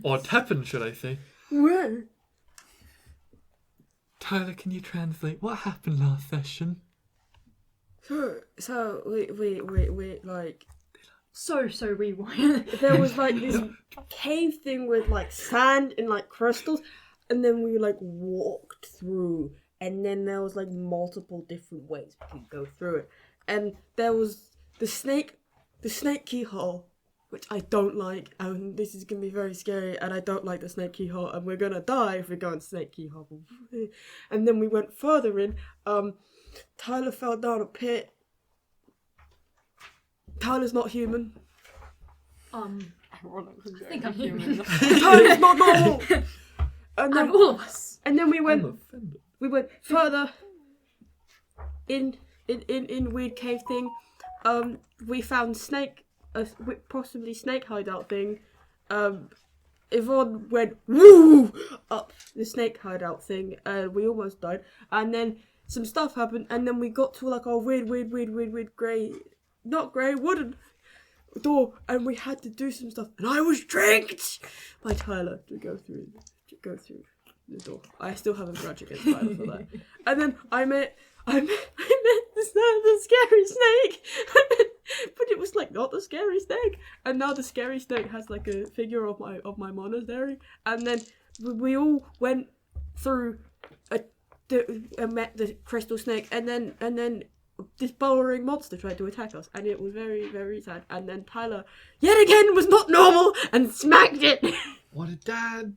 Or Tepin, should I say. Where? Tyler, can you translate what happened last session? So we like. So rewind. There was like this cave thing with like sand and like crystals, and then we like walked through, and then there was like multiple different ways we could go through it, and there was the snake keyhole, which I don't like, and this is gonna be very scary, and I don't like the snake keyhole, and we're gonna die if we go in snake keyhole. And then we went further in. Tyler fell down a pit. Tyler's not human. I think I'm human. Tyler's not normal. And then all of us. And then we went further in weird cave thing. We found possibly snake hideout thing. Yvonne went woo up the snake hideout thing. We almost died, and then some stuff happened, and then we got to like our weird wooden door, and we had to do some stuff, and I was tricked by Tyler to go through the door. I still have a grudge against Tyler for that. And then I met the scary snake, but it was like not the scary snake. And now the scary snake has like a figure of my monastery. And then we all went through and met the crystal snake, and then this burrowing monster tried to attack us, and it was very, very sad. And then Tyler, yet again, was not normal and smacked it. What a dad!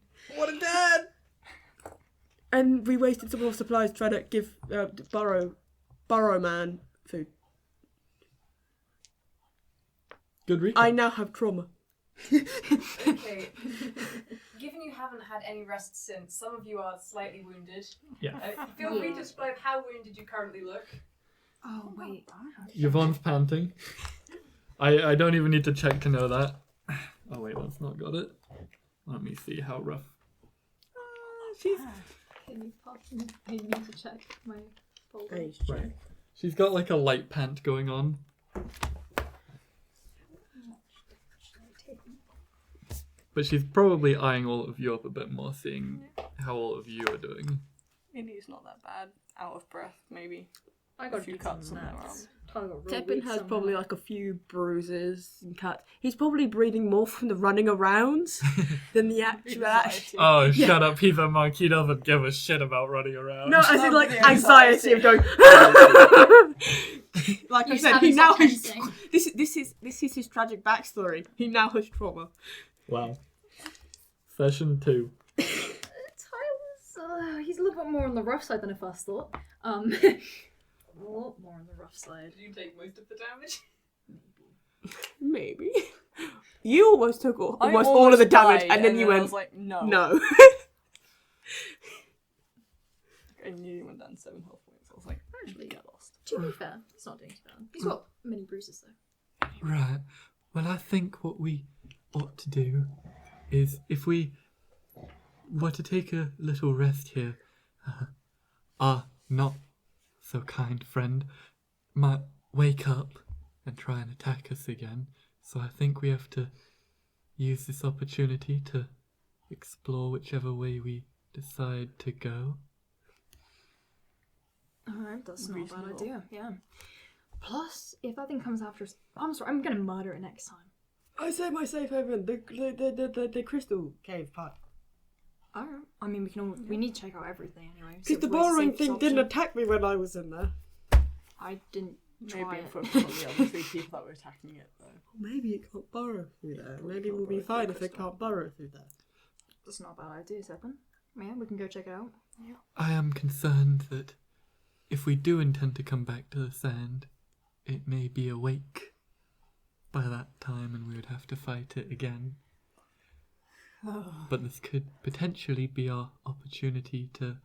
And we wasted some more supplies trying to give Burrow Man food. Good recap. I now have trauma. Okay. Given you haven't had any rest since, some of you are slightly wounded. Yeah. Feel free to describe how wounded you currently look. Oh wait. Yvonne's panting. I don't even need to check to know that. Oh wait, that's not got it. Let me see how rough. I need to check my folder. Right. She's got like a light pant going on. But she's probably eyeing all of you up a bit more, seeing how all of you are doing. Innie's not that bad. Out of breath, maybe. I got a few cuts on their arm. Tepin has probably like a few bruises and cuts. He's probably bleeding more from the running around than the actual action. Oh, shut up, he's a monk. He doesn't give a shit about running around. No, as in like anxiety of going. Like I said, he now has. This is his tragic backstory. He now has trauma. Wow. Session 2. Tyler's, he's a little bit more on the rough side than I first thought. A lot more on the rough side. Did you take most of the damage? Maybe. You almost took almost all of the damage, and then you went. I was like, no. No. I knew you went down 7 health points. I was like, actually, get lost. To be fair, he's not doing too bad. He's got many bruises though. Right. Well, I think what we ought to do is, if we were to take a little rest here, our not so kind friend might wake up and try and attack us again. So I think we have to use this opportunity to explore whichever way we decide to go. Alright, that's not a bad idea, yeah. Plus, if that thing comes after us, I'm gonna murder it next time. I say my safe haven, the crystal cave part. Alright. I mean, we need to check out everything anyway. Because the borrowing thing didn't attack me when I was in there. I didn't try Maybe it. focus on the other 3 people that were attacking it, though. Maybe it can't burrow through there. Maybe we'll be fine if it can't burrow through there. That's not a bad idea, Tepin. Yeah, we can go check it out. Yeah. I am concerned that if we do intend to come back to the sand, it may be awake by that time and we would have to fight it again. But this could potentially be our opportunity to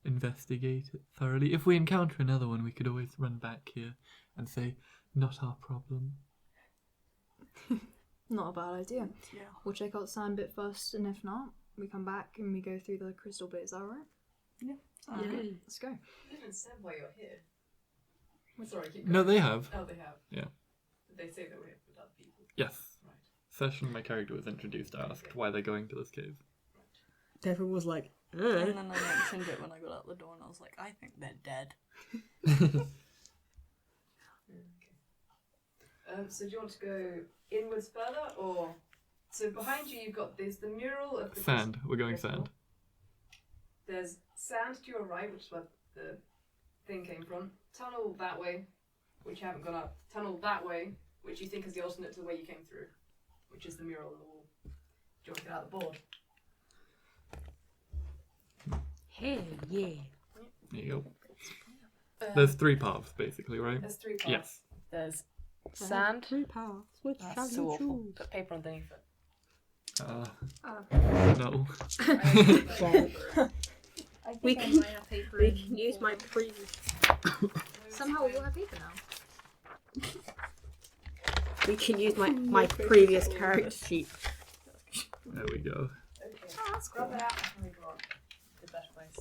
investigate it thoroughly. If we encounter another one, we could always run back here and say, not our problem. Not a bad idea. Yeah. We'll check out the sand bit first, and if not, we come back and we go through the crystal bit. Is that alright? Yeah. Okay, let's go. You haven't said why you're here. Sorry, keep going. No, they have. Oh, they have. Yeah. Did they say that we're here with other people? Yes. Right. session my character was introduced, I asked why they're going to this cave. Tepin was like, And then I mentioned it when I got out the door, and I was like, I think they're dead. So do you want to go inwards further, or so behind you you've got the mural of the Sand. We're going crystal. sand. There's sand to your right, which is where the thing came from. Tunnel that way, which you haven't gone up. Tunnel that way, which you think is the alternate to the way you came through, which is the mural on the wall. Do you want to get out the board? hell yeah. There you go. There's 3 paths, basically, right? There's 3 parts. Yes. There's sand. 3 paths. Which shall That's so you awful. choose? Put paper underneath it. No. I think We I can- might have paper. We in can use my for- previous. Somehow we'll have paper now. We can use my previous character sheet. There we go. Okay. Oh, that's cool. Grab it out and move on. The better place.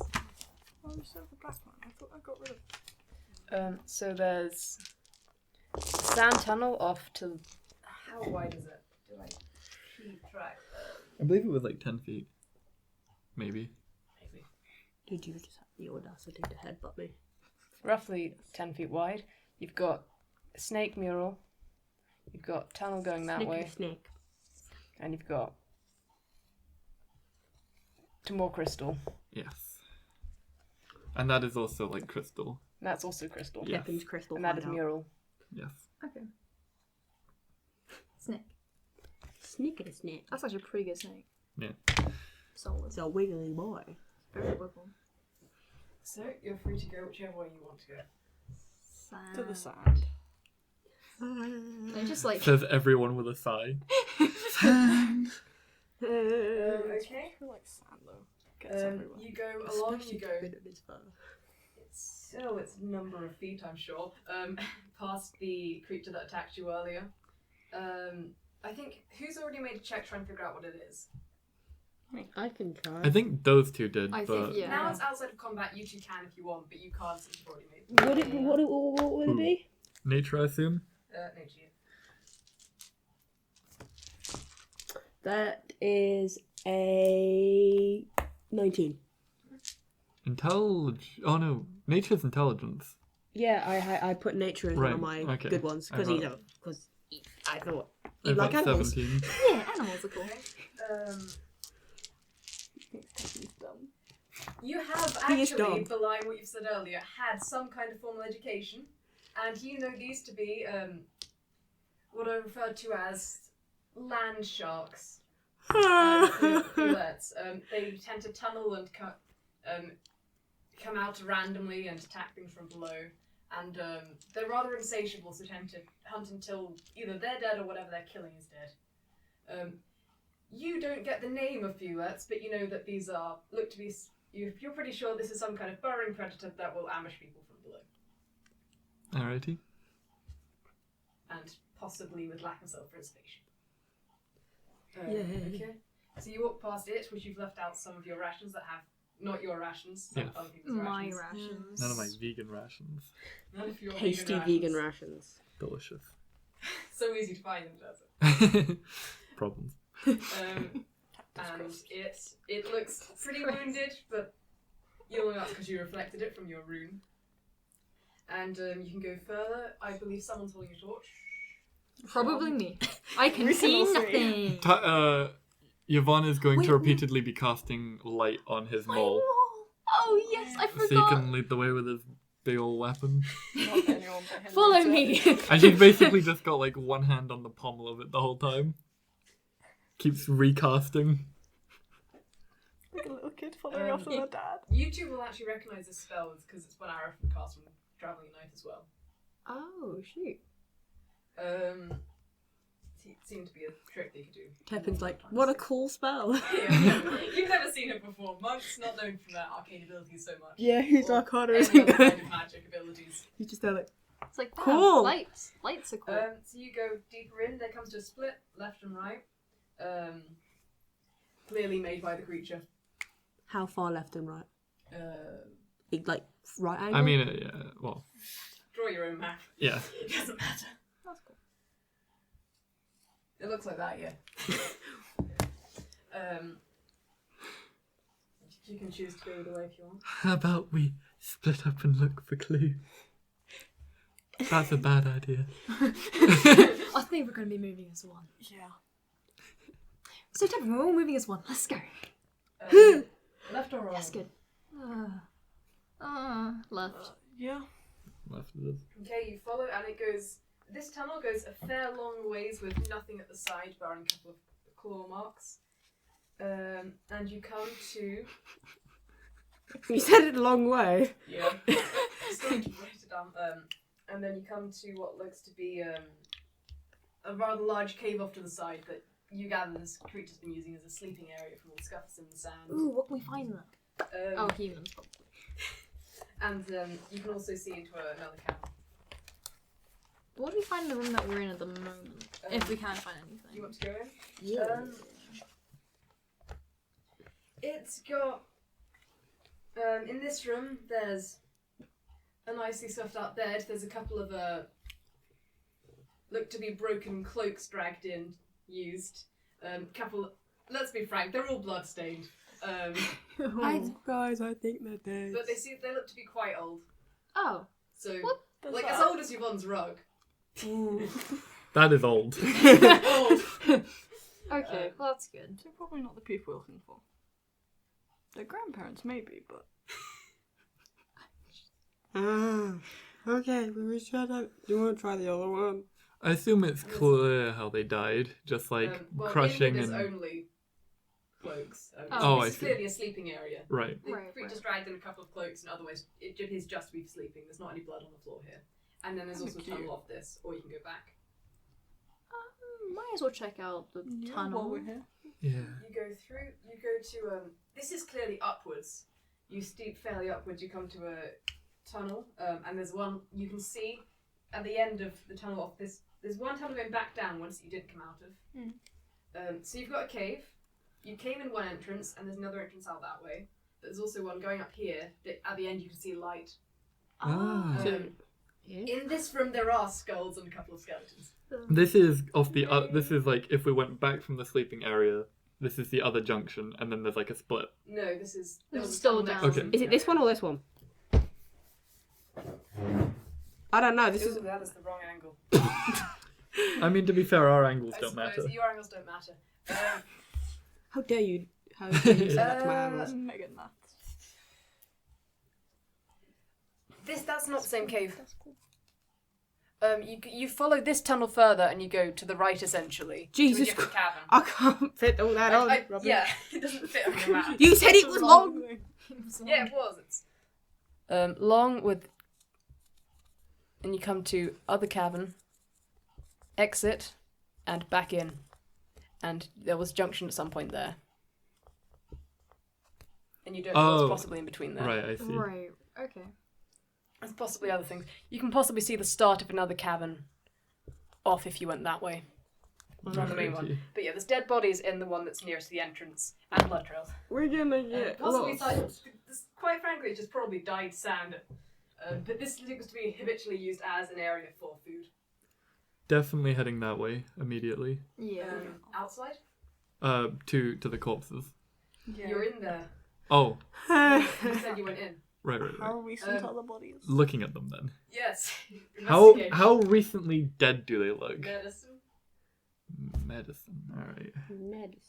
Oh, you still have the black one. I thought I got rid of it. So there's sand tunnel off to. How wide is it? Do I keep track? I believe it was like 10 feet. Maybe. Maybe. Did you just have the audacity to headbutt me? Roughly 10 feet wide. You've got a snake mural. You've got tunnel going that way, Snake. and you've got to more crystal. Yes. And that is also like crystal. And that's also crystal. Yeah. Tepin's crystal. And that is hideout. mural. Yes. Okay. Snake. Sneaky snake. That's actually a pretty good snake. Yeah. Solid. It's a wiggly boy. Very wiggle. So you're free to go whichever way you want to go. Sand. To the sand. They just like Says everyone with a sigh. Okay. I feel like sand though. Gets everywhere. You go along. You go. It's It's a number of feet, I'm sure. Past the creature that attacked you earlier. I think who's already made a check trying to figure out what it is. I can try. I think those 2 did, I but think, yeah. Now it's outside of combat. You 2 can if you want, but you can't since you've already made. What would it be? nature, I assume. Nature. That is a 19. Oh no, nature's intelligence. Yeah, I put nature as one of Right, my okay. good ones I because got I thought I you like got animals. 17. yeah, animals are cool. You have He is actually, dumb. belying what you've said earlier, had some kind of formal education, and you know these to be what I refer to as land sharks. Alerts. They tend to tunnel and come out randomly and attack things from below, and they're rather insatiable, so tend to hunt until either they're dead or whatever they're killing is dead. You don't get the name of Fuelerts, but you know that these are look to be. You're pretty sure this is some kind of burrowing predator that will ambush people from below, Alrighty. and possibly with lack of self-preservation. Yay. Okay. So you walk past it, which you've left out some of your rations that have not your rations, some Yeah. other people's My rations. rations. None of my vegan rations. None of your Tasty vegan rations. Delicious. So easy to find in the desert. Problems. And it looks pretty wounded, but you'll know that's because you reflected it from your rune. And you can go further. I believe someone's holding a torch. Probably me. I can We can see all see. nothing. Yvonne is going Wait, to repeatedly be casting light on his mole, Oh yes, I so he forgot. can lead the way with his big old weapon. Not anyone but him. Follow me. And she's basically just got like one hand on the pommel of it the whole time. Keeps recasting. Like a little kid following after their dad. You two will actually recognise this spell because it's one I often cast when travelling at night as well. Oh shoot. It seemed to be a trick they could do. Tepin's like, what a cool spell. Yeah. You've never seen it before. Monks not known for their arcane abilities so much. Yeah, his Or Arcana any isn't other good. kind of magic abilities. He's just there like, It's like damn, Cool. Lights are cool. So you go deeper in. There comes to a split, left and right. Clearly made by the creature. how far left and right? Like, right angle? I mean, yeah, well, Draw your own map. yeah. It doesn't matter. That's cool. It looks like that, yeah. You can choose to go either way if you want. How about we split up and look for clues? That's a bad idea. I think we're going to be moving as one. Yeah. So, Tepin, we're all moving as one. Let's go. Left or right? That's good. Left. Yeah. Left it is. Okay, you follow, and it goes. This tunnel goes a fair long ways with nothing at the side, barring a couple of claw marks. And you come to. You said it a long way. Yeah. Just going to write it down. And then you come to what looks to be a rather large cave off to the side that you gather this creature's been using as a sleeping area from all the scuffs in the sand. Ooh, what can we find there? Humans, probably. And you can also see into another cavern. What do we find in the room that we're in at the moment? If we can't find anything. You want to go in? Yeah. It's got. In this room, there's a nicely stuffed out bed. There's a couple of look to be broken cloaks dragged in, used. Couple. Let's be frank, they're all bloodstained. Guys, I think they're dead. But they look to be quite old. Oh. So What? like as old as Yvonne's rug. That is old. Old. Okay, well that's good. They're probably not the people we're looking for. Their grandparents, maybe, but. Okay, we shut up. Do you want to try the other one? I assume it's clear how they died, just like Well, crushing inward and. is only cloaks. Oh, I it's see. clearly a sleeping area. Right. The Right, creature's right. dragged in a couple of cloaks, and otherwise it appears just to be sleeping. There's not any blood on the floor here. And then there's also a Cute. tunnel off this, or you can go back. Might as well check out the tunnel. While we're here. Yeah. You go to this is clearly upwards. You steep fairly upwards, you come to a tunnel, and there's one you can see at the end of the tunnel off this. There's one tunnel going back down once you didn't come out of. So you've got a cave. You came in one entrance, and there's another entrance out that way. But there's also one going up here that at the end you can see light. Ah. In this room there are skulls and a couple of skeletons. This is off the. This is like if we went back from the sleeping area. This is the other junction, and then there's like a split. No, this is This is a still tunnel next down. to Okay. the Is it this one or this one? I don't know. This is. that is the wrong angle. I mean, to be fair, our angles I don't suppose matter. your angles don't matter. How dare you? How dare you say that to my animals? Mega maths. That's not the same cave. You follow this tunnel further and you go to the right essentially. Jesus to a different cavern. I can't fit all that on. Robyn. Yeah, it doesn't fit on your map. You said it was long. Yeah, it was. It's long with, and you come to other cavern, exit, and back in, and there was junction at some point there, and you don't know what's possibly in between there. Right, I see. Right, okay. There's possibly other things. You can possibly see the start of another cavern off if you went that way. Not the main one. But yeah, there's dead bodies in the one that's nearest the entrance and blood trails. We're gonna get Possibly, lost. quite frankly, it's just probably dyed sand. But this seems to be habitually used as an area for food. Definitely heading that way immediately. Yeah. Outside? To the corpses. Yeah. You're in there. Oh, You said you went in. right. How recent are the bodies? Looking at them then. Yes. How recently dead do they look? Medicine. Medicine. All right. Medicine.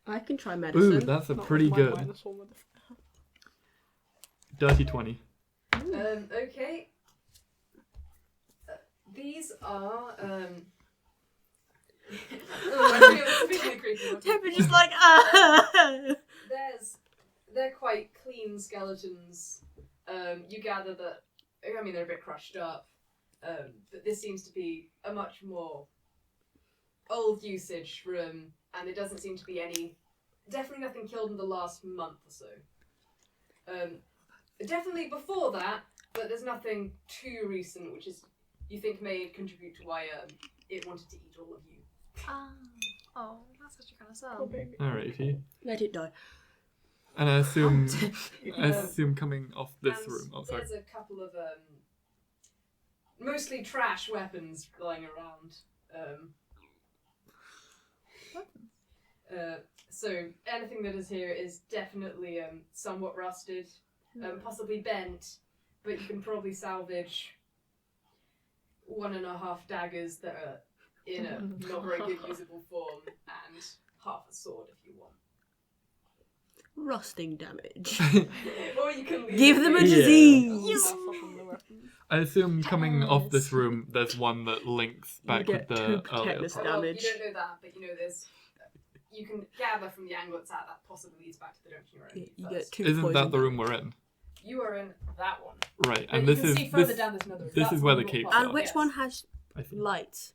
I can try medicine. Ooh, that's a Not pretty with my good. -1 with Dirty 20. Okay. These are Tepin just like They're quite clean skeletons. You gather that they're a bit crushed up. But this seems to be a much more old usage room, and there doesn't seem to be definitely nothing killed in the last month or so. Definitely before that, but there's nothing too recent, which is you think may contribute to why it wanted to eat all of you. Oh, that's such a kind of sad. Oh, baby. Alrighty. let it die. And I assume coming off this And room. Oh, sorry. there's a couple of mostly trash weapons lying around. So anything that is here is definitely somewhat rusted, possibly bent, but you can probably salvage 1.5 daggers that are in a not very good usable form and half a sword if you want. Rusting damage. Or you can leave Give it them a there. disease. I assume coming off this room, there's one that links back get with 2 the earlier tetanus part. Well, damage. you don't know that, but you know there's. You can gather from the angle it's at that possibly leads back to the dungeon you're in. You get 2 Isn't poison that the room damage. we're in? You are in that one. Right, But and you this can is see further this, down this another room. this That's is where one the more capes part. And which Yes. one has I think. lights?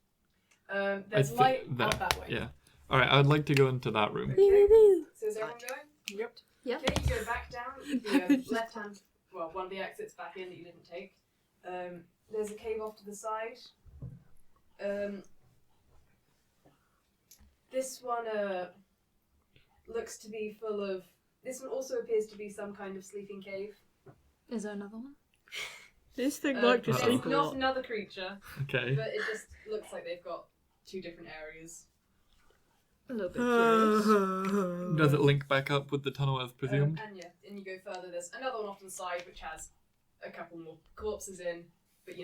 There's I light think out that way. Yeah. All right, I'd like to go into that room. Okay. So is everyone going? Yep. Yep. Okay, you go back down the left hand. Well, one of the exits back in that you didn't take. There's a cave off to the side. This one looks to be full of. This one also appears to be some kind of sleeping cave. Is there another one? This thing like to Uh-oh. sleep It's a not lot. another creature, Okay. but it just looks like they've got 2 different areas. A little bit curious. Does it link back up with the tunnel as presumed? And you go further. There's another one off to the side which has a couple more corpses in, but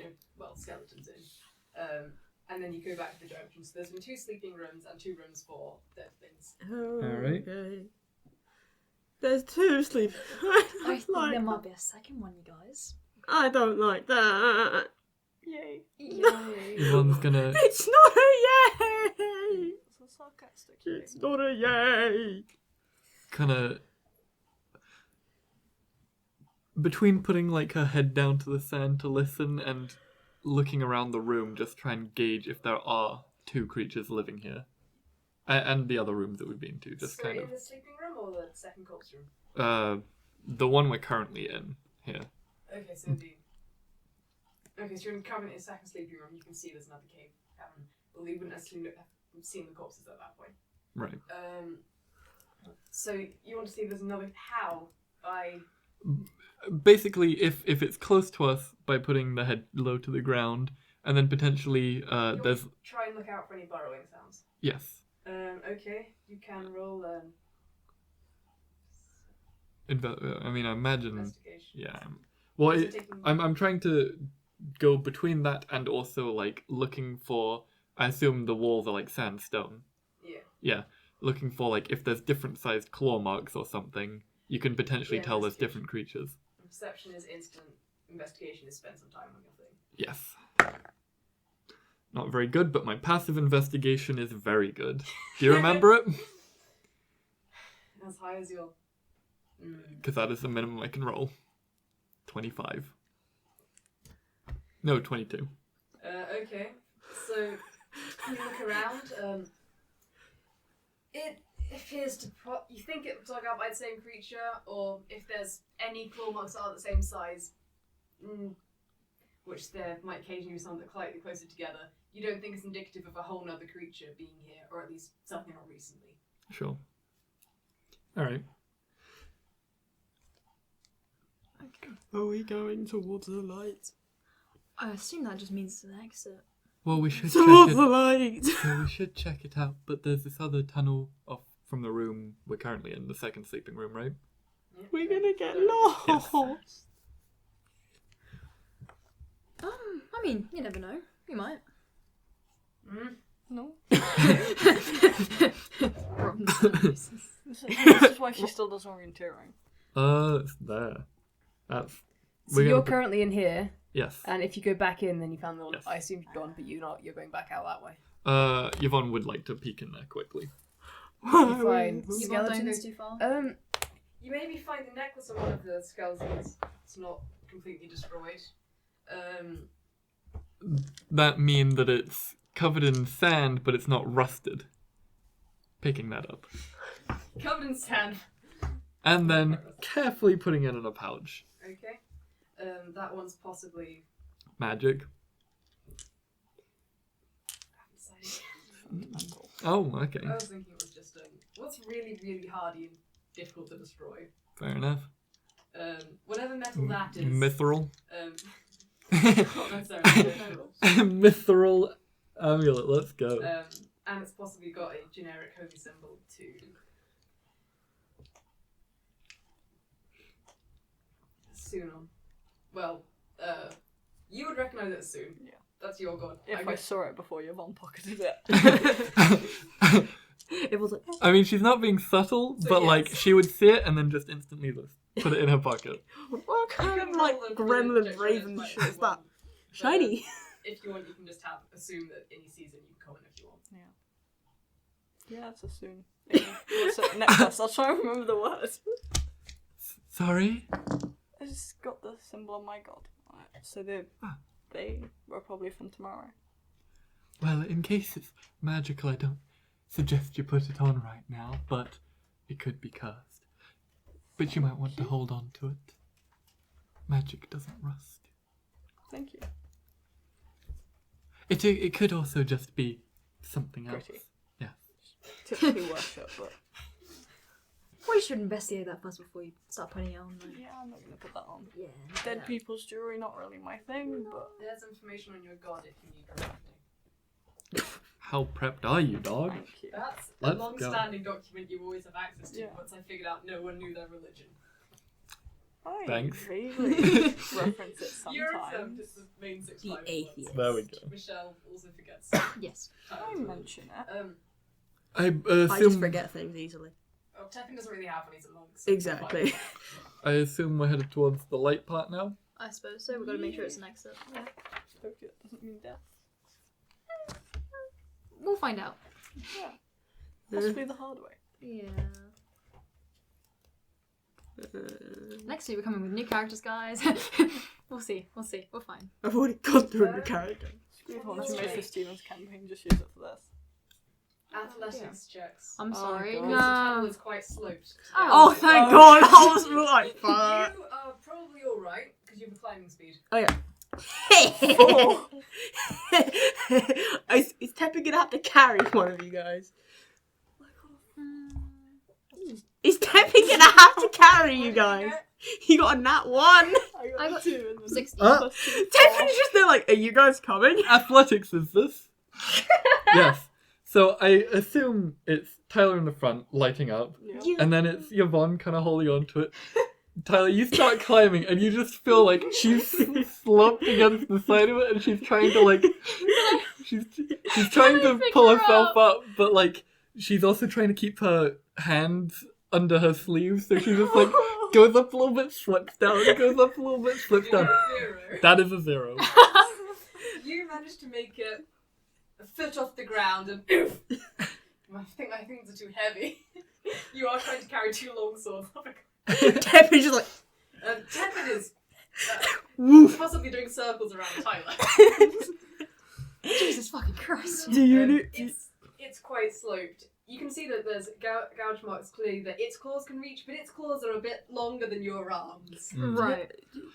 skeletons in. And then you go back to the junction. So there's been 2 sleeping rooms and 2 rooms for dead things. Alright. Okay. There's 2 sleep. I think like there might be a second one, you guys. I don't like that. Yay. Yay. Yvonne's gonna. It's not a yay. It's a sarcastic It's not a yay. kind of between putting like her head down to the sand to listen and looking around the room, just try and gauge if there are 2 creatures living here, and the other rooms that we've been to. Just so kind in of the sleeping room or the second corpse room? the one we're currently in here. Okay, so you're currently in the second sleeping room. You can see there's another cave cavern. Well, you wouldn't necessarily have seen the corpses at that point. Right. So you want to see there's another how by Basically, if it's close to us, by putting the head low to the ground, and then potentially there's try and look out for any burrowing sounds. yes. Okay, you can roll I mean, I imagine. investigation. Yeah. Well, Is it taking- I'm trying to go between that and also like looking for. I assume the walls are like sandstone. Yeah. Yeah, looking for like if there's different sized claw marks or something, you can potentially Yeah, tell there's investigation. different creatures. Perception is instant. Investigation is spend some time on your thing. Yes. Not very good, but my passive investigation is very good. Do you remember it? As high as your. Because that is the minimum I can roll. 25. No, 22. Okay. So you look around. It appears to. You think it looks like up by the same creature, or if there's any claw marks that are the same size, which there might occasionally be some that are slightly closer together. You don't think it's indicative of a whole nother creature being here, or at least something not recently. Sure. Alright. Okay. Are we going towards the light? I assume that just means it's an exit. Well, we should check Towards the it. light! So we should check it out, but there's this other tunnel off from the room we're currently in, the second sleeping room, right? Yeah. We're gonna get lost! I mean, you never know. You might. No. Robyn's This is why she still does orienteering. It's there. That's. So we're you're gonna put- currently in here, Yes. and if you go back in, then you found the one. Yes. I assume you've gone, but you're not. You're going back out that way. Yvonne would like to peek in there quickly. You find You won't go skeletons. too far. You maybe find the necklace on one of the skeletons. It's not completely destroyed. That mean that it's covered in sand, but it's not rusted. Picking that up. Covered in sand. And then carefully putting it in a pouch. Okay. That one's possibly. Magic. Fundamental. Oh, okay. I was thinking it was just what's really, really hardy and difficult to destroy. Fair enough. Whatever metal that is. Mithril. Not necessarily metal. Mithril Amulet, let's go. And it's possibly got a generic holy symbol too. Soon on. Well, you would recognise it as soon. Yeah. That's your god. If I saw it before Yvonne pocketed it. It was like, I mean, she's not being subtle, So but yes. like she would see it and then just instantly just put it in her pocket. what kind You of can like roll them for gremlin the raven like shit is one, that? but Shiny. If you want, you can just assume that any season you can come in if you want. Yeah, it's a soon. What's it? Necklace. I'll try and remember the word. Sorry? I just got the symbol of my god. Right, so they were probably from tomorrow. Well, in case it's magical, I don't suggest you put it on right now, but it could be cursed. But you might want to hold on to it. Magic doesn't rust. Thank you. It could also just be something else. Pretty. Yeah. Typically worship, but We should investigate that first before you start putting it on. Like, yeah, I'm not gonna put that on. yeah. Dead people's jewelry, not really my thing, but There's information on your god if you need directing. How prepped are you, dog? thank you. That's Let's a go. long-standing document you always have access to. Yeah. Once I figured out no one knew their religion. I Thanks. vaguely reference it You're sometimes. just the main 6 The atheist. There we go. Michelle also forgets. Yes. I mention it. I I just assume forget things easily. Oh, Tepin doesn't really have one, he's a monk. So Exactly. I assume we're headed towards the light part now. I suppose so. We've got to make sure it's an exit. Yeah. Hope it doesn't mean death. We'll find out. Yeah. Possibly the hard way. Yeah. Next week we're coming with new characters, guys. We'll see. We'll see. We're fine. I've already gone through the character. Screw the ones who That's made right. for Stevens campaign, just use it for this. Athletics checks. I'm Oh, sorry. God. The tunnel No. is quite sloped. Oh, thank God! I was like, fuck. You are probably alright, because you have a climbing speed. Oh yeah. Is Tepin gonna have to carry one of you guys? Is Tepin gonna have to carry you guys? He got a nat 1. I got 2 and 60. Tepin's just there like, are you guys coming? Athletics is this? Yes. So I assume it's Tyler in the front, lighting up, Yeah. and then it's Yvonne kind of holding on to it. Tyler, you start climbing, and you just feel like she's slumped against the side of it, and she's trying to like, she's trying to pull pick her herself up, but like she's also trying to keep her hands under her sleeves, so she just like goes up a little bit, slips down, goes up a little bit, slips You're down. a 0. That is a 0. You managed to make it a foot off the ground and oof. I think my things are too heavy. You are trying to carry 2 long swords. Tepin's just like, Tepin is woof. possibly doing circles around Tyler. Jesus fucking Christ. Do you Um, know? it's quite sloped. You can see that there's gouge marks clearly that its claws can reach, but its claws are a bit longer than your arms. Mm. Right.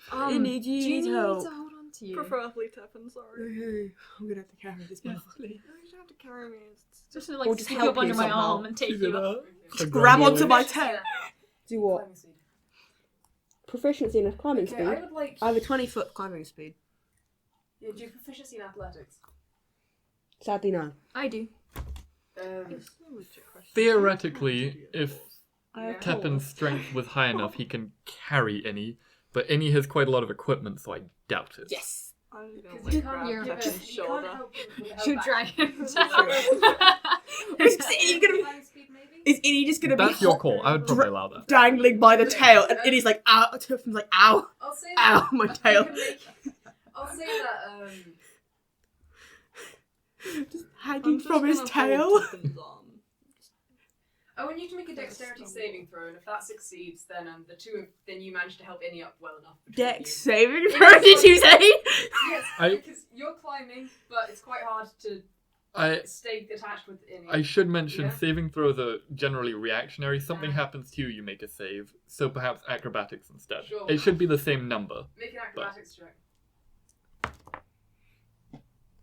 Innie, do you need help? to hold on to you? Preferably Tepin, sorry. Okay, I'm gonna have to carry this Yes, motherfucker. You don't have to carry me. It's Just to like Or just stick help you up under you my somehow. arm and take She's you in up. a Grab onto gradually- my tail. Do what? Climbing speed. Proficiency in climbing Okay, speed. I would like. I have a 20-foot climbing speed. Yeah, do you have proficiency in athletics? Sadly, no. I do. Theoretically, if I have Yeah. Tepin's strength was high enough, he can carry Innie, but Innie has quite a lot of equipment, so I doubt it. Yes. I'm gonna Because like you grab can't You're- give it. Tepin's You can't shoulder. help him with Should back. drag him Is down. Innie gonna? Climbing speed, maybe? Is Innie just gonna That's be your call. I would probably allow that. dangling by the tail, and Innie's like, ow. Tefin's like, ow, I'll say ow, my you tail. can make- I'll say that. Hanging from his tail. I want you to make a dexterity saving throw, and if that succeeds, then then you manage to help Innie up well enough. between Dex you. saving throw, did you say? Yes, I- because you're climbing, but it's quite hard to I stay attached with Innie. I should mention Yeah. saving throws are generally reactionary. Something Yeah. happens to you, you make a save. So perhaps acrobatics instead. Sure. It should be the same number. Make an acrobatics check.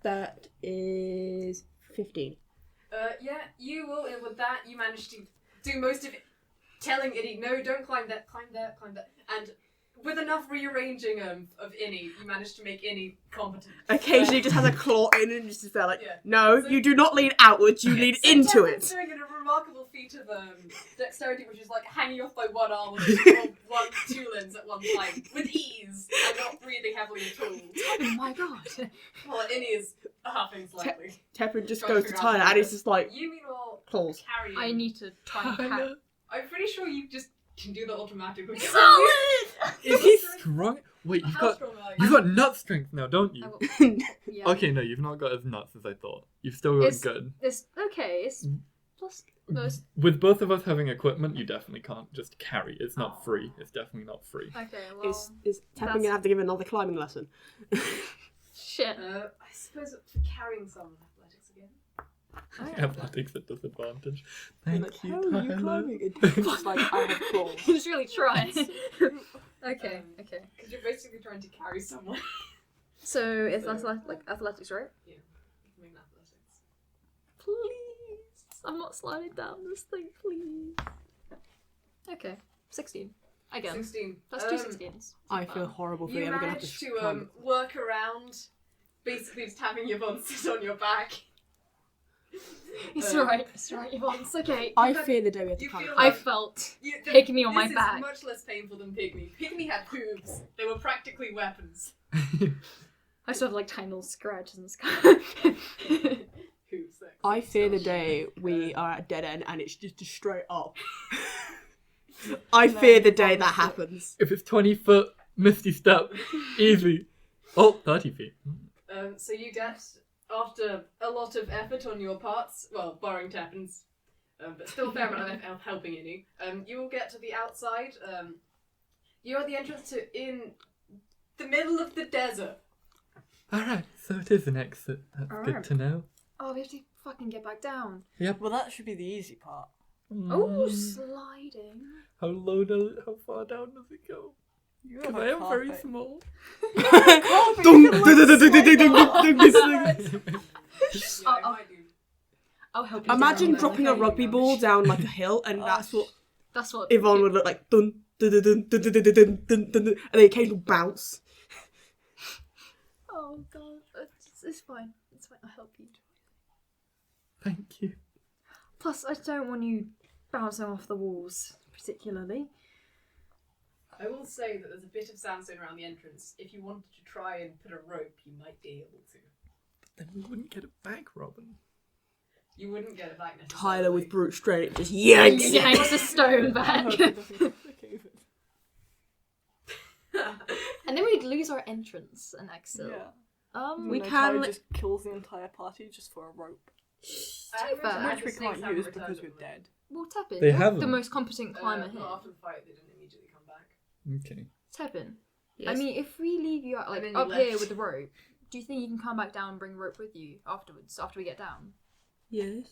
That is 15. Yeah, you will, and with that, you manage to do most of it, telling Innie, no, don't climb that, climb there, climb that. And with enough rearranging of Innie, you managed to make Innie competent. Occasionally just has a claw in and just is there like, Yeah. no, So- you do not lean outwards, you lean into Tepin's it. doing a remarkable feat of dexterity, which is like hanging off by one arm with two limbs at one time, with ease, and not breathing heavily at all. Oh my god. While Innie is huffing slightly. Tepin just Trying to goes to figure out Tyler how and to he's just like, You meanwhile claws. carrying. I need to try and Tyler, I'm pretty sure you just can do that automatically. is he strong? Wait, How strong are you? you've got nut strength now, don't I you? will, yeah. Okay, no, you've not got as nuts as I thought. You've still got It's- good. It's okay. It's plus most. With both of us having equipment, you definitely can't just carry. It's not free. It's definitely not free. Okay, well, Is Tepin that's- gonna have to give another climbing lesson? shit. I suppose for carrying some athletics again. Athletics at disadvantage. Thank Like, you, how are you Tyler. climbing? And Tepin's just like, I have claws. He's really trying. Okay, okay. Because you're basically trying to carry someone. So it's like athletics, right? Yeah. Make an athletics. Please, I'm not sliding down this thing, please. Okay, 16. Again, 16. that's 2 16s. I feel horrible for You ever gonna have managed to to climb. work around, basically just having Yvonne sit on your back. It's alright, Yvonne, it's okay. I fear the day we have to You climb. feel I like- felt You, Pygmy on my this back. is much less painful than Pygmy. Pygmy had hooves. They were practically weapons. I still have like tiny little scratches and stuff. Hooves. I fear the day we are at a dead end and it's just a straight up. I fear the day that happens. If it's 20 foot, misty step, easy. Oh, 30 feet. So you get, after a lot of effort on your parts, well, barring Tepin's, but still a fair amount of helping Innie, you will get to the outside. You're at the entrance to in the middle of the desert. Alright, so it is an exit. That's good Alright. to know. Oh, we have to fucking get back down. Well, that should be the easy part. Oh, sliding. How far down does it go? You Because have I a am very carpet. small. Oh, I'll help you. Imagine down. dropping a rugby ball down like a hill and that's what That's what Yvonne would look like. Dun, dun, dun, dun, dun, dun, dun, dun, dun, dun, and the occasional bounce. Oh god, it's fine. It's fine. I'll help you. Thank you. Plus, I don't want you bouncing off the walls, particularly. I will say that there's a bit of sandstone around the entrance. If you wanted to try and put a rope, you might be able to. Then we wouldn't get it back, Robyn. You wouldn't get it back necessarily. Tyler with brute strength just yanks. Yanks a stone I back. hope it doesn't get flicky with it. And then we'd lose our entrance and exit. Yeah. We And then can- Tyler just kills the entire party just for a rope. I Too bad. Which we can't use because we're dead. Well, Tepin, They you're haven't. the most competent climber here. Not after the fight, they didn't immediately come back. Okay. Tepin, Yes. I mean, if we leave you And then you up here left. with the rope, do you think you can come back down and bring rope with you afterwards, after we get down? Yes.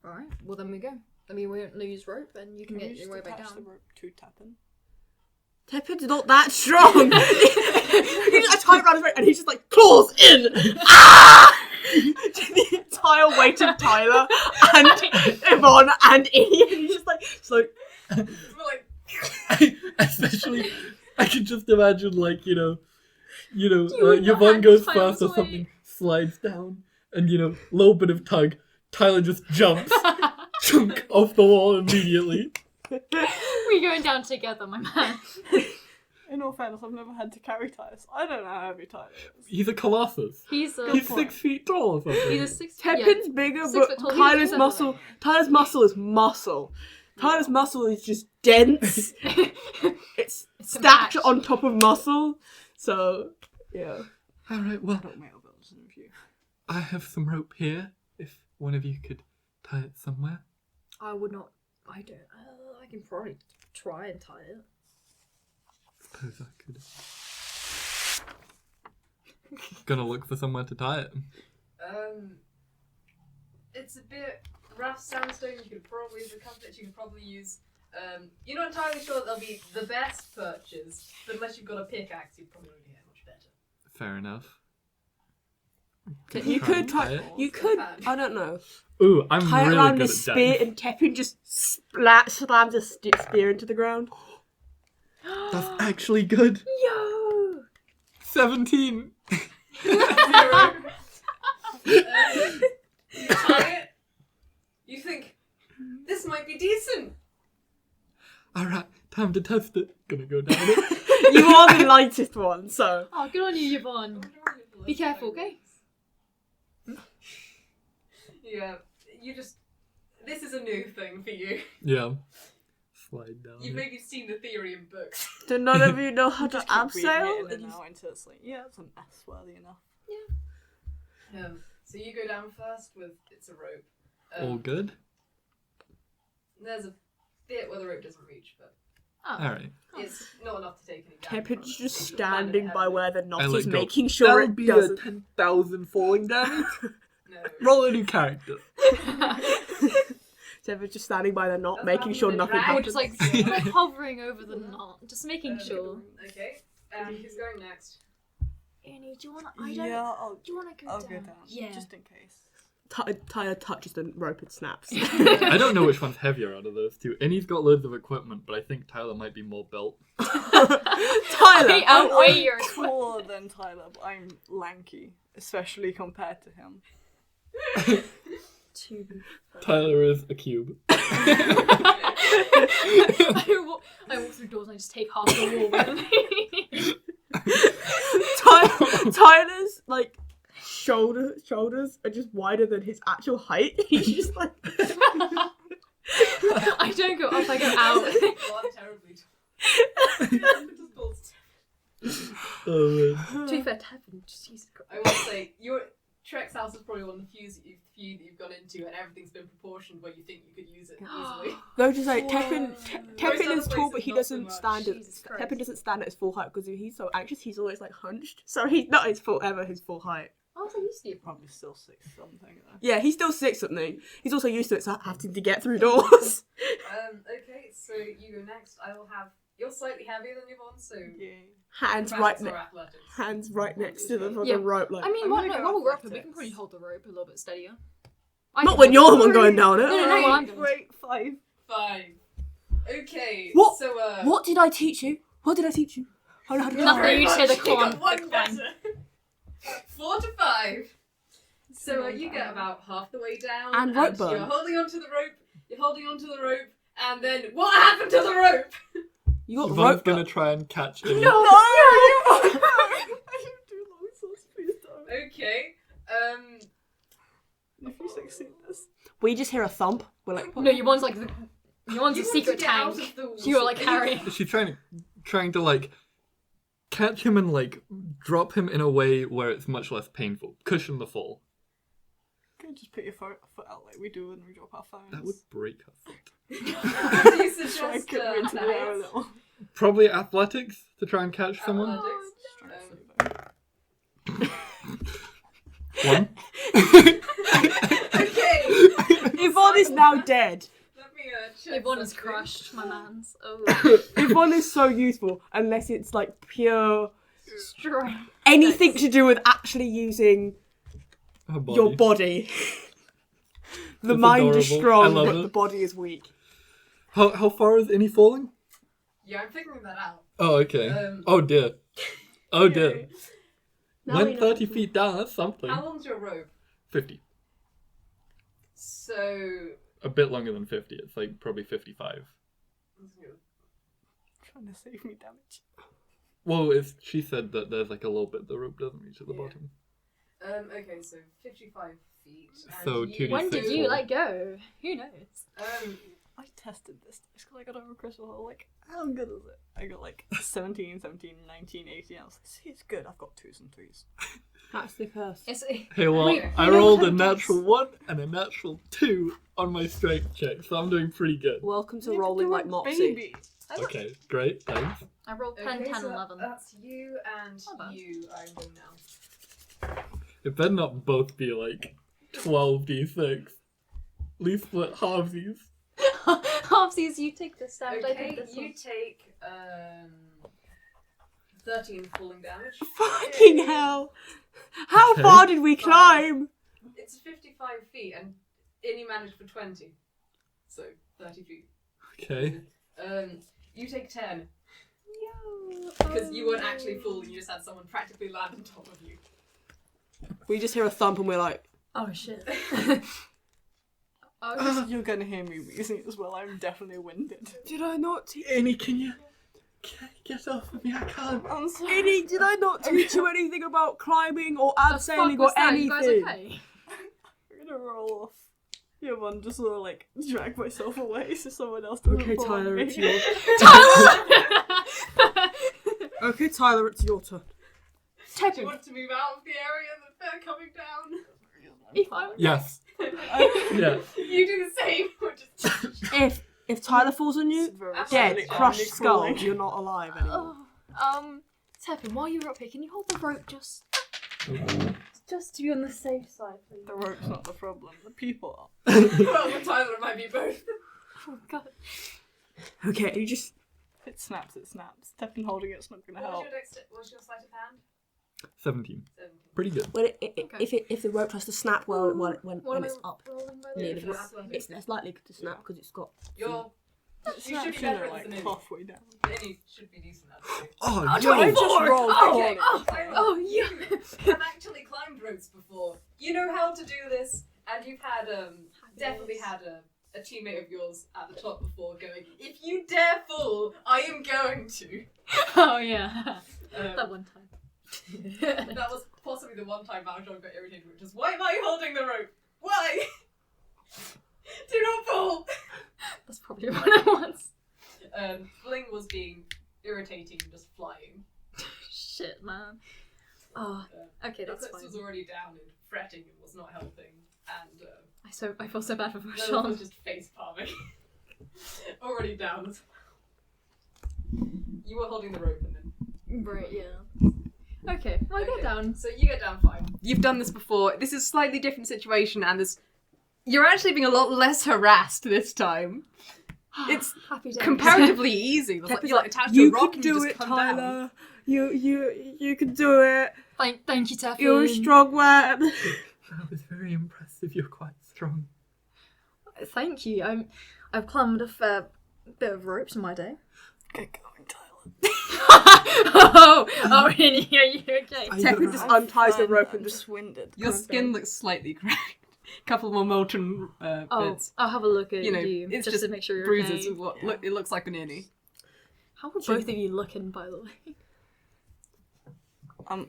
Alright, well then we go. Then we won't lose rope and you can Can get you your just way back attach down. the rope to Tepin? Tepin's not that strong. He's a tight round his and he's just like claws in. Ah! The entire weight of Tyler and Yvonne and Innie, and he's just like We're like, Especially, I can just imagine, like, You would not Yvonne hand goes Tyler's fast or way. something, slides down, and, little bit of tug. Tyler just jumps, chunk off the wall immediately. We're going down together, my man. In all fairness, I've never had to carry Tyler. I don't know how heavy Tyler is. He's a colossus. He's a He's 6 feet tall or something. He's a 6 Tepin's bigger, 6 foot but tall. He's Tyler's taller muscle. than Tyler's muscle is muscle. Tyler's muscle is just dense. It's It's a stacked match. on top of muscle. So yeah. Alright, well, I don't male version of you. I have some rope here, if one of you could tie it somewhere. I would not. I don't. I can probably try and tie it. Suppose I could. Gonna look for somewhere to tie it. it's a bit rough sandstone. You could probably, as a comfort, you could probably use. You're not entirely sure that they'll be the best purchase, but unless you've got a pickaxe, you'd probably get much better. Fair enough. You could tie try. it. You could. I don't know. Ooh, I'm Tie it really around good the at spear, that. and Tepin just slams a spear into the ground. That's actually good. Yo! 17. 0. You try it. You think, this might be decent. Alright, time to test it. Gonna go down it. You are the lightest one, so. Oh, good on you, Yvonne. Be careful, okay? Yeah, you just... This is a new thing for you. Yeah. Slide down You've it. maybe seen the theory in books. Do none of you know how to Just keep reading abseil? it in and out until it's like, yeah, it's a mess worthy enough. So you go down first with... It's a rope. All good? There's a bit where the rope doesn't reach, but Oh. Alright. it's not enough to take any damage. Tepin's just It's standing by where the knot I is, let go. making sure That'll it be doesn't. a 10,000 falling damage. No. Roll a new character. Tepin's just standing by the knot, That's making not sure even a nothing drag. We're happens. just like hovering over the knot, just making sure. Okay, who's going next? Annie, do you wanna? Yeah, I'll Do you wanna go go down? down. Yeah. Just in case. Tyler touches the rope and snaps. I don't know which one's heavier out of those two. Innie's got loads of equipment, but I think Tyler might be more built. Tyler! I outweigh your I'm taller than Tyler, but I'm lanky, especially compared to him. Tyler is a cube. I walk through doors and I just take half the wall with me. Tyler's like shoulders are just wider than his actual height. He's just like I don't go up, I go out. You are terribly Oh, man. To be fair, Tavern just use it. I will say, your Trek's house is probably one of the few that you've gone into, and everything's been proportioned where you think you could use it easily. no, just like Whoa. Tepin other is tall, but places he not so doesn't much. stand at Jesus Christ. Tepin doesn't stand at his full height because he's so anxious. He's always like hunched, so he's not his full height. Oh, so used to you. Probably still 6 something though. Yeah, he's still 6 something. He's also used to it, so having to get through doors. Okay, so you go next. I will have... You're slightly heavier than Yvonne, so... Yay. hands acrobatics or athletics. hands right next to the fucking Yeah. rope. Like I mean, I'm while gonna go we're up, we can athletics. probably hold the rope a little bit steadier. not when you're the one going down it. No, well, I'm going to. Wait, 5. 5. Okay, What? so What did I teach you? What did I teach you? How to Nothing. Very You much. say the You con. got one The con. better. 4 to 5. So you get about half the way down, And rope burn. you're holding onto the rope. You're holding onto the rope, and then what happened to the rope? You got Yvonne's rope. gonna try and catch Innie. No! Okay. If you succeed this. We just hear a thump. We're like, No, Yvonne's like the. Yvonne's a You want secret to get out tank. of the You're like water. Harry. Is she trying to like catch him and like drop him in a way where it's much less painful? Cushion the fall. Can you just put your foot out like we do when we drop our phones? That would break her foot. Do you suggest Try and get her into the air a athletics? little. Probably athletics to try and catch someone. Athletics. One. Okay. Yvonne is now dead. Let me check. Yvonne is something. crushed, my man's. Oh. Yvonne is so useful unless it's like pure Strength. anything to do with actually using Her body. your body. The That's mind is adorable. I strong, love but it. the body is weak. How far is Innie falling? Yeah, I'm figuring that out. Oh, okay. Um, Oh dear. Oh dear. Now we Went know. 30 feet down, that's something. How long's your rope? 50. So. A bit longer than 50. It's like probably 55. Trying to save me damage. Well, she said that there's like a little bit the rope doesn't reach at the Yeah. bottom. Okay, so 55 feet. And So you 2d6 When did you roll. let go? Who knows? I tested this just because I got over crystal hole. Like, how good is it? I got like 17, 19, 18. I was like, see, it's good. I've got 2s and 3s. That's the curse. It's, Hey, well, Wait, I you know rolled what a I'm natural 1 and a natural 2 on my strength check, so I'm doing pretty good. Welcome to rolling like Mopsy. Baby. Okay, great, thanks. I rolled 10, Okay, 10, so 11. That's you and Not bad. you. I'm going now. It better not both be like 12d6. At least split halvesies. Halfsies, you take this damage, I Okay, take this you one. take 13 falling damage. Fucking hell! How Okay. far did we climb? It's 55 feet, and Innie managed for 20, so 30 feet. Okay. You take 10. Because you weren't actually falling, you just had someone practically land on top of you. We just hear a thump and we're like, Oh shit. You're gonna hear me wheezing as well. I'm definitely winded. did I not Innie, can you get off of me? I can't. I'm sorry. Innie, did I not teach you anything about climbing or abseiling or anything? You guys okay? I'm gonna roll off. Yvonne just sort of like drag myself away so someone else doesn't Okay, fall Tyler, on me. it's your Okay, Tyler, it's your turn. Do you want to move out of the area that they're coming down? If I'm Yes. Yeah. You do the same. Or just... If Tyler falls on you, dead, Slowly crushed skull, crawling. you're not alive anymore. Tepin, while you're up here, can you hold the rope just to be on the safe side, please? The rope's not the problem. The people are. well, with Tyler, it might be both. Oh god. Okay, you just It snaps, it snaps. Tepin holding it's not gonna help. What's your sleight of hand? 17. 17. Pretty good. when if the rope tries to snap when What it's up, rolling by near the the way? rope, it's less likely to snap because it's got. You should Snaps be better like than Innie. halfway down. Innie should be decent at it. Oh, I yo! just rolled. Okay. Oh, You have actually climbed ropes before. You know how to do this, and you've had definitely had a teammate of yours at the top before going, if you dare fall, I am going to. Oh yeah. That one time. That was possibly the one time Valjean got irritated, which is, why am I holding the rope? Why? Do not fall! That's probably what it was. Fling was being irritating and just flying. Shit, man. Oh, okay, that's Eclipse fine. was already down and fretting and was not helping, and I feel so bad for Lilith Valjean. was just face palming. Already down. You were holding the rope and then. Right, yeah. Okay, well, I get down. So you get down fine. You've done this before. This is a slightly different situation, and you're actually being a lot less harassed this time. It's Happy days. comparatively easy. It's like you're like attached to a You rock can and you do just it, come Tyler. down. You can do it. Thank you, Tepin. You're a strong man. That was very impressive. You're quite strong. Thank you. I've climbed a fair bit of ropes in my day. Get going, Tyler. Innie, are you okay? Tepin just unties the rope and I'm just. just winded. Your skin looks slightly cracked. Couple more molten bits. I'll have a look at You know, you it's just to make sure you're bruises. okay. Of what it looks like an innie. How are both of you looking, by the way?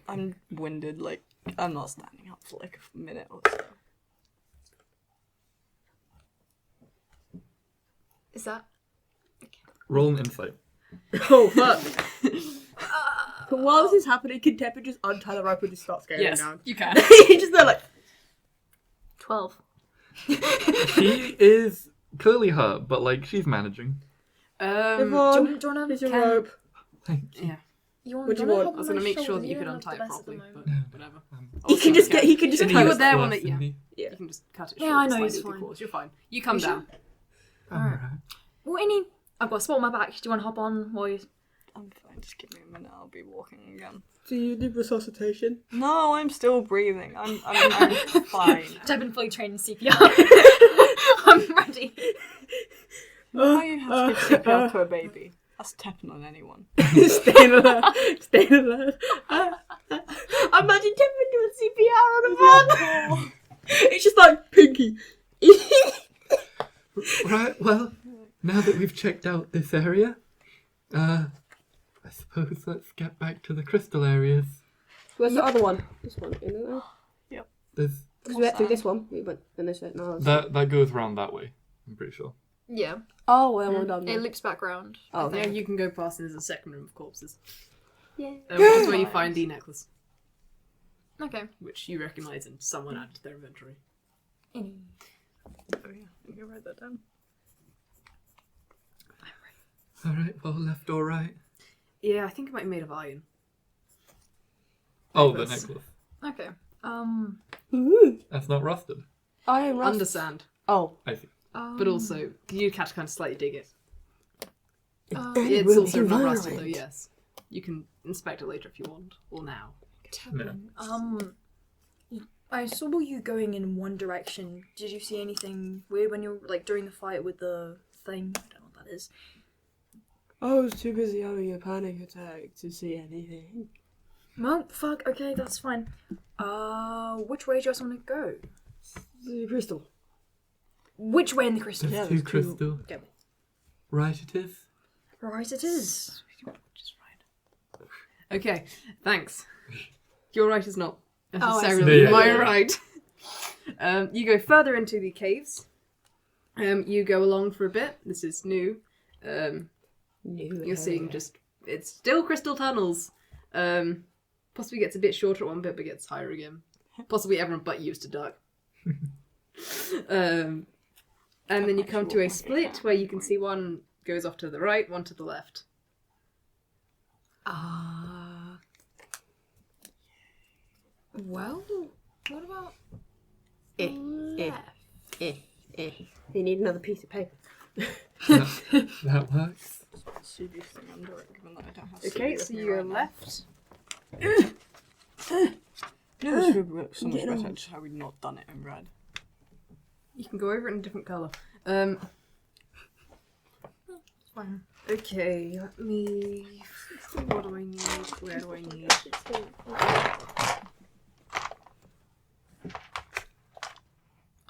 I'm winded. Like I'm not standing up for like a minute or so. Is that? Roll an insight. Oh fuck! But while this is happening, can Tepin just untie the rope and just start scaling Yes, down? you can. He's just there like. 12. She is clearly hurt, but like she's managing. Yvonne, Do you want here's to? your rope. Thank you. Yeah. What do you want? I was going to make sure that you could untie it properly, but No. whatever. He can just get. He can just. Innie You cut were is it. there close, when it- isn't he? Yeah. You can just cut it Yeah, short. I know, slightly it's with the fine. course. You're fine. You come You down. Alright. Well, Innie, I've got a spot on my back. Do you want to hop on while you... I'm fine. Just give me a minute. I'll be walking again. Do you need resuscitation? No, I'm still breathing. I'm fine. Tepin fully trained in CPR. I'm ready. Why you have to give CPR to a baby? That's Tepin on anyone. Staying alive. Staying alive. Imagine Tepin doing CPR on a man. It's just like Pinky. Right, well, now that we've checked out this area, I suppose let's get back to the crystal areas. Where's the other one? This one, isn't it? There's Because we went through this one. We went, and this went. No, that goes round that way, I'm pretty sure. Yeah. oh, well, we're done. It then. loops back round. Oh, Yeah, you can go past and there's a second room of corpses. Yeah. Which is where you find the necklace, Okay. which you recognise and someone added to their inventory. Innie. Oh yeah, you can write that down. Alright, well, left or right? Yeah, I think it might be made of iron. Oh, the Necklace. necklace. Okay. Ooh. That's not rusted. Iron rust. Under sand, Oh. I see. but also you have to kind of slightly dig it. It It's will also be not rusted though. violent. Yes, you can inspect it later if you want, or now. Tepin, I saw you going in one direction. Did you see anything weird when you were, like, during the fight with the thing? I don't know what that is. I was too busy having a panic attack to see anything. Well, fuck. Okay, that's fine. Which way do you guys want to go? The crystal. Which way in the crystal? There's Yeah, two there's two. crystal. Go. Right it is. Right, it is. Just right. Okay, thanks. Your right is not I necessarily see. my Yeah. right. You go further into the caves. You go along for a bit. This is new. You're seeing just it's still crystal tunnels. Possibly gets a bit shorter at one bit, but gets higher again. Possibly everyone but you used to duck. And then you come to a split where you can see one goes off to the right, one to the left. Well, what about You need another piece of paper. That works. CD thing under it, given that I don't have Okay, CD so with me you go right now. left. No, this would work so much Getting better on. just how we'd not done it in red. You can go over it in a different colour. fine? Okay, let me... What do I need? Where do I need?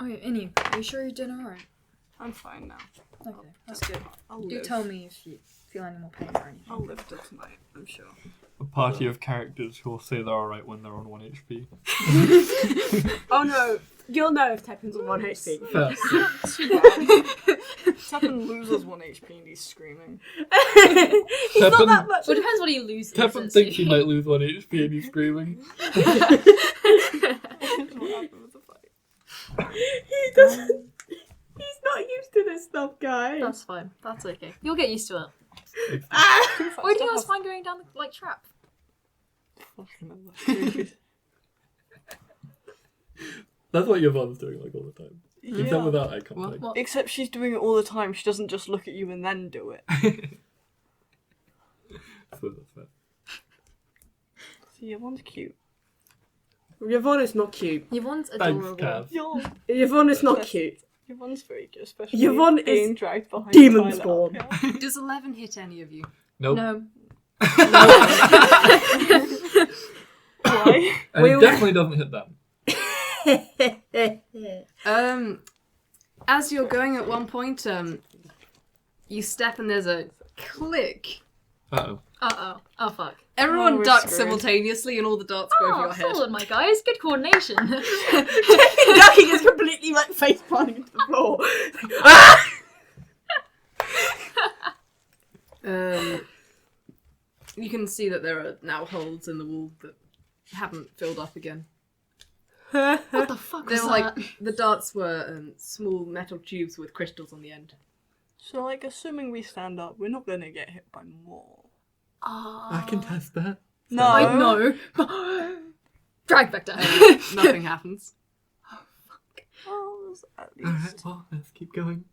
Okay, Innie, are you sure you're doing alright? I'm fine now. Okay, that's good. I'll Do live. tell me if you feel any more pain or anything. I'll live till tonight, I'm sure. A party of characters who will say they're alright when they're on 1 HP. Oh no, you'll know if Tepin's on 1 HP. Fair. Too bad. Tepin loses 1 HP and he's screaming. He's not Tepin- that much. Well, it depends what he loses. Tepin thinks he might lose 1 HP and he's screaming. What happened with the fight? He doesn't. He's not used to this stuff, guys. That's fine. That's okay. You'll get used to it. Too fast. Why do you guys find going down the trap? Fucking hell, that's stupid. That's what Yvonne's doing like all the time. Except Yeah. without eye contact. What? Except she's doing it all the time. She doesn't just look at you and then do it. So that's fair. See, Yvonne's cute. Yvonne is not cute. Yvonne's Thanks, adorable. Cav. Yvonne is not cute. Yvonne's very cute, especially Yvonne being is dragged behind demon Tyler. spawn. Yeah. Does 11 hit any of you? Nope. No. Why? And We'll- it definitely doesn't hit them. As you're going at one point, you step and there's a click. Uh-oh. Uh-oh. Oh, fuck. Everyone we're ducks screwed. simultaneously and all the darts go over Oh, your head. solid, my guys. Good coordination. Ducking is completely like face planting into the floor. You can see that there are now holes in the wall that haven't filled up again. What the fuck was They're that? like the darts were small metal tubes with crystals on the end. So, like, assuming we stand up, we're not gonna get hit by more. I can test that. No. I know. Drag back down. Nothing happens. Oh, there's at Alright, least. well, let's keep going.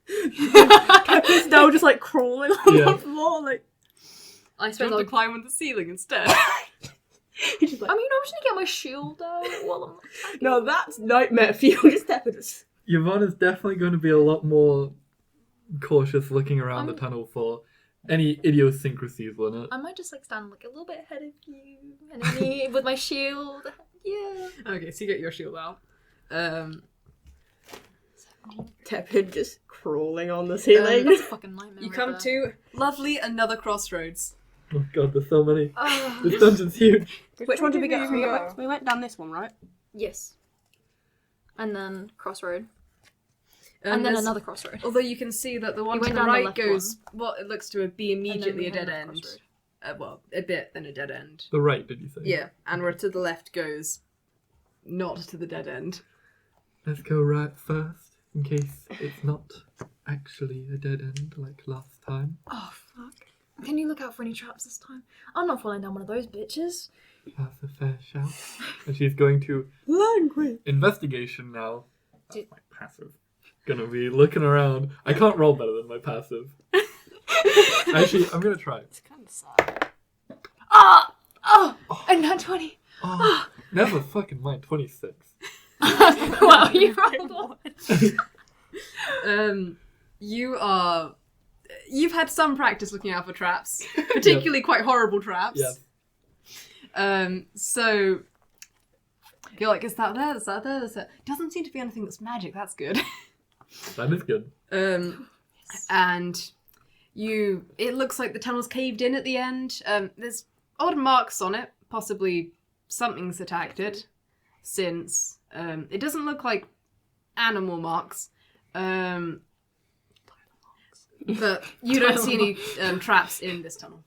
Tepin's now just like crawling on Yeah. the floor, like I Do suppose you I'll... want to climb on the ceiling instead? he's just like. I mean, I'm just gonna get my shield out while I'm... No, that's nightmare for you. Just Tepin is. Yvonne is definitely going to be a lot more cautious looking around the tunnel for any idiosyncrasies in it. I might just like stand like a little bit ahead of you, and then with my shield. Yeah. Okay, so you get your shield out. Tepin just crawling on the That's ceiling. a fucking nightmare. You right come there. to lovely another crossroads. Oh god, there's so many. Ah. This dungeon's huge. Which one did we go? even go? We went down this one, right? Yes. And then crossroad. And then there's- another crossroad. Although you can see that the one We to went the down the right left goes what it looks to be And then immediately we a had dead another end. crossroad. Well, a bit then a dead end. The right, did you say? Yeah, and where to the left goes not to the dead end. Let's go right first, in case it's not actually a dead end like last time. Oh fuck! Can you look out for any traps this time? I'm not falling down one of those bitches. That's a fair shout. And she's going to Language. investigation now. That's Dude. my passive. Gonna be looking around. I can't roll better than my passive. Actually, I'm gonna try. It's kind of sad. Ah! Oh! And not 20. Oh, never fucking mind. 26. Wow, you rolled one. You are you've had some practice looking out for traps, particularly quite horrible traps. Yeah. So you're like, is that there? Is that there? Is that... Doesn't seem to be anything that's magic. That's good. That is good. And it looks like the tunnel's caved in at the end. There's odd marks on it. Possibly something's attacked it. Since it doesn't look like animal marks. But you don't see any traps in this tunnel.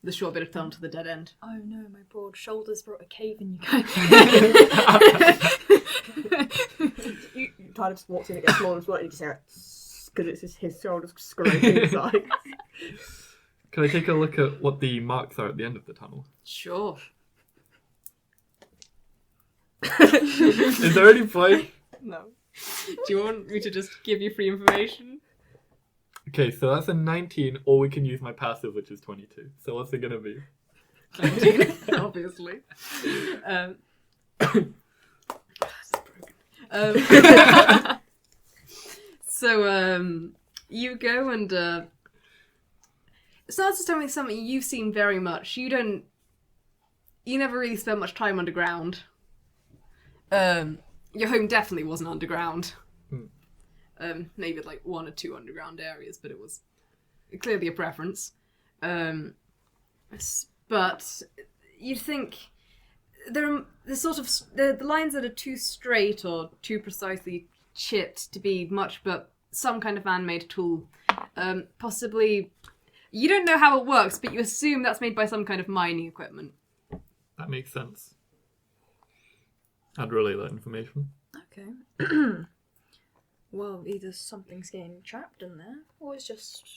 The short bit of tunnel to the dead end. Oh no, my broad shoulders brought a cave in, you guys. Tyler just walks in, it gets smaller and smaller, and you just hear it because it's just his shoulders scraping inside. Can I take a look at what the marks are at the end of the tunnel? Sure. Is there any point? No. Do you want me to just give you free information? Okay, so that's a 19, or we can use my passive, which is 22. So what's it gonna be? Obviously. So you go and it starts to tell me something you've seen very much. You never really spent much time underground. Your home definitely wasn't underground. Maybe like 1 or 2 underground areas, but it was clearly a preference. But you'd think the lines that are too straight or too precisely chipped to be much but some kind of man-made tool. Possibly, you don't know how it works, but you assume that's made by some kind of mining equipment. That makes sense. I'd relay that information. Okay. Well, either something's getting trapped in there, or it's just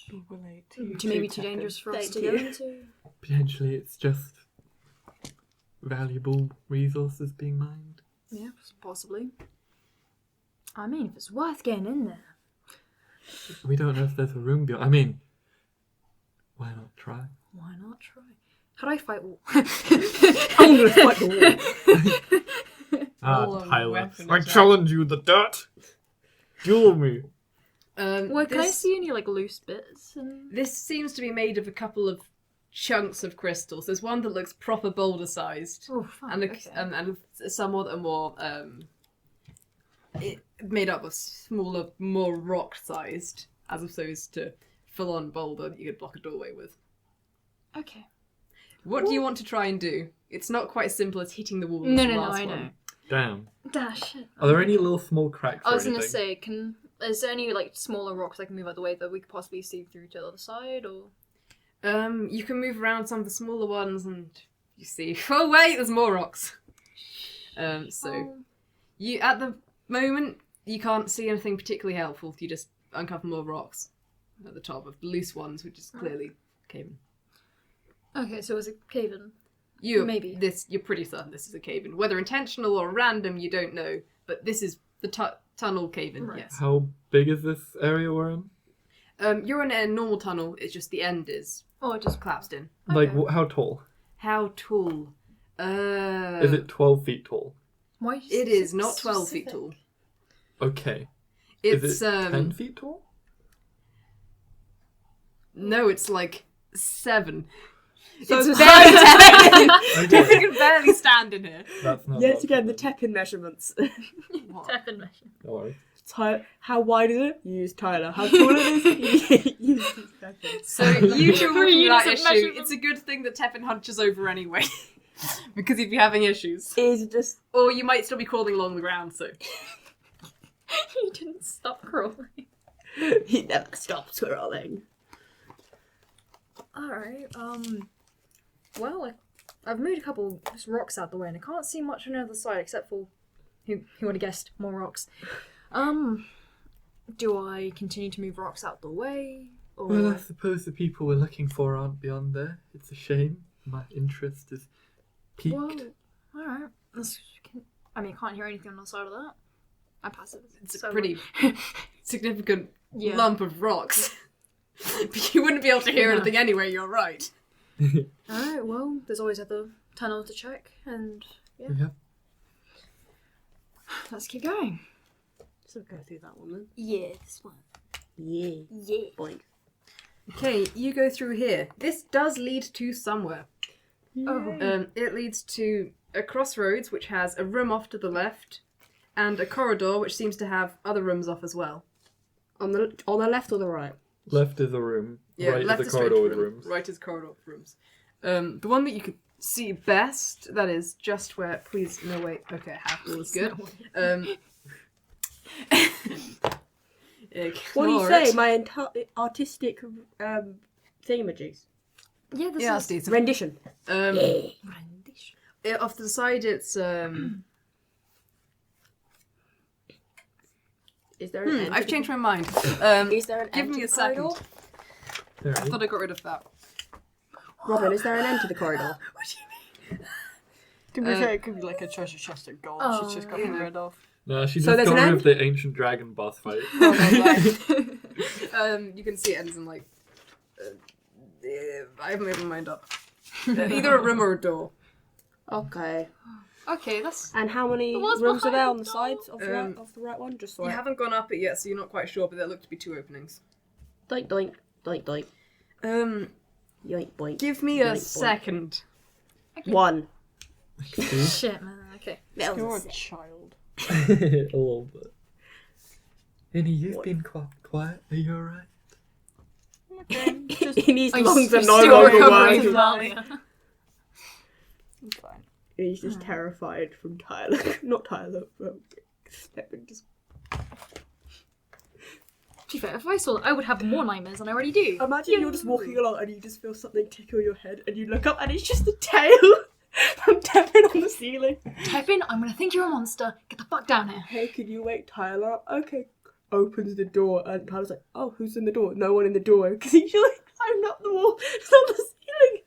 maybe too dangerous for us to go into. Potentially it's just valuable resources being mined. Yeah, possibly. I mean, if it's worth getting in there. We don't know if there's a room beyond. I mean, why not try? Why not try? How do I fight war? I'm gonna fight the wall. Tyler. weapon I as well. challenge you, the dirt! Duel me! Well, can I see any like loose bits? This seems to be made of a couple of chunks of crystals. There's one that looks proper boulder-sized, Oh, fine. and, Okay. and some that are more made up of smaller, more rock-sized, as opposed to full-on boulder that you could block a doorway with. Okay. What do you want to try and do? It's not quite as simple as hitting the wall. No, as the no, last I know. one. Damn. Dash it. Are there any little small cracks I was or gonna anything? say, is there any like smaller rocks I can move out the way that we could possibly see through to the other side, or? You can move around some of the smaller ones, and you see. Oh wait, there's more rocks. You at the moment you can't see anything particularly helpful. You just uncover more rocks at the top of the loose ones, which is clearly cave-in. Okay, so is it cave-in? You're pretty certain this is a cave-in. Whether intentional or random, you don't know. But this is the tunnel cave-in. Right. Yes. How big is this area we're in? You're in a normal tunnel. It's just the end is Oh, it just collapsed in. Like, Okay. how tall? How tall? Is it 12 feet tall? Why? Is It is not 12 feet specific? tall. Okay. It's Is it 10 feet tall? No, it's like 7. So It's it's very tiny. Okay. You can barely stand in here. That's not Yet much. again, the Tepin measurements. Tepin measure. No worries. How wide is it? You use Tyler. How tall it is? You use Tepin. So you two are working units that of issue. measurement. It's a good thing that Tepin hunches over anyway. Because he'd be having issues. Is it just... Or you might still be crawling along the ground, so. He didn't stop crawling. He never stops crawling. Alright, well, I've moved a couple rocks out the way and I can't see much on the other side except for, who would have guessed, more rocks. Do I continue to move rocks out the way? Or... Well, I suppose the people we're looking for aren't beyond there. It's a shame. My interest is piqued. Well, alright. I mean, I can't hear anything on the side of that. I'm passive. It's a pretty significant Yeah. lump of rocks. But you wouldn't be able to hear No. anything anyway, you're right. Alright, well, there's always other tunnels to check, and yeah, Yeah. let's keep going. So go through that one then. Yeah, this one. Yeah. Yeah. Boink. Okay, you go through here. This does lead to somewhere. Oh. It leads to a crossroads, which has a room off to the left, and a corridor, which seems to have other rooms off as well. On the left or the right? Left is the room. Yeah, right left is is the straight corridor with room. rooms. Right is corridor with rooms. The one that you can see best, that is just where. Please, no wait. Okay, half wall is good. What do you ignore say? it. My artistic thingamajigs. Yeah, this Yeah, is Steve. Rendition. Off to the side, it's Is there an end? I've changed my mind. Is there an Give end me to a the second. corridor? There I it is. thought I got rid of that. Robyn, is there an end to the corridor? To be fair, it could be like a treasure chest of gold she's just gotten rid of. No, she So just there's got an rid end? of the ancient dragon boss fight. You can see it ends in like. I haven't made my mind up. Either a room or a door. Okay. okay. That's And how many what's rooms are there behind on the the sides of the right one? Just so You I... haven't gone up it yet, so you're not quite sure, but there look to be 2 openings. Doink, doink, doink, doink. Yoink, boink. Give me Yoink, a boink. second. One. shit, man. Okay. That You're was a child. A little bit. Innie, you've been quite quiet. Are you alright? Okay, just Innie's I'm lungs are still no longer recovering working. as well, yeah. I'm fine. He's just terrified from Tyler. Not Tyler, but Tepin just... To be fair, if I saw that, I would have more nightmares than I already do. Imagine you're just walking along and you just feel something tickle your head and you look up and it's just the tail from Tepin on the ceiling. Tepin, I'm gonna think you're a monster. Get the fuck down here. Hey, can you wake Tyler up? Okay. Opens the door and Tyler's like, oh, who's in the door? No one in the door. Because he's like climbing up the wall. It's on the ceiling.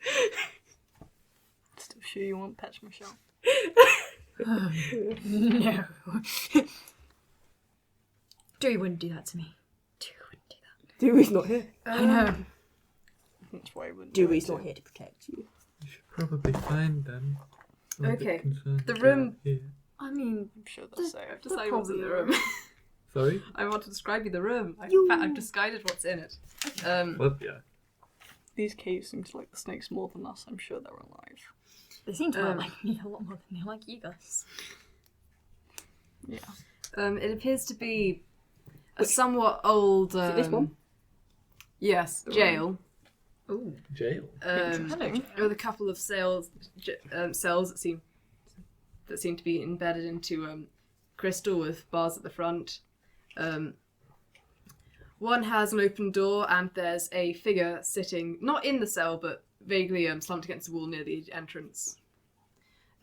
Still sure you want Patch Michelle? No. Dewey wouldn't do that to me. Dewey wouldn't do that. Dewey's not here. I know. That's why I wouldn't. Dewey's not here to protect you. You should probably find them. I'm a bit Okay. concerned The about room- Here. I mean, I'm sure they'll say I've it. decided what's in the room. Sorry? I want to describe you the room. I've decided what's in it. Well, yeah. These caves seem to like the snakes more than us. I'm sure they're alive. they seem to like me a lot more than they like you guys. Yeah. It appears to be a somewhat old. Is it this one? Yes, jail. Ooh. Jail. Hello. With a couple of cells that seem to be embedded into crystal with bars at the front. One has an open door, and there's a figure sitting not in the cell, but vaguely slumped against the wall near the entrance.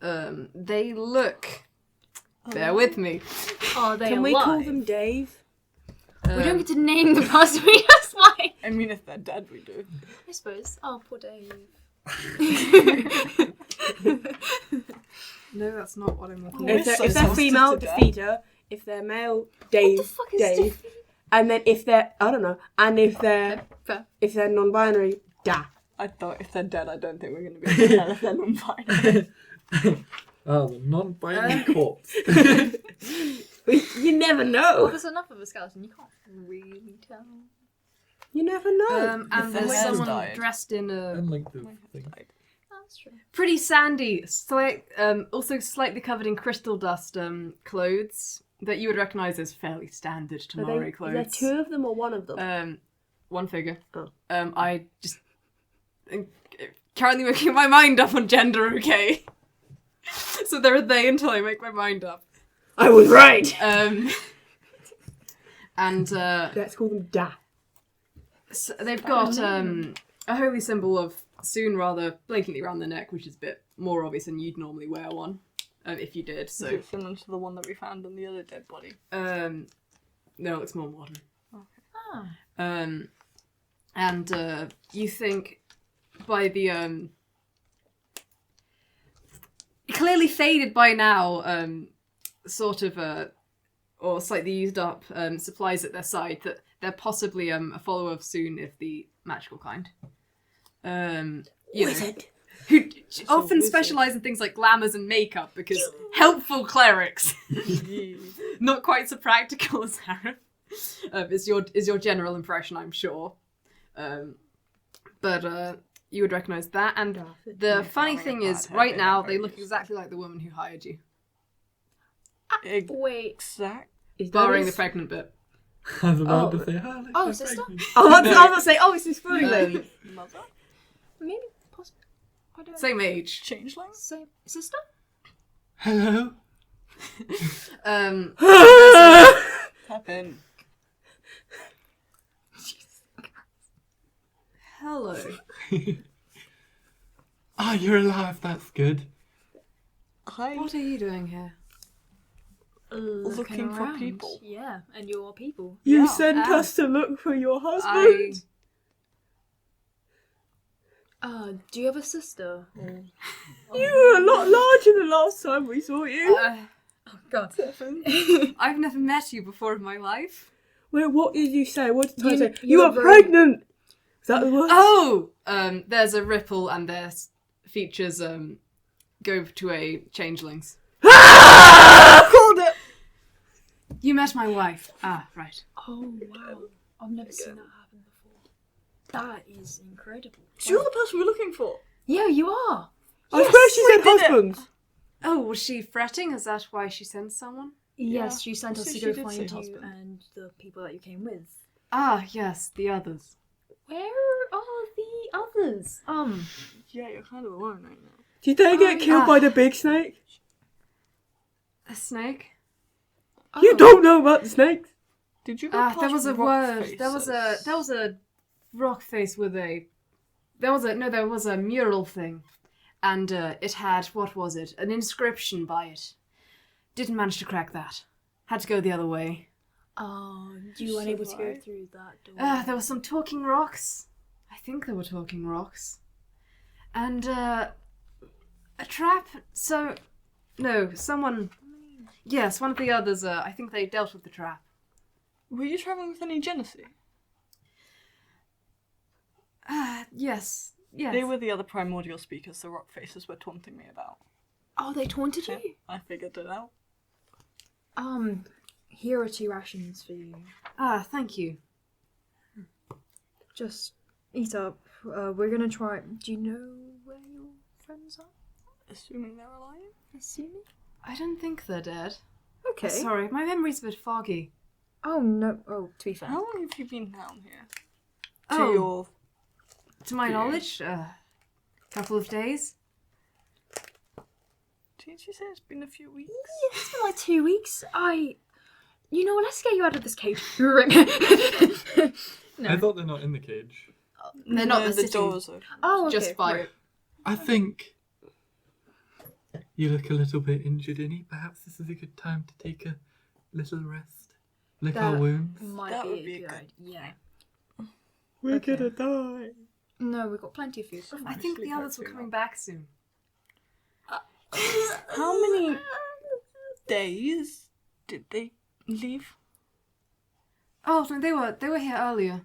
They look. Bear with me. Are they Can we alive? call them Dave? We don't get to name the person we just like. I mean, if they're dead, we do. I suppose. Oh, poor Dave. No, that's not what I'm looking If for. so they're exhausted female, to death. Defeater. If they're male, Dave. What the fuck is Dave. Defeater? And then if they're, I don't know. And if they're Fair. non-binary, Da. I thought if they're dead, I don't think we're going to be able to tell if they're non-binary. Oh, the non-binary corpse. You never Well, know. there's enough of a skeleton. You can't really tell. You never know. And the there's hair's someone dyed. dressed in a And like the thing. That's true. pretty sandy, also slightly covered in crystal dust clothes that you would recognise as fairly standard Are Tamari there clothes. two of them or one of them? One figure. Oh. I just currently making my mind up on gender, okay? So there are they until I make my mind up. I was right. And Let's call them Da. so they've got a holy symbol of Soon rather blatantly around the neck, which is a bit more obvious than you'd normally wear one, if you did. Is So, it similar to the one that we found on the other dead body? no, it looks more modern. Ah. And you think by the clearly faded by now, sort of or slightly used up supplies at their side that they're possibly a follower of Soon, if the magical kind. You know, who often wizard. specialise in things like glamours and makeup because helpful clerics, not quite so practical as Harry. Is your general impression, I'm sure. but you would recognise that. And the funny thing is, right now they look exactly like the woman who hired you, Wait. Exact. barring the pregnant bit. I was about to say, like, Oh, they're sister? pregnant. I was about to say, oh, it's this furry lady. Mother? Maybe, possibly. I don't know. Same age. Changeling? Same sister? Hello? Tepin. Hello. Ah, you're alive, that's good. Hi. What are you doing here? Looking for around. people. Yeah, and your people. You Yeah. sent Ah. us to look for your husband. Do you have a sister? Or... You were a lot larger than last time we saw you. Oh, God. I've never met you before in my life. Wait, what did you say? What did I You- say? you You were are very- pregnant! Is that the word? Oh! There's a ripple and their features go to a changelings. Called it! You met my wife. Ah, right. Oh, wow. I've never seen that happen before. That is incredible. So you're the person we're looking for. Yeah, you are. I swear she said did it. husbands. Oh, was she fretting? Is that why she sent someone? Yes, she sent us So to she go did say find you husband. and the people that you came with. Ah, yes, the others. Where are the others? Yeah, you're kind of alone right now. Did they get killed Ah. by the big snake? A snake? You don't know about the snakes? Did you go Ah, past there was a rock word. There was faces? a rock face with a. There was a mural thing, and it had, what was it? An inscription by it. Didn't manage to crack that. Had to go the other way. Oh, you weren't able to go Survive. through that door. There were some talking rocks. I think there were talking rocks. And a trap. So, no, someone. Yes, one of the others. I think they dealt with the trap. Were you travelling with any Genesee? Yes. Yes. They were the other primordial speakers the rock faces were taunting me about. Oh, they taunted Yeah, you? I figured it out. Here are 2 rations for you. Ah, thank you. Just eat up. We're gonna try. Do you know where your friends are? Assuming they're alive? Assuming? I don't think they're dead. Okay. Sorry, my memory's a bit foggy. Oh, no. Oh, to be fair. How long have you been down here? Oh. To your... To my Yeah. knowledge, couple of days. Did you say it's been a few weeks? Yeah, it's been like 2 weeks. You know, let's get you out of this cage. I thought they're not in the cage. They're not. No, They're the sitting doors are... Oh, okay. just by. right. I think you look a little bit injured, Innie. Perhaps this is a good time to take a little rest. Lick our That- wounds. Might That be, would be a a good good- idea. We're Okay. gonna die. No, we've got plenty of food. We're I fine. think the Actually, others were hopefully coming not. back soon. How many days did they leave? Oh no, they were here earlier.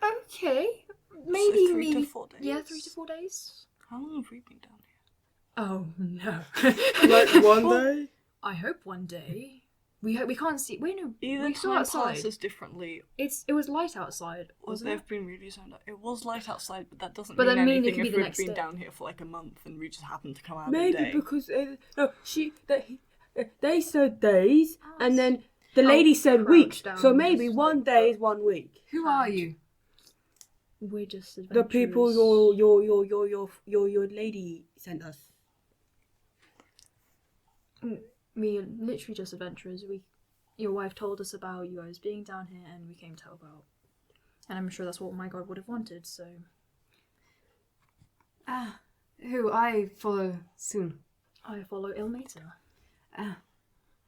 Okay. Maybe, So 3 to maybe. 4 days? Yeah, 3 to 4 days. How long have we been down here? Oh, no. Like one day? I hope one day. We can't see. Wait, no. Either we saw time outside. passes differently, It was light outside. or Wasn't they've it? been really zoned out. It was light outside, but that doesn't But mean that mean it anything could be if the we've next been day. down here for like a month and we just happened to come out Maybe a day. because they said days, and then the I'll lady said crouch weeks. down So and maybe just, one like, day is 1 week. Who are you? We're just The people adventurers. your lady sent us. We are literally just adventurers. Your wife told us about you guys being down here, and we came to help out. And I'm sure that's what my god would have wanted. So Ah, who I follow soon. I follow Ilmater. Ah,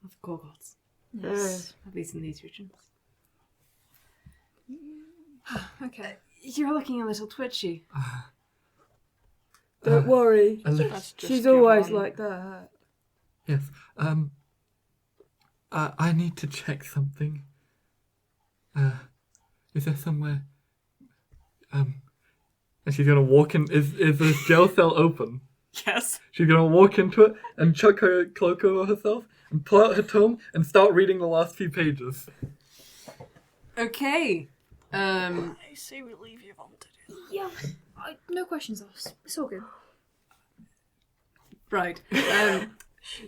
of the core gods. Yes. At least in these regions. Okay. You're looking a little twitchy. Don't worry. A little, That's just She's always Yvonne. like that. yes. I need to check something. Is there somewhere? And she's gonna walk in. Is the jail cell open? Yes. She's gonna walk into it and chuck her cloak over herself and pull out her tome and start reading the last few pages. Okay. I say we leave Yvonne to do that. Yeah, no questions asked. It's all good. Right.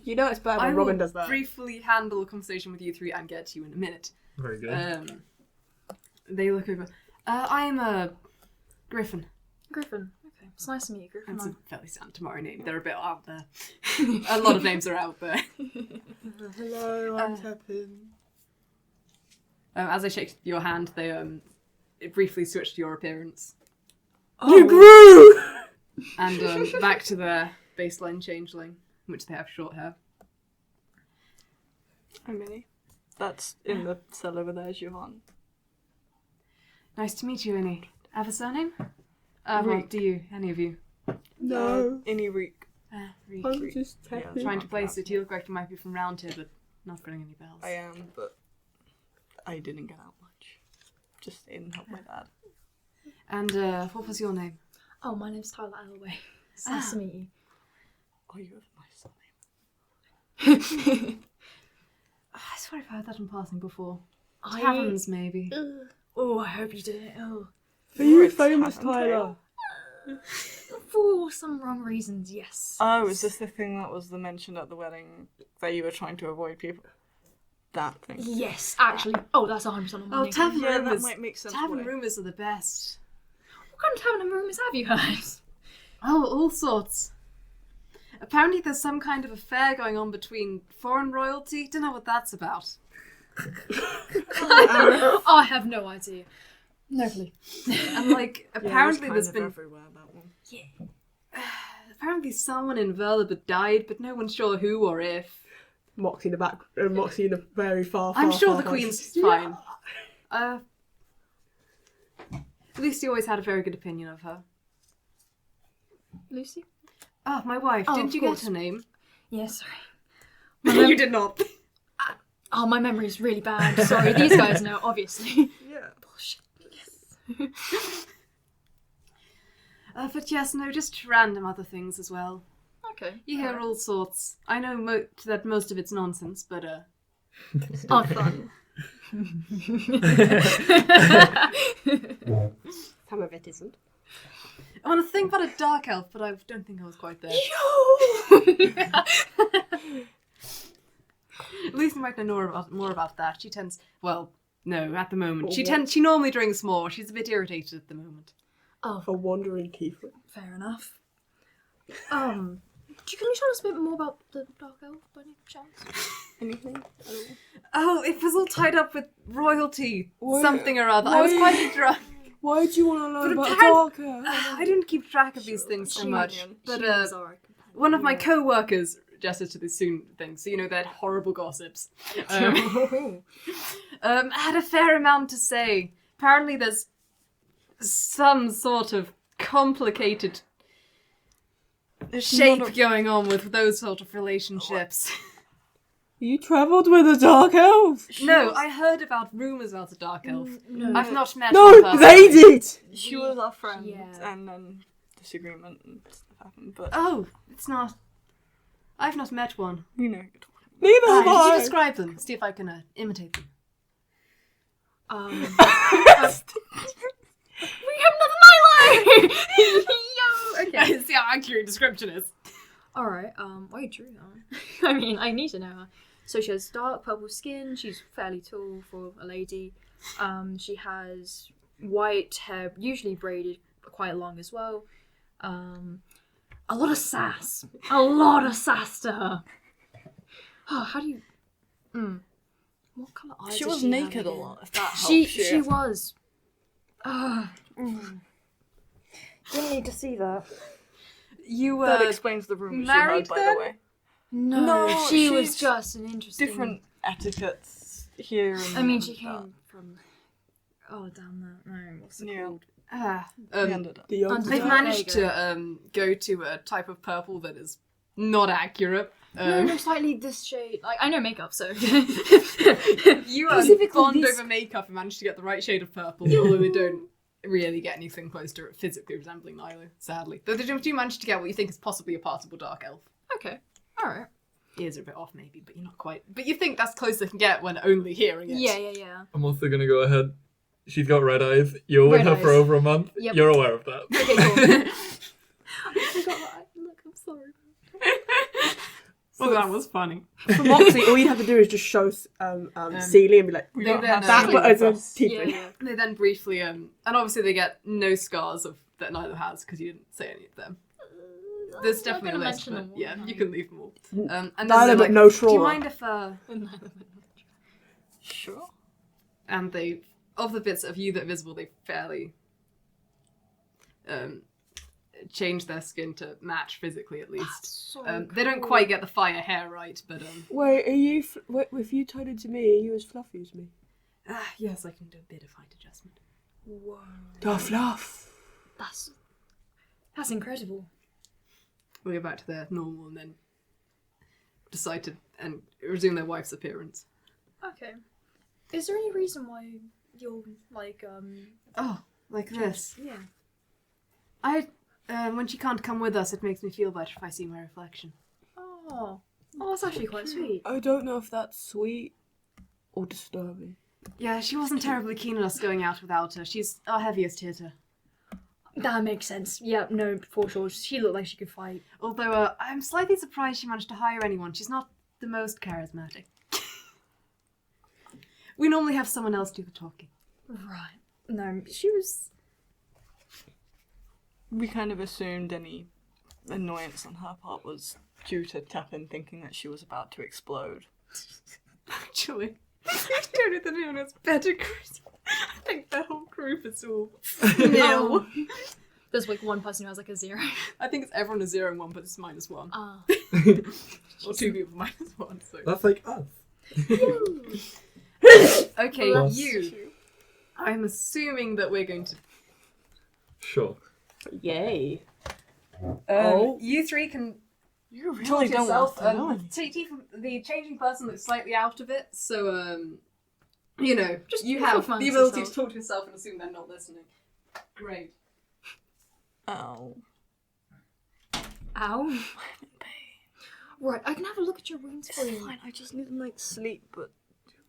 You know it's bad I when will Robyn does that. briefly handle a conversation with you three and get to you in a minute. Very good. They look over. I'm a Griffin. Griffin. Okay, it's nice to meet you, Griffin. That's a fairly standard tomorrow name. They're a bit out there. A lot of names are out there. Hello, I'm Tepin. As I shake your hand, they it briefly switch to your appearance. You grew! And back to their baseline changeling, in which they have short hair. I'm Innie. That's in the cell over there, is Yvonne. Nice to meet you, Innie. Have a surname? Well, Reek. do you? Any of you? No. Innie Reek. Reek. I'm just Tepin. Yeah. Trying to place it. You look like you might be from round here, but not ringing any bells. I am, but I didn't get out much. Just stayed and helped my dad. And what was your name? Oh, my name's Tyler Alloway. It's nice to meet you. Oh, you have a nice surname. I swear I've heard that in passing before. I- Caverns, maybe. Oh, I hope you did. Oh. Are you You're a famous, tavern Tyler? For some wrong reasons, yes. Oh, is this the thing that was the mention at the wedding that you were trying to avoid people? That thing. Yes, actually. Oh, that's 100% on my Oh, name. Tavern Yeah, that rumours. might make sense. Tavern why. rumours are the best. What kind of tavern rumours have you heard? Oh, all sorts. Apparently there's some kind of affair going on between foreign royalty. Don't know what that's about. I have no idea. No clue. And like, apparently yeah, there's been everywhere, that one. apparently someone in Verlibert died, but no one's sure who or if. Moxie in the back, Moxie in the very far. I'm sure the far Queen's Yeah. fine. Lucy always had a very good opinion of her. Lucy? Ah, my wife. Oh, Didn't of you course. get her name? Yes, sorry. You did not. Oh, my memory's really bad. Sorry, these guys know, obviously. Yeah. Bullshit. But yes, no, just random other things as well. Okay. You hear all sorts. I know that most of it's nonsense, but Oh, fun. Some of it isn't. I want to think about a dark elf, but I don't think I was quite there. Lucy might know more about that. She tends, well, no, at the moment. She normally drinks more. She's a bit irritated at the moment. Oh, A wandering tiefling. fair enough. Can you tell us a bit more about the Dark Elf, by any chance? Anything at all? Oh, it was all tied up with royalty, Why- something or other. I was why- quite drunk. Why do you want to learn But about Darker? I didn't keep track of these things so much. But one of my co-workers gestured to this soon thing, so you know they're horrible gossips. Had a fair amount to say. Apparently there's some sort of complicated shape going on with those sort of relationships. You travelled with a dark elf? No, I heard about rumours about a dark elf. No. I've not met No, one person. they did! She was our friend, Yeah. and then disagreement and stuff happened, but Oh, it's not. I've not met one. you know. Neither have Could you I! describe them? See if I can imitate them. We have another nightlight! Yo! Okay. See how accurate description is. Alright, why you drew that? I mean, I need to know her. So she has dark purple skin, she's fairly tall for a lady. She has white hair, usually braided quite long as well. A lot of sass. A lot of sass to her. Oh, how do you... What colour eyes She does was have naked a again? lot, if that helps. She was. Didn't need to see that. You That explains the rumours you married heard, by then? the way. No, No, she was she's just an interesting... Different etiquettes here and I mean, there she and came from... Oh, damn that. No, what's it Yeah. called? that. We ended up. The Under- they've There managed you to go to a type of purple that is not accurate. No, slightly this shade. Like, I know makeup, so... You Specifically bond this- over makeup and managed to get the right shade of purple, although they don't really get anything close to it physically resembling either, sadly. Though they do manage to get what you think is possibly a passable dark elf. Okay, alright. Ears are a bit off maybe, but you're not quite. But you think that's close they can get when only hearing it. Yeah. I'm also gonna go ahead. She's got red eyes. You were with Red her for eyes. over a month. Yep. You're aware of that. Okay, cool. I forgot that. Look, I'm sorry. Well, that was funny. For Moxie, all you'd have to do is just show Celie and be like, They don't then, have that, Celie but as a with us. Yeah, Tepin. yeah. They then briefly, and obviously they get no scars of that neither has because you didn't say any of them. There's definitely a gonna list, mention but them yeah, all, you no. can leave them all. And then Neither they're but like, no do you trauma. mind if Sure. and they of the bits of you that are visible, they fairly change their skin to match physically at least. They don't quite get the fire hair right, but Wait, are you? If you turned into me, are you as fluffy as me? yes, I can do a bit of height adjustment. Whoa. The fluff. That's incredible. We'll go back to their normal and then decide to and resume their wife's appearance. Okay. Is there any reason why you're like Oh, like this. Yeah. When she can't come with us, it makes me feel better if I see my reflection. Oh. Oh, that's actually quite sweet. I don't know if that's sweet or disturbing. Yeah, she wasn't terribly keen on us going out without her. She's our heaviest hitter. That makes sense. Yeah, no, for sure. She looked like she could fight. Although I'm slightly surprised she managed to hire anyone. She's not the most charismatic. We normally have someone else do the talking. Right. No, she was. We kind of assumed any annoyance on her part was due to Tepin thinking that she was about to explode. Actually, I don't know that anyone has better crews. I think the whole group is all No. There's like one person who has like a 0. I think it's everyone is 0 and 1, but it's -1. Ah. Or 2 people -1. So. That's like us. Okay, Plus. you. I'm assuming that we're going to. Sure. Yay. Oh. You three can You really talk to don't yourself. want to know anything. The changing person looks slightly out of it, so you know, Just you have confront the ability yourself. to talk to yourself and assume they're not listening. Great. Ow. Ow. Right, I can have a look at your wounds for It's you. fine, I just need a night's sleep, but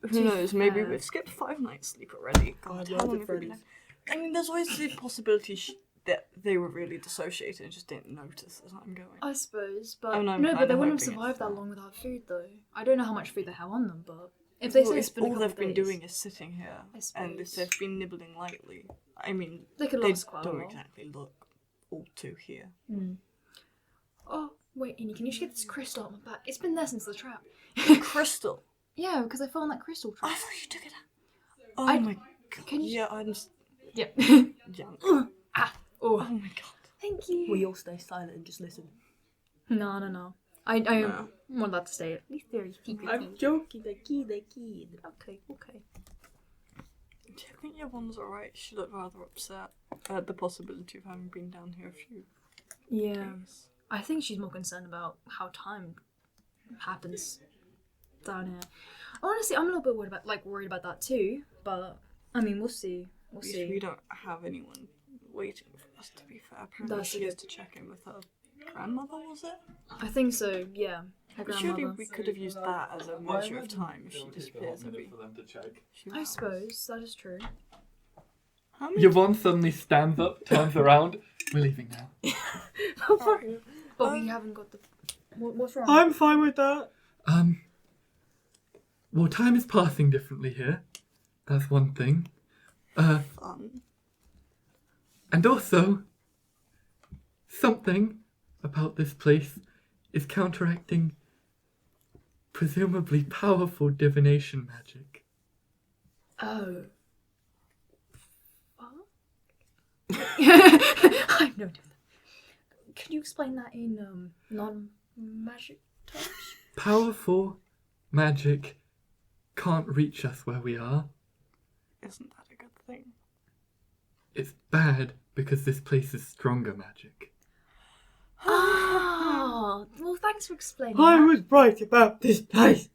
To who knows, maybe fair. we've skipped 5 nights sleep already. God, Oh, how yeah, long the have we been friends. I mean, there's always the possibility that they were really dissociated and just didn't notice as I'm going. I suppose, but Oh, no, I'm no, but they kinda wouldn't have hoping it's survived that that. long without food, though. I don't know how much food they have on them, but if they Well, say it's been a all couple they've been days, doing is sitting here, I and if suppose. they've been nibbling lightly, I mean, they could they last quite a don't while. exactly look all too here. Oh, wait, Innie, can you just get this crystal out my back? It's been there since the trap. Crystal. Yeah, because I found that crystal I trap. thought you took it out. Oh I- my god. can you- Yeah, I'm just Yep. young. Oh, Oh my god. thank you. We all stay silent and just listen. No. I No. am allowed to stay at least very secretly. I'm joking, the kid. Okay. Do you think Yvonne's alright? She looked rather upset at the possibility of having been down here a few Yeah. days. I think she's more concerned about how time happens down here. Honestly, I'm a little bit worried about that too. But I mean, we'll see. We'll At least see. we don't have anyone waiting for us, to be fair. Apparently That's she good. is to check in with her grandmother, was it? I think so. Yeah, her But surely grandmother. we could have used that as a measure of time if she disappears every for them to check. few I hours. suppose that is true. How many Yvonne suddenly stands up, turns around. We're leaving now. Alright. But we haven't got the. What's wrong? I'm fine with that. Well, time is passing differently here. That's one thing. Fun. And also, something about this place is counteracting presumably powerful divination magic. Oh. What? I have no idea. Can you explain that in non-magic terms? Powerful magic can't reach us where we are. Isn't that a good thing? It's bad because this place is stronger magic. Ah, well, thanks for explaining. I that. was right about this place.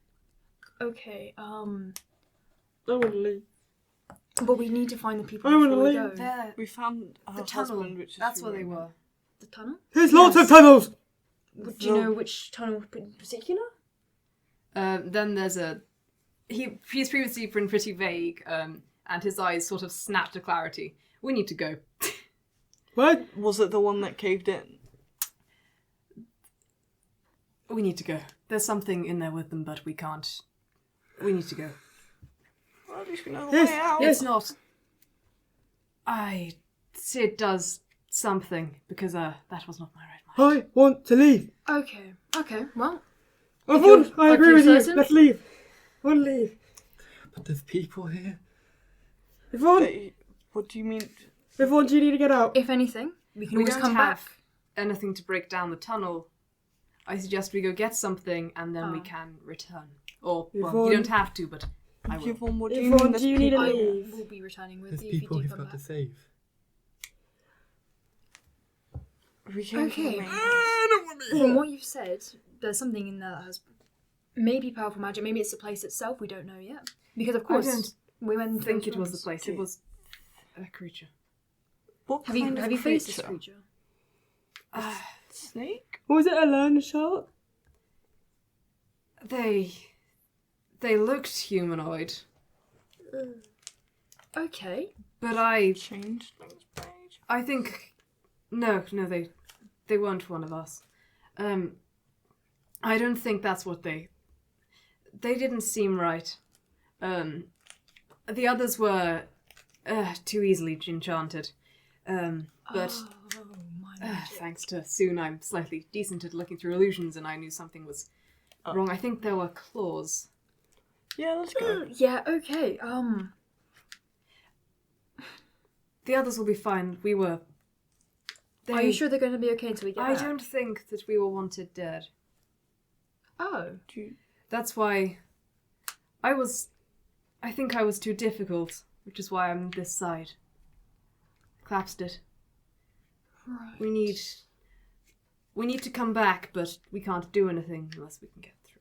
Okay. I want to leave. But we need to find the people I wanna before we leave. go. There, We found her the tunnel. husband, which is That's who where they we- were. The tunnel? There's lots of Yes. tunnels. Do you know which tunnel in particular? Then there's a. He's previously been pretty vague, and his eyes sort of snap to clarity. We need to go. What? Was it the one that caved in? We need to go. There's something in there with them, but we can't. We need to go. Well, at least we know the Yes, way out. yes. It's not. It does something, because that was not my right mind. I want to leave. Okay, well, Yvonne, I are agree you with you. certain? Let's leave. I want to leave. But there's people here. Yvonne, What do you mean? Yvonne, do you need to get out? if anything, we can We always don't come have back. anything to break down the tunnel. I suggest we go get something and then we Oh. can return. Or, well, Yvonne- you don't have to, but I will. Yvonne, what do you Yvonne, mean? do there's you need to people- leave? We'll be returning with There's you if you people do he's come got back. to save. We can Okay. come in. From what you've said, there's something in there that has maybe powerful magic. Maybe it's the place itself. We don't know yet. Because of course, don't we went. I into think those it was the rooms. place. It was a creature. What Have you kind of faced this creature? creature? Snake? Was it a land shark? They looked humanoid, Okay. but I Changed things page? think no, they weren't one of us. I don't think that's what they didn't seem right. The others were too easily enchanted. But Oh, my magic. thanks to Soon, I'm slightly decent at looking through illusions, and I knew something was wrong. I think there were claws. Yeah, let's go. Yeah. Okay. The others will be fine. We were. Are you sure they're going to be okay until we get I back? don't think that we were wanted dead. Oh. That's why I think I was too difficult, which is why I'm this side. Collapsed it. Right. We need to come back, but we can't do anything unless we can get through.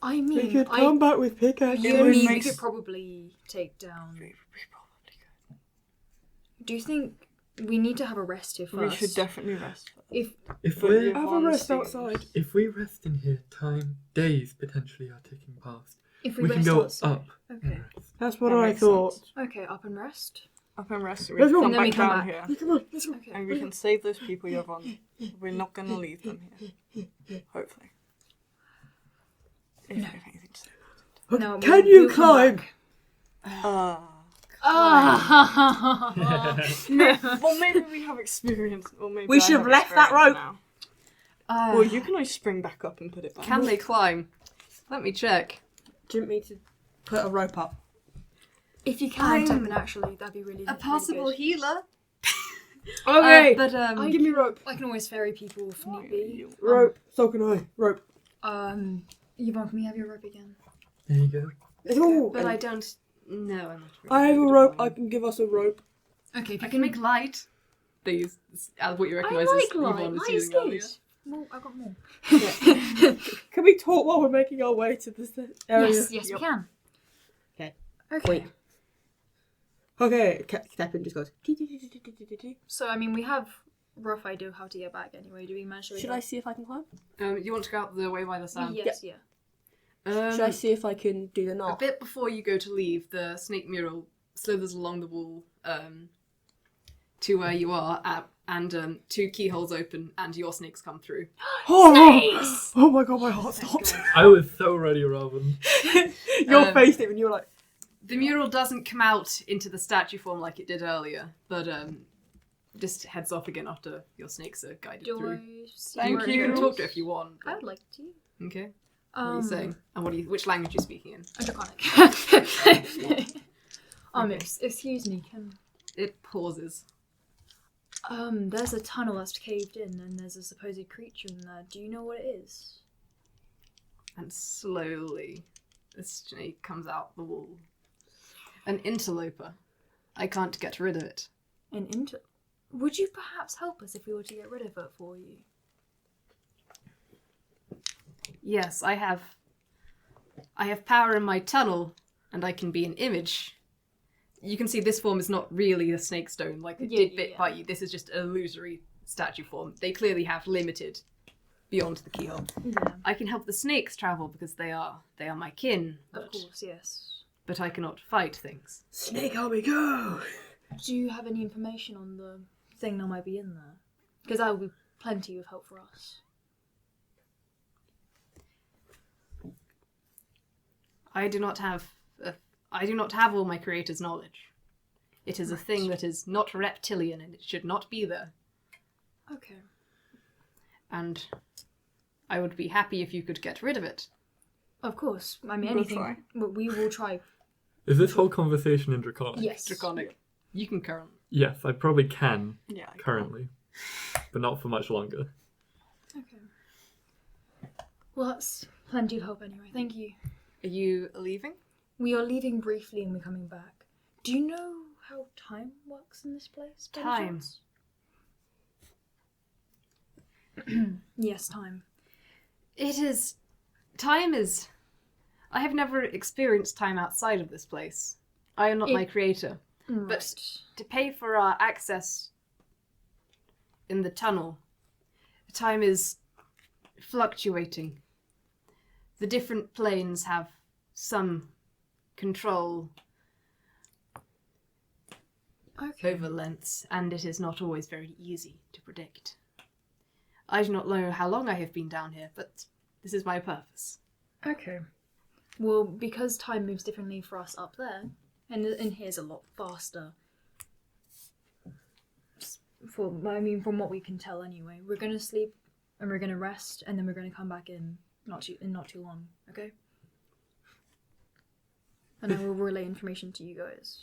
I mean, We could come back with pickaxes. You It would and me make could s- probably take down. We probably could. Do you think we need to have a rest here first? We should definitely rest. If If But we're you- Have a rest outside. if we rest in here, days potentially are ticking past. if We we can rest go outside. up and Okay. rest. That's what That I makes thought. sense. Okay, up and rest. Up and rest. We Let's go. come And then we back come down back. here. Yeah, come on, let's go. Okay. And we can save those people, Yvonne. We're not going to leave them here. Hopefully. If anything to say. No, Can we'll you come climb? back. Well, maybe we have experience. Or maybe We I should have have left that experience rope. now. Well, you can always spring back up and put it back. Can they climb? Let me check. Do you want me to put a rope up? If you can, I'm Tepin, actually, that'd be really A possible really healer. Okay. But I- Give me rope. good. I can always ferry people if need be. Rope. So can I. Rope. Yvonne, can we have your rope again? There you go. Let's go. but I don't. No, I'm not. Really I have a good at rope. I climbing. can give us a rope. Okay, if I you can make light. These, what you I recognise like as Yvonne light. was Light is using good. earlier. Well, I got more. Can we talk while we're making our way to this area? Yes, we can. Okay. Okay. Wait. Okay. Tepin just goes. So, I mean, we have rough idea of how to get back anyway. Do we manage to... Should I see if I can climb? You want to go out the way by the sand? Yes, yeah. Should I see if I can do the A knot? bit before you go to leave, the snake mural slithers along the wall to where you are at, and two keyholes open, and your snakes come through. Oh! Oh my god, my heart stopped. I was so ready, Robyn. Your face, Stephen, you were like, The mural doesn't come out into the statue form like it did earlier, but just heads off again after your snakes are guided Do through. I see Thank where it You can goes? talk to it if you want. I would like to. Okay. What are you saying? And which language are you speaking in? Draconic. Excuse me, can... It pauses. There's a tunnel that's caved in and there's a supposed creature in there. Do you know what it is? And slowly, a snake comes out the wall. An interloper. I can't get rid of it. Would you perhaps help us if we were to get rid of it for you? Yes, I have power in my tunnel, and I can be an image. You can see this form is not really a snake stone, like it did bit by you. This is just an illusory statue form. They clearly have limited beyond the keyhole. Yeah. I can help the snakes travel because they are my kin. Of But course, yes. but I cannot fight things. Snake army, go! Do you have any information on the thing that might be in there? Because that would be plenty of help for us. I do not have all my creator's knowledge. It is a thing that is not reptilian, and it should not be there. Okay. And I would be happy if you could get rid of it. Of course. I mean, We'll anything. try. We will try. Is this whole conversation in Draconic? Yes. Draconic. You can current. Yes, I probably can Yeah. I currently, but not for much longer. Okay. Well, that's plenty of help anyway. Thank you. Are you leaving? We are leaving briefly and we're coming back. Do you know how time works in this place? by any Time? chance? Yes, time. Time is... I have never experienced time outside of this place. I am not my creator. Right. But to pay for our access in the tunnel, time is fluctuating. The different planes have some control over lengths, and it is not always very easy to predict. I do not know how long I have been down here, but this is my purpose. Okay. Well, because time moves differently for us up there, and here's a lot faster. From what we can tell anyway, we're gonna sleep and we're gonna rest, and then we're gonna come back in not too long. Okay. And I will relay information to you guys.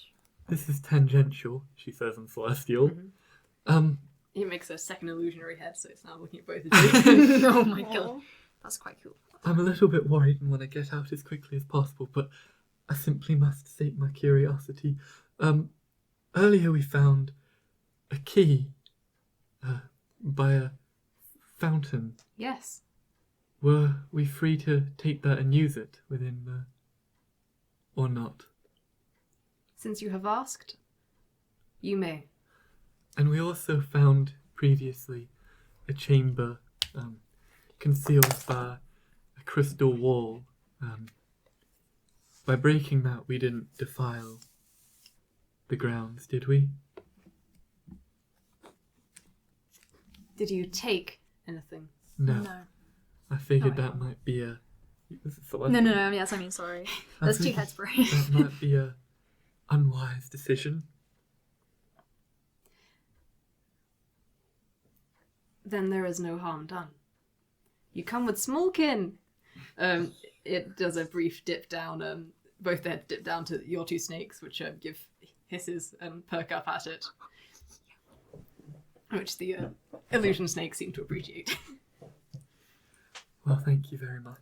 This is tangential, she says in Celestial. He makes a second illusionary head, so it's now looking at both of you. Oh my god, that's quite cool. I'm a little bit worried and want to get out as quickly as possible, but I simply must sate my curiosity. Earlier we found a key by a fountain. Yes. Were we free to take that and use it within the... or not? Since you have asked, you may. And we also found previously a chamber concealed by a crystal wall. By breaking that, we didn't defile the grounds, did we? Did you take anything? No. No. I figured No, I that might be a... No, yes, I mean, sorry. There's two heads for it. That might be a unwise decision. Then there is no harm done. You come with small kin. It does a brief dip down. Both the heads dip down to your two snakes, which give hisses and perk up at it, which the illusion snakes seem to appreciate. Well, thank you very much.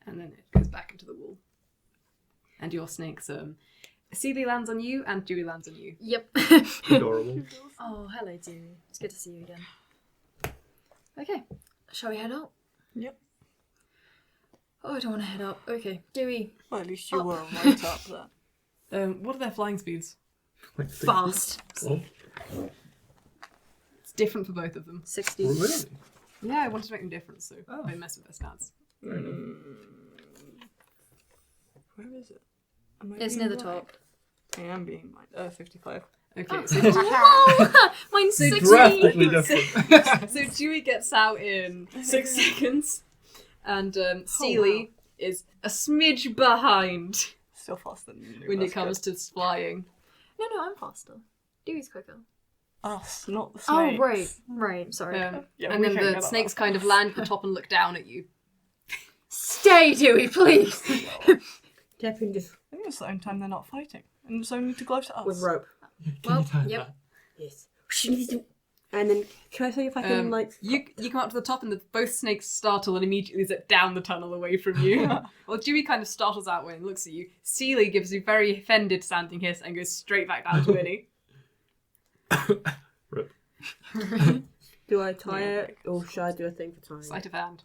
And then it goes back into the wall. And your snakes, Seely lands on you, and Dewey lands on you. Yep. Adorable. Oh, hello, Dewey. It's good to see you again. Okay, shall we head out? Yep. Oh, I don't want to head up. Okay, Dewey. Well, at least you were right up there. What are their flying speeds? Like 60? Fast. Oh, It's different for both of them. 60. really? Yeah, I wanted to make them different, so I mess with their stats. Where is it? Am I It's being near the right? top. I am being right. 55. Okay, so Mine's So 60. Drastically different. so Dewey gets out in 6 seconds, and Seely is a smidge behind Still faster than you. when it That's comes good. to flying. No, I'm faster. Dewey's quicker. Us, not the Oh, snakes. right, sorry. Yeah, and we then can the get snakes up. kind of land at the top and look down at you. Stay, Dewey, please! Tepin just I think it's the only time they're not fighting. And it's only to close to us. with rope. Can Well, you tie yep. that? Yes. And then can I see if I can You come up to the top and both snakes startle and immediately zip down the tunnel away from you. Well, Dewey kind of startles out when and looks at you. Seely gives you a very offended sounding hiss and goes straight back down to Innie. Rip. do I tie it or should I do a thing for tying? Sleight of hand.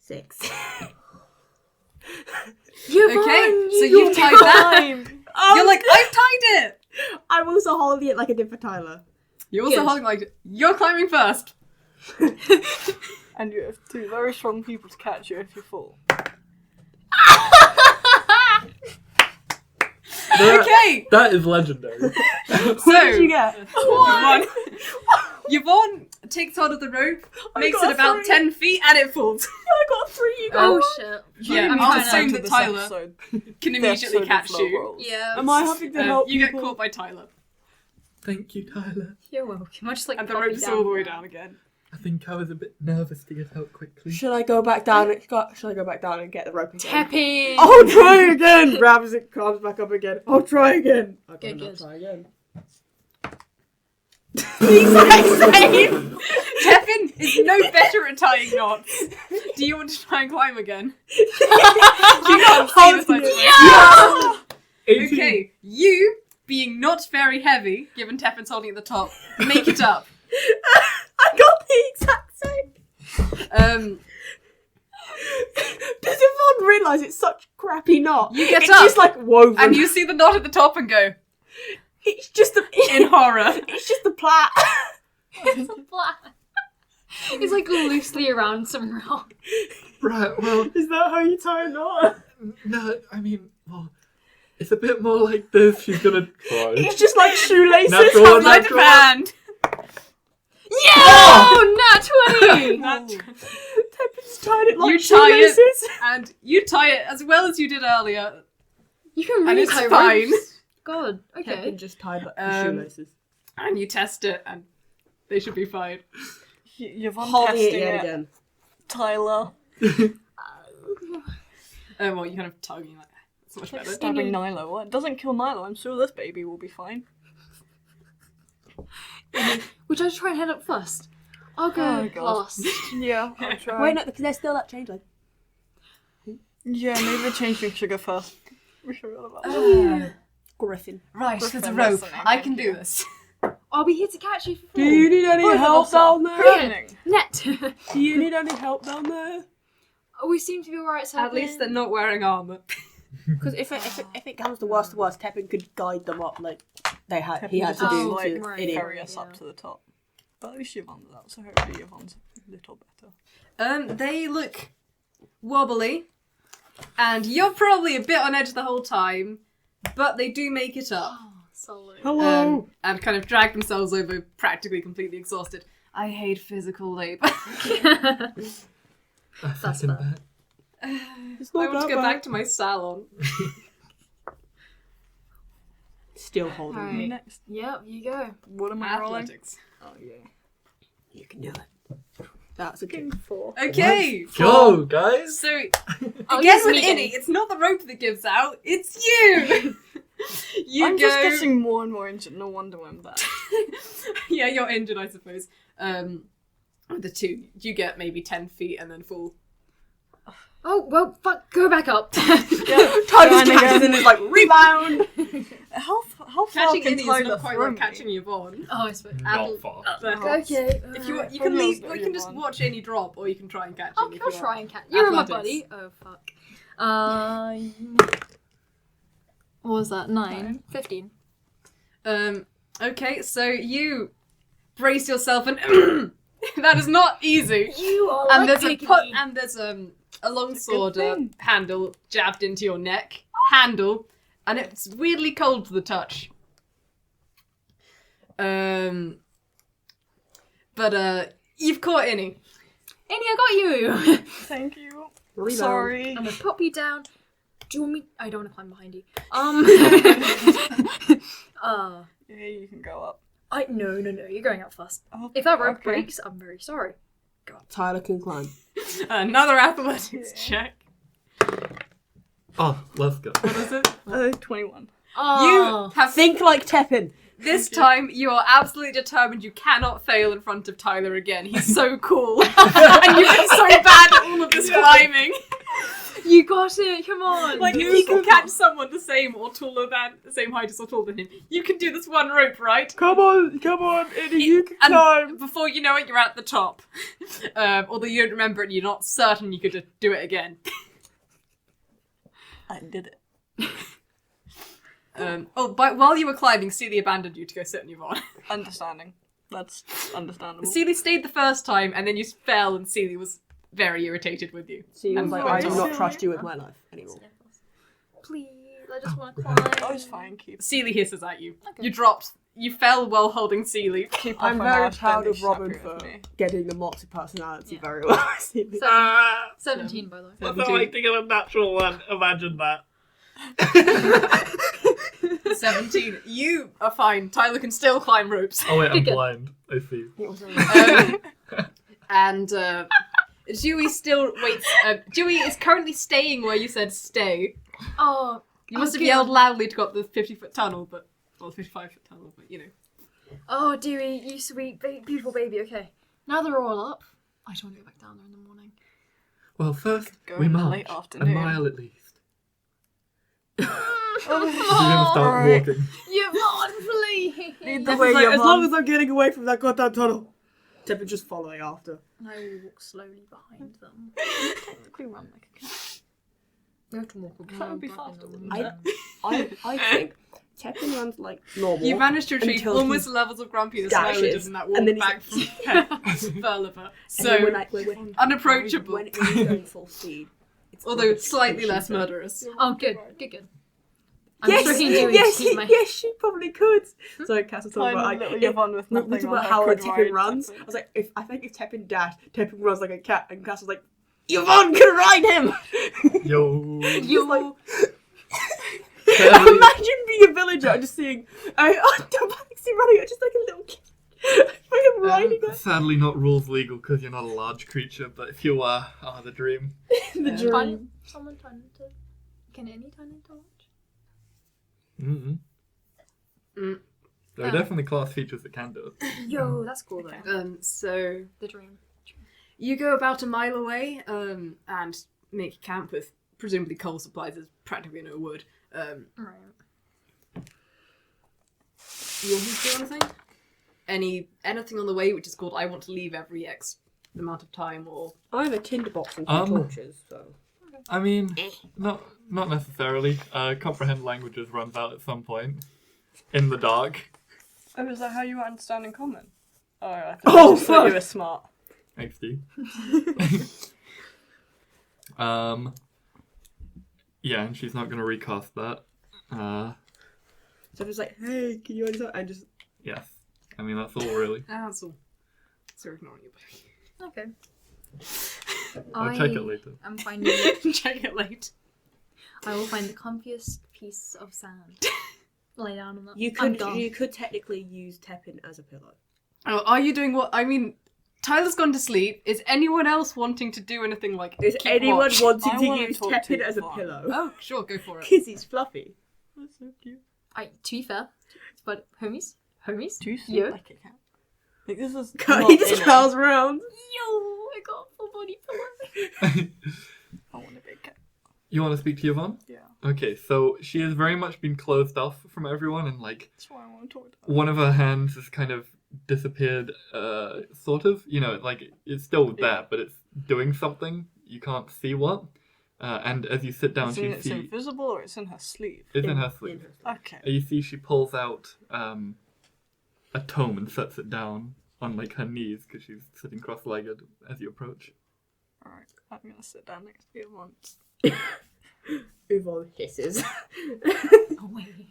6. Yvonne, Okay, so you've tied that. You're like, I've tied it! I'm also holding it like I did for Tyler. You're also Good. holding like, you're climbing first. And you have two very strong people to catch you if you fall. Okay. That is legendary. What So did you get? Yvonne takes hold of the rope, makes got it about 3. 10 feet, and it falls. I got 3. You got Oh shit. Yeah, I'm I'll assuming To that this Tyler episode, can the immediately episode catch of Low you. Rolls. Yeah. Am I having to help You get people? caught by Tyler, Thank you, Tyler. You're welcome. I just like and the pop you rope's all the way down again. I think I was a bit nervous to get out quickly. Should I go back down? Should I go back down and get the rope again? Tepin. I'll try again. Grabs it, comes back up again. I'll try again. I Good, gotta good. try again. Tepin is no better at tying knots. Do you want to try and climb again? You can't see this, I suppose. 18. Okay, you, being not very heavy, given Tepin's holding at the top, make it up. I got the exact same. Does Yvonne realise it's such crappy knot? You get it's up. just like woven. And you see the knot at the top and go, It's just a. in horror. It's just a plait. It's a black. It's like loosely around some rock. Right, well, Is that how you tie a knot? no, I mean, well, it's a bit more like this. She's gonna try. It's just like shoelaces. Natural have one, like Sleight of hand. Yeah! Oh, nat 20! Tepin's tied it like You tie it. shoelaces. And you tie it as well as you did earlier. You can And really it's tie fine. ropes. God, okay. Tepin just tied like shoelaces. And you test it, and they should be fine. Yvonne Holding it testing yet it. again. Tyler Well, you kind of tugging like that. It's much better. stabbing Nilo. Well, it doesn't kill Nilo. I'm sure this baby will be fine. Would I try and head up first? I'll go Oh, God. last. Yeah, I'll try. Wait, no, because there's still that change line. Yeah, maybe the changing sugar first. We forgot about that. Griffin. Right, Griffin, there's a that's rope. the name, I thank can do you. this. I'll be here to catch you if you Do fall. you need any Both of help us are. down there? Training. Net. Do you need any help down there? We seem to be alright, so At least they're not wearing armour. Because if it comes to worst, Tepin could guide them up like he had to just, do like, to right. Innie. Carry us up Yeah. to the top. But at least Yvonne's out, so hopefully Yvonne's a little better. They look wobbly, and you're probably a bit on edge the whole time, but they do make it up. Oh, solid. Hello. And kind of drag themselves over, practically completely exhausted. I hate physical labour. I That's fucking fair. bet. It's I not want to that go bad. back to my salon. Still holding Alright. me. Next. Yep, you go. What am I rolling? Athletics. Oh, yeah. You can do it. That's a good. 4. Okay. Go, guys! So Oh, again yes, with me Innie, it's not the rope that gives out, it's you! You I'm go... just getting more and more injured. No wonder I'm back. Yeah, you're injured, I suppose. The two, you get maybe 10 feet and then fall. Oh, well, fuck, go back up. Tyler's Trying again. catches and is like rebound. How far Catching can Innie is Tyler not quite throw like me? catching Yvonne. Oh, I suppose. Not far. But Okay. if you Probably can leave, not you can just Yvonne. watch Innie drop, or you can try and catch him. I'll if you try want. and catch. You're my Athletics. buddy. Oh, fuck. What was that? 9? 15. Okay, so you brace yourself and that is not easy. You are And like there's a taking put me. and there's a long It's a sword good thing. handle jabbed into your neck. Handle, and it's weirdly cold to the touch. But you've caught Innie. Annie, I got you. Thank you. Rebound. Sorry. I'm gonna pop you down. Do you want me? I don't want to climb behind you. Yeah, you can go up. No. You're going up first. Oh, If that rope okay. breaks, I'm very sorry. Tyler can climb. Another athletics check. Oh, let's go. What is it? 21. Oh. You have Think like Tepin. this time. You are absolutely determined. You cannot fail in front of Tyler again. He's so cool, and you've been so bad at all of this climbing. You got it. Come on. Like, if you can catch someone the same or taller than, the same height as or taller than him, you can do this one rope, right? Come on, Innie, you can And climb. before you know it, you're at the top. Although you don't remember it and you're not certain you could just do it again. I did it. While you were climbing, Celia abandoned you to go sit on Yvonne. Understanding. That's understandable. Seely stayed the first time, and then you fell, and Seely was very irritated with you. She was And like, went I do off. not trust you with my life anymore. Please, I just want to right. climb. Oh, it's fine. Keep Seely hisses at you. Okay. You dropped. You fell while holding Seely. keep I'm off very my proud of then Robyn happy with for me. getting the Moxie personality Yeah. very well. Seven- 17, by the way. I felt like to get a natural one. Imagine that. 17. You are fine. Tyler can still climb ropes. Oh wait, I'm Good. blind. I see. And Dewey still waits. Dewey is currently staying where you said stay. Oh, You must have okay. yelled loudly to go up the 50-foot tunnel, but... Well, 55-foot tunnel, but you know. Oh, Dewey, you sweet, beautiful baby. Okay, now they're all up. I don't want to go back down there in the morning. Well, first Go we in the march late a afternoon. mile at least. You're Oh, gonna start Alright. walking. Yvonne, please. Lead the Tepin's way, like, as Yvonne. long as I'm getting away from that goddamn tunnel. Tepin just following after. I will walk slowly behind them. Technically run like a cat. You have to walk a That would be faster, wouldn't I- it? I think Tepin runs like normal. You managed to achieve Until almost he the levels of grumpiness dashes, Snyder did in that walk and then he's back like- from Furliver. And So, then when unapproachable. When it's going full speed. It's although like a slightly pushing less thing. murderous. Oh, good. I'm Yes, tricking Dewey yes, to keep my... yes, she probably could. So Cass was talking Tiny about little Yvonne with we nothing talked on about her how could Tepin ride runs. Tepin. I was like, I think if Tepin dashed, Tepin runs like a cat, and Cass was like, Yvonne can ride him. Yo. You... Imagine being a villager and just seeing Davies running it just like a little kid. Fucking riding it. Sadly, not rules legal because you're not a large creature. But if you are the dream. The Yeah. dream. Can someone turn into... Can any turn into a witch? Mm. There are definitely class features that can do it. Yo, that's cool though. So, The dream. you go about a mile away and make camp with presumably coal supplies. There's practically no wood. Right. You want to do anything? Anything on the way which is called I want to leave every X amount of time, or I have a tinderbox and two Um, torches, so. I mean, not necessarily. Comprehend languages runs out at some point. In the dark. Oh, is that how you understand in common? Oh, I thought Oh, you just thought you fuck. were smart. XD. Yeah, and she's not gonna recast that. So I'm just like, hey, can you understand? And just, Yes. I mean, that's all really. that's all. So ignoring you. Okay. I'll check it later. I'm finding... Check it late. I will find the comfiest piece of sand. Lay down on that. you I'm could done. you could technically use Tepin as a pillow. Oh, are you doing what? I mean, Tyler's gone to sleep. Is anyone else wanting to do anything like Is keep anyone watch? wanting I to wanna use talk Tepin to as a Yvonne. pillow? Oh, sure, go for it. Because he's fluffy. That's so cute. To be fair, but homies? Do you Yeah. sleep like a cat? Like, this is He not just Innie. curls around. Yo, I got a full body pillow. I want a big cat. You want to speak to Yvonne? Yeah. Okay, so she has very much been closed off from everyone, and like That's why I want to talk to her. one of her hands has kind of disappeared, sort of. You know, like it's still there, but it's doing something. You can't see what. And as you sit down, It's you it's see invisible or it's in her sleeve? it's in her sleeve. Okay. You see she pulls out a tome and sets it down on like her knees because she's sitting cross-legged as you approach. Alright, I'm gonna sit down next to you once. Yvonne hisses. Oh, wait.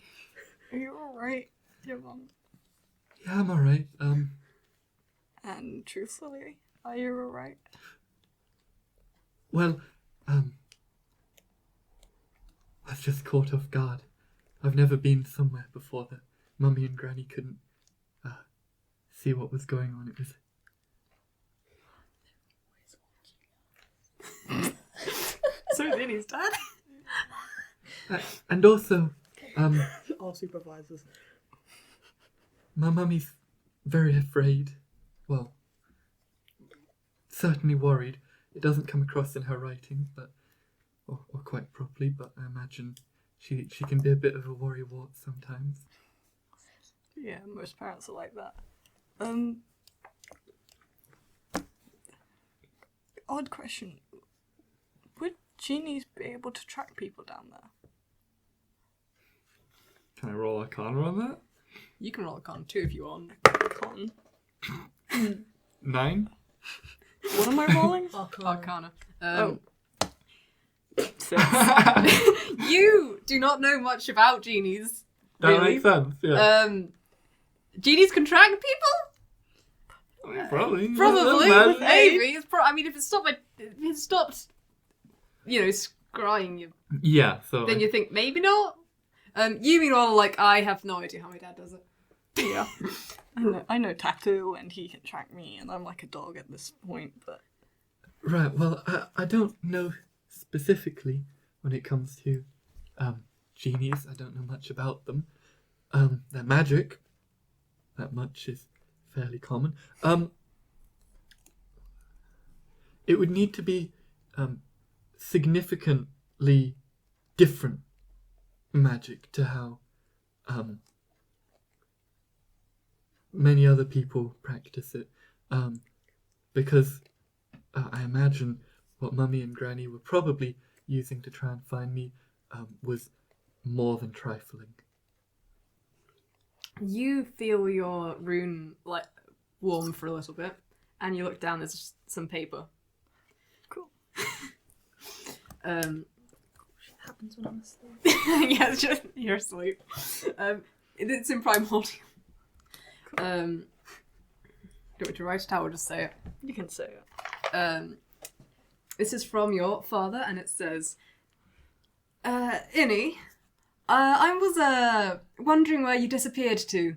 Are you alright, Yvonne? Yeah, I'm alright. And truthfully, are you alright? Well, I was just caught off guard. I've never been somewhere before that Mummy and Granny couldn't see what was going on. It was So then he's dead. and also, Our supervisors. my mummy's very afraid. Well, certainly worried. It doesn't come across in her writing, but or quite properly. But I imagine she can be a bit of a worrywart sometimes. Yeah, most parents are like that. Odd question. Would genies be able to track people down there? Can I roll Arcana on that? You can roll a con too if you want. Con. 9. What am I rolling? Arcana. Oh. 6. You do not know much about genies. That really. makes sense, yeah. Genies can track people? Probably. Probably. That's Maybe. I mean, if it stopped, scrying you, Yeah, so... then you think maybe not. You meanwhile, like, I have no idea how my dad does it. Yeah. I know Tattoo, and he can track me, and I'm like a dog at this point, but... Right, well, I don't know specifically when it comes to genies. I don't know much about them. They're magic. That much is fairly common. It would need to be significantly different magic to how many other people practice it. Because I imagine what Mummy and Granny were probably using to try and find me was more than trifling. You feel your rune, like, warm for a little bit, and you look down, there's just some paper. Cool. Happens when I'm asleep. Yeah, it's just, you're asleep. It's in primordial. Do you want me to write it out or just say it? You can say it. This is from your father, and it says, Innie, I was wondering where you disappeared to.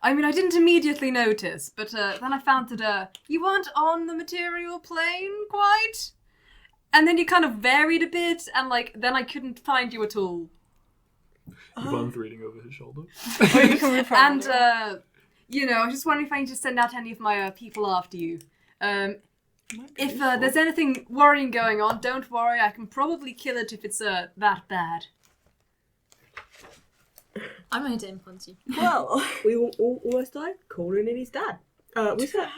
I mean, I didn't immediately notice, but then I found that you weren't on the material plane quite. And then you kind of varied a bit, and then I couldn't find you at all. Yvonne's reading over his shoulder. And, I was just wondering if I need to send out any of my people after you. If there's anything worrying going on, don't worry, I can probably kill it if it's that bad. I'm going to influence you. Well, we all almost died calling Innie's dad. We said,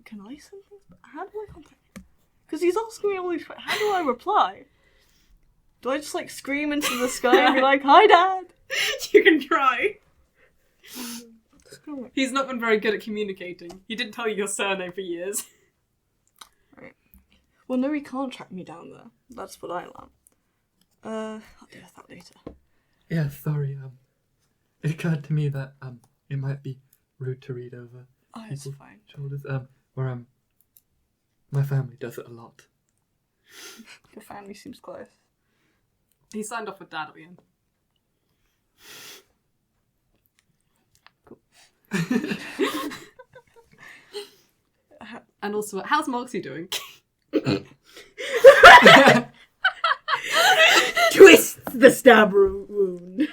Can I send things? How do I contact him? Because he's asking me all these questions. How do I reply? Do I just scream into the sky and be like, "Hi, Dad"? You can try. He's not been very good at communicating. He didn't tell you your surname for years. Right. Well, no, he can't track me down there. That's what I learned. I'll deal with that later. Yeah, sorry. It occurred to me that it might be rude to read over It's people's fine. shoulders. Where my family does it a lot. Your family seems close. He signed off with Dad at the end. Cool. And also, how's Moxie doing? twist the stab wound.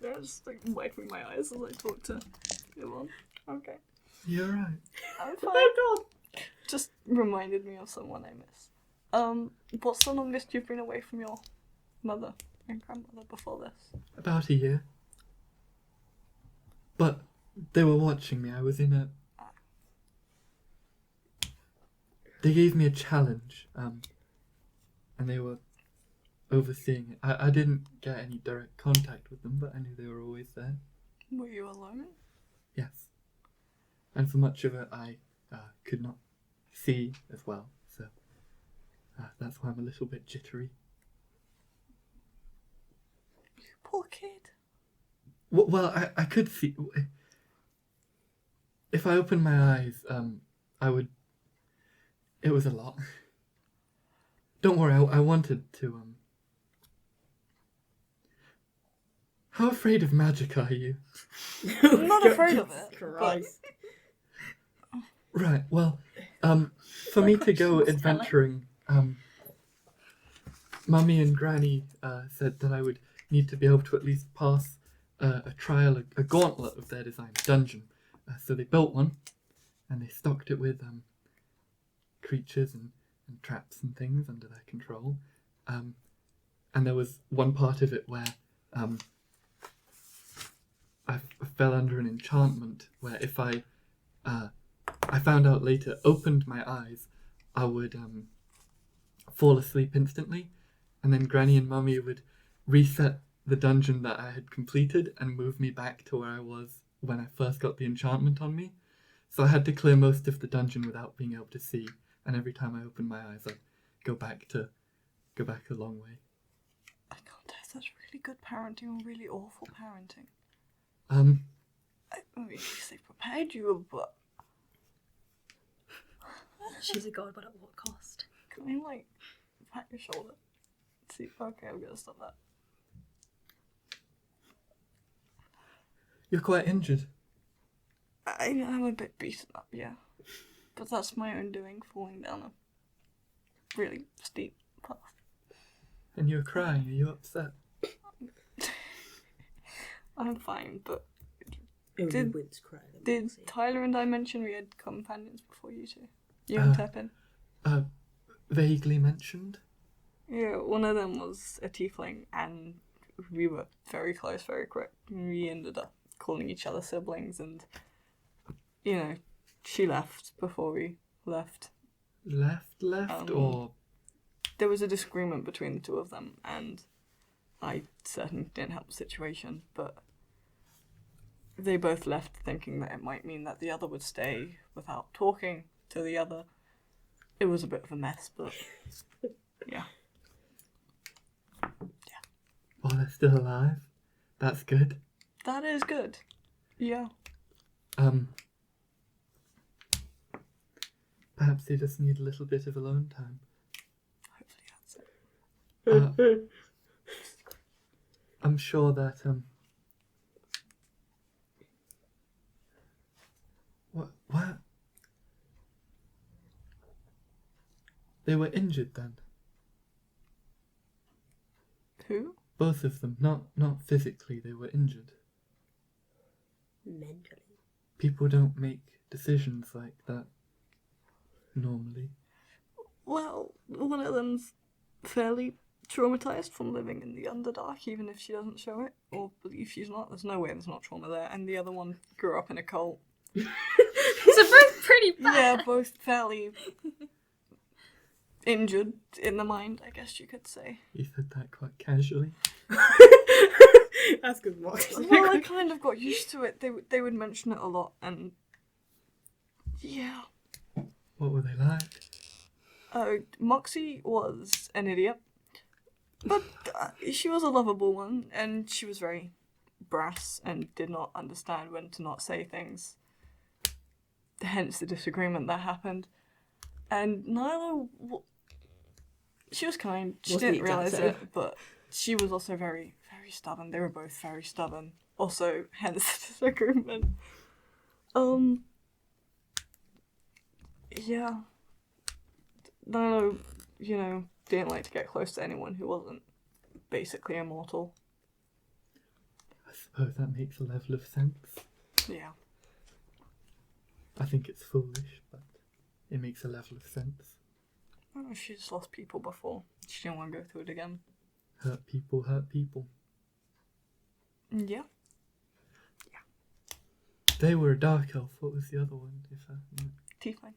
I'm just wiping my eyes as I talk to Yvonne. Okay. You're right. I'm fine. Oh god. Just reminded me of someone I miss. What's the longest you've been away from your mother and grandmother before this? About a year. But they were watching me. I was in a... They gave me a challenge, and they were overseeing it. I didn't get any direct contact with them, but I knew they were always there. Were you alone? Yes. And for much of it, I could not see as well, so that's why I'm a little bit jittery. Poor kid. Well, I could see... If I opened my eyes, I would... It was a lot. Don't worry, I wanted to, How afraid of magic are you? I'm not afraid of it. Christ. Right, well, for me to go adventuring, Mummy and Granny said that I would need to be able to at least pass a trial, a gauntlet of their design, a dungeon. So they built one, and they stocked it with creatures and traps and things under their control. And there was one part of it where I fell under an enchantment where if I found out later, opened my eyes, I would fall asleep instantly, and then Granny and Mummy would reset the dungeon that I had completed and move me back to where I was when I first got the enchantment on me. So I had to clear most of the dungeon without being able to see, and every time I opened my eyes, I'd go back a long way. I can't tell if that's really good parenting or really awful parenting. I mean, they prepared you, but... She's a god, but at what cost? Can I, like, pat your shoulder? See, okay, I'm gonna stop that. You're quite injured. I'm a bit beaten up, yeah. But that's my own doing, falling down a really steep path. And you're crying. Are you upset? I'm fine, but Only Did- winds cry. did Tyler and I mention we had companions before you two? You and Tepin? Vaguely mentioned. Yeah, one of them was a tiefling, and we were very close very quick. We ended up calling each other siblings, and, you know, she left before we left. Left, or... There was a disagreement between the two of them, and I certainly didn't help the situation, but they both left thinking that it might mean that the other would stay without talking to the other. It was a bit of a mess, but yeah. Well, they're still alive. That's good. That is good. Yeah. Perhaps they just need a little bit of alone time. Hopefully that's it. I'm sure that, What? They were injured then? Who? Both of them. Not physically, they were injured. Mentally. People don't make decisions like that normally. Well, one of them's fairly traumatized from living in the Underdark, even if she doesn't show it, or believe she's not. There's no way there's not trauma there. And the other one grew up in a cult. So both pretty bad. Yeah, both fairly injured in the mind, I guess you could say. You said that quite casually. That's good, Mark. Well, I kind of got used to it. They would mention it a lot, and yeah. What were they like? Moxie was an idiot, but she was a lovable one, and she was very brass and did not understand when to not say things. Hence the disagreement that happened. And Nyla, she was kind. She Wasn't didn't the exact realise same. it, but she was also very, very stubborn. They were both very stubborn. Also, hence the disagreement. Yeah. Nyla, didn't like to get close to anyone who wasn't basically immortal. I suppose that makes a level of sense. Yeah. I think it's foolish, but it makes a level of sense. I don't know, she's lost people before. She didn't want to go through it again. Hurt people hurt people. Yeah. They were a dark elf. What was the other one? Tiefling.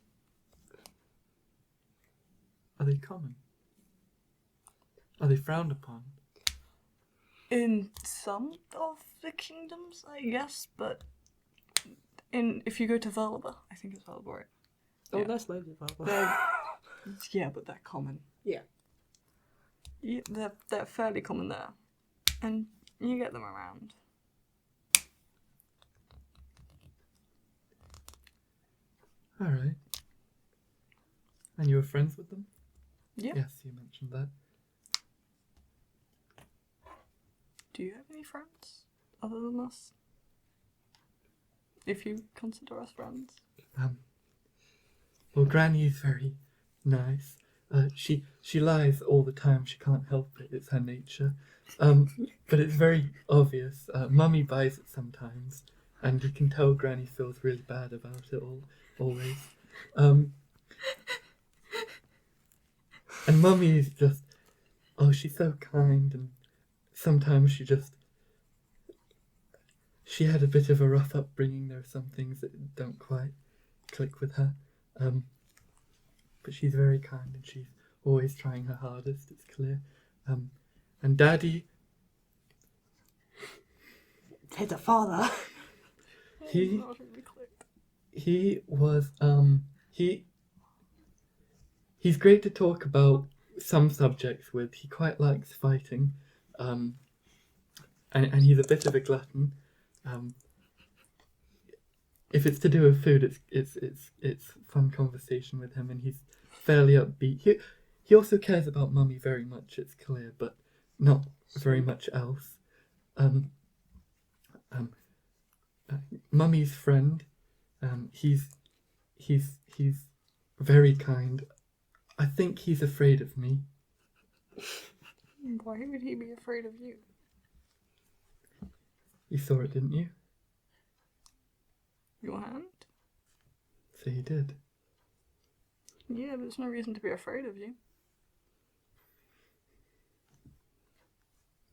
Are they common? Are they frowned upon? In some of the kingdoms, I guess, but if you go to Velba, I think it's Velba, right? Oh, Yeah. that's loads of Bible. Yeah, but they're common. Yeah. Yeah, they're fairly common there. And you get them around. Alright. And you were friends with them? Yeah. Yes, you mentioned that. Do you have any friends other than us? If you consider us friends. Well, Granny is very nice. She lies all the time. She can't help it. It's her nature. But it's very obvious. Mummy buys it sometimes, and you can tell Granny feels really bad about it always. And Mummy is just, she's so kind, and sometimes she had a bit of a rough upbringing. There are some things that don't quite click with her. But she's very kind, and she's always trying her hardest, it's clear. And Daddy, There's a father. he Not really clear. He was he's great to talk about some subjects with. He quite likes fighting, and he's a bit of a glutton. If it's to do with food, it's fun conversation with him, and he's fairly upbeat. He also cares about Mummy very much. It's clear, but not very much else. Mummy's friend. He's very kind. I think he's afraid of me. Why would he be afraid of you? You saw it, didn't you? Your hand? So he did. Yeah, but there's no reason to be afraid of you.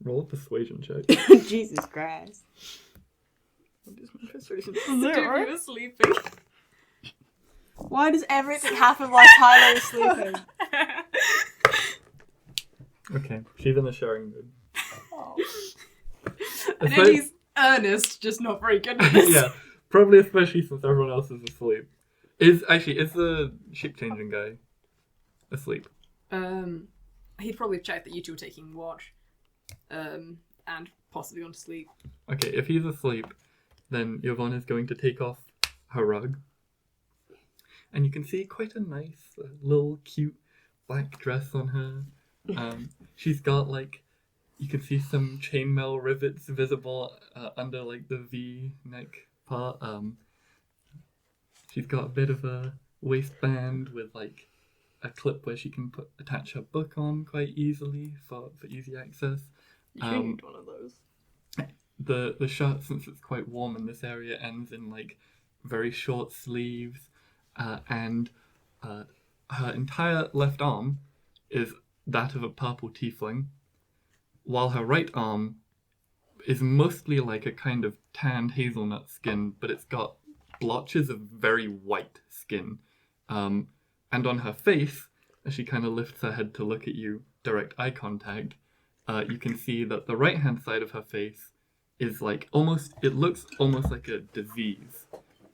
Roll a persuasion check. Jesus Christ. What is my persuasion? Zero. You were sleeping. Why does everything happen while Tyler is sleeping? Okay, she's in a sharing mood. Oh. And then he's earnest, just not very good at this. Yeah, probably especially since everyone else is asleep. Is the sheep changing guy asleep? He'd probably check that you two are taking watch, and possibly gone to sleep. Okay, if he's asleep, then Yvonne is going to take off her rug. And you can see quite a nice, little, cute black dress on her. She's got, you can see some chainmail rivets visible under, the V-neck part. She's got a bit of a waistband with, a clip where she can attach her book on quite easily for easy access. You need one of those. The shirt, since it's quite warm in this area, ends in very short sleeves, and her entire left arm is that of a purple tiefling, while her right arm is mostly like a kind of tanned hazelnut skin, but it's got blotches of very white skin. And on her face, as she kind of lifts her head to look at you, direct eye contact, you can see that the right-hand side of her face is it looks almost like a disease.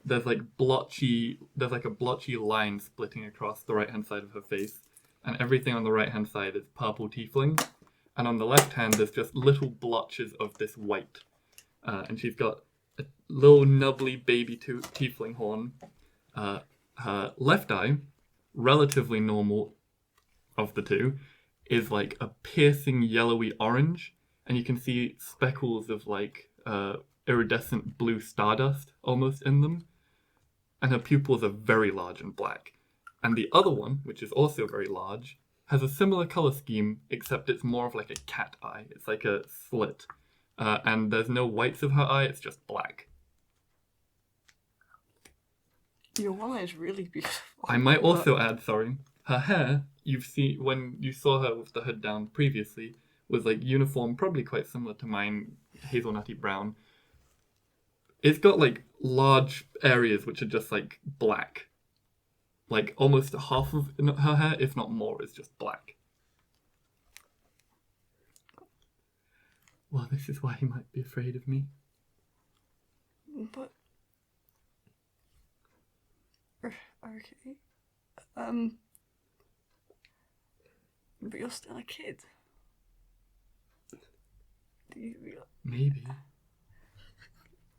There's a blotchy line splitting across the right-hand side of her face, and everything on the right-hand side is purple tiefling, and on the left hand there's just little blotches of this white. And she's got a little nubbly baby tiefling horn. Her left eye, relatively normal of the two, is a piercing yellowy orange, and you can see speckles of iridescent blue stardust almost in them. And her pupils are very large and black. And the other one, which is also very large, has a similar color scheme, except it's more of a cat eye. It's like a slit. And there's no whites of her eye, it's just black. Your one is really beautiful. I might also add, her hair, you've seen, when you saw her with the hood down previously, was uniform, probably quite similar to mine, hazelnutty brown. It's got large areas which are just black. Almost half of her hair, if not more, is just black. Well, this is why he might be afraid of me. But... Okay. But you're still a kid. Do you realize? Maybe.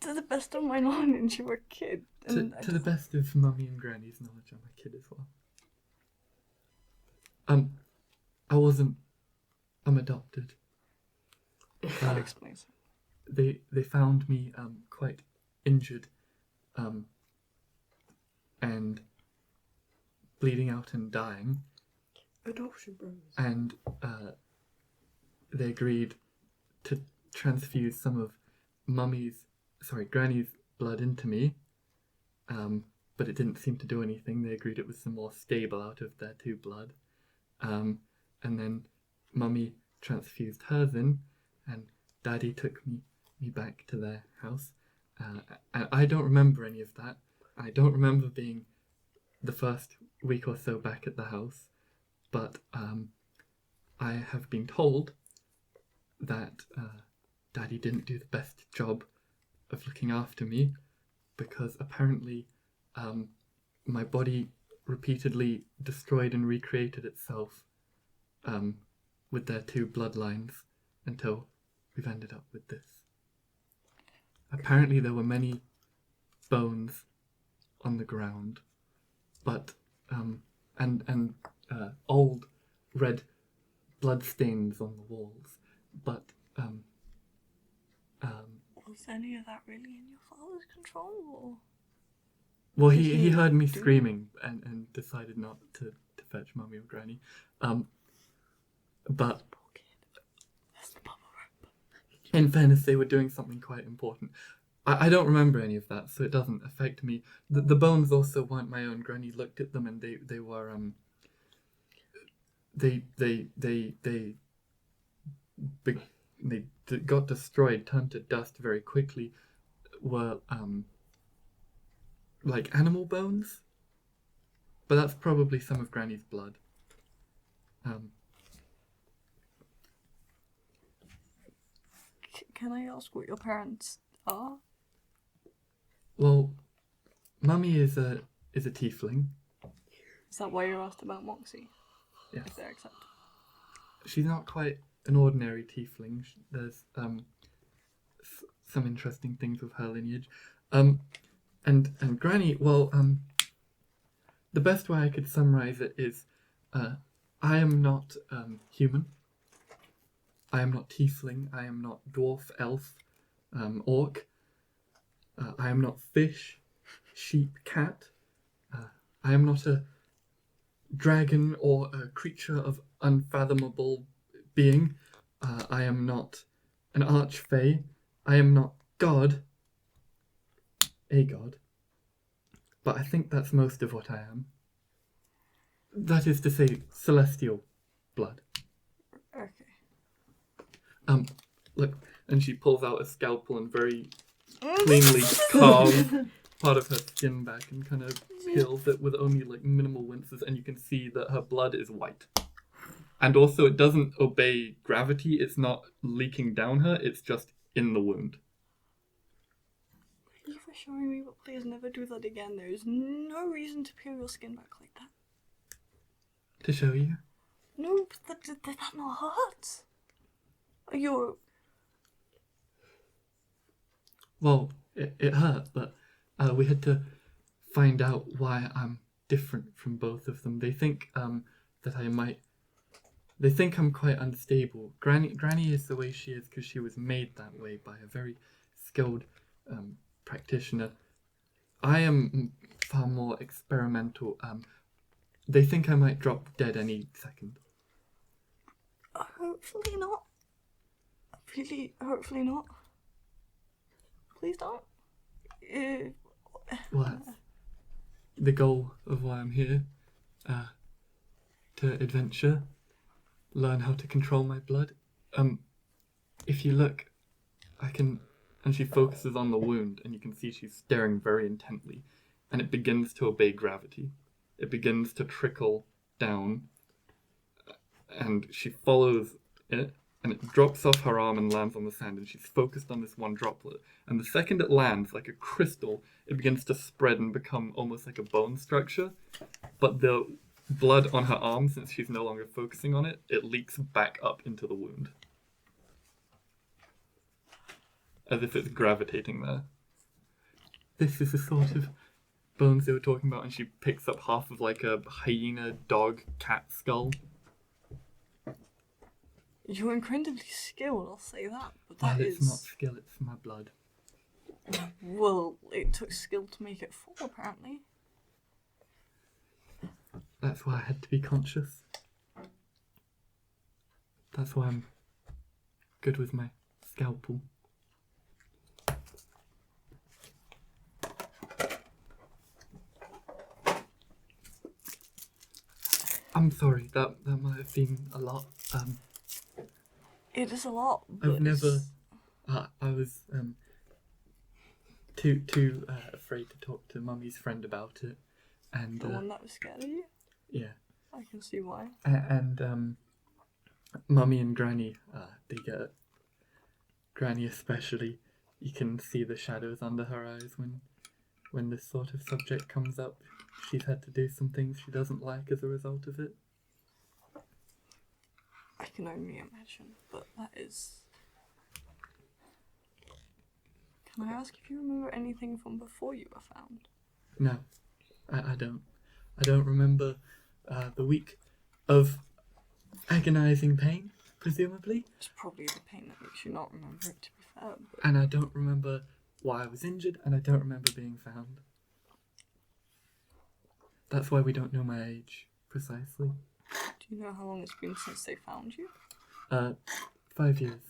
To the best of my knowledge, you were a kid. To the best of Mummy and Granny's knowledge, I'm a kid as well. I'm adopted. That explains it. They found me quite injured, and bleeding out and dying. Adoption bros. And they agreed to transfuse some of Granny's blood into me, but it didn't seem to do anything. They agreed it was some more stable out of their two blood. And then Mummy transfused hers in, and Daddy took me back to their house. And I don't remember any of that. I don't remember being the first week or so back at the house, but I have been told that Daddy didn't do the best job of looking after me, because apparently my body repeatedly destroyed and recreated itself with their two bloodlines until we've ended up with this. Apparently there were many bones on the ground, but and old red blood stains on the walls, but was any of that really in your father's control? Or? Well, Did he he heard me do- screaming and decided not to fetch Mummy or Granny. But Poor kid. That's the bubble wrap. in fairness, they were doing something quite important. I don't remember any of that, so it doesn't affect me. The bones also weren't my own. Granny looked at them and they were they got destroyed, turned to dust very quickly. Were like animal bones, but that's probably some of Granny's blood. Can I ask what your parents are? Well, Mummy is a tiefling. Is that why you asked about Moxie? Yes. If they're accepted. She's not quite an ordinary tiefling. There's some interesting things with her lineage. And Granny, well, the best way I could summarize it is, I am not human. I am not tiefling. I am not dwarf, elf, orc. I am not fish, sheep, cat. I am not a dragon or a creature of unfathomable being. I am not an archfey. I am not God. A god. But I think that's most of what I am. That is to say, celestial blood. Okay. Look, and she pulls out a scalpel and very cleanly carves part of her skin back and kind of peels it with only like minimal winces, and you can see that her blood is white. And also it doesn't obey gravity, it's not leaking down her, it's just in the wound. Thank you for showing me, but please never do that again. There is no reason to peel your skin back like that. To show you? No, but did that not hurt? You're... Well, it hurt, but we had to find out why I'm different from both of them. They think that I might... They think I'm quite unstable. Granny is the way she is because she was made that way by a very skilled practitioner. I am far more experimental. They think I might drop dead any second. Hopefully not. Really, hopefully not. Please don't. Well, that's the goal of why I'm here. To adventure, learn how to control my blood. If you look, I can... And she focuses on the wound, and you can see she's staring very intently. And it begins to obey gravity. It begins to trickle down. And she follows it, and it drops off her arm and lands on the sand, and she's focused on this one droplet. And the second it lands, like a crystal, it begins to spread and become almost like a bone structure. But the blood on her arm, since she's no longer focusing on it, it leaks back up into the wound. As if it's gravitating there. This is the sort of bones they were talking about, and she picks up half of like a hyena, dog, cat skull. You're incredibly skilled, I'll say that. But Well, that it's is... not skill, it's my blood. Well, it took skill to make it fall, apparently. That's why I had to be conscious. That's why I'm good with my scalpel. I'm sorry, that might have been a lot. It is a lot, but I've never... it's- I was too afraid to talk to Mummy's friend about it. And The one that was scared of you? yeah. I can see why. And Mummy and Granny, they get... Granny especially, you can see the shadows under her eyes when this sort of subject comes up, she's had to do some things she doesn't like as a result of it. I can only imagine, but that is... Can I ask if you remember anything from before you were found? No, I don't. I don't remember the week of agonizing pain, presumably. It's probably the pain that makes you not remember it, to be fair. But... And I don't remember why I was injured, and I don't remember being found. That's why we don't know my age, precisely. Do you know how long it's been since they found you? 5 years.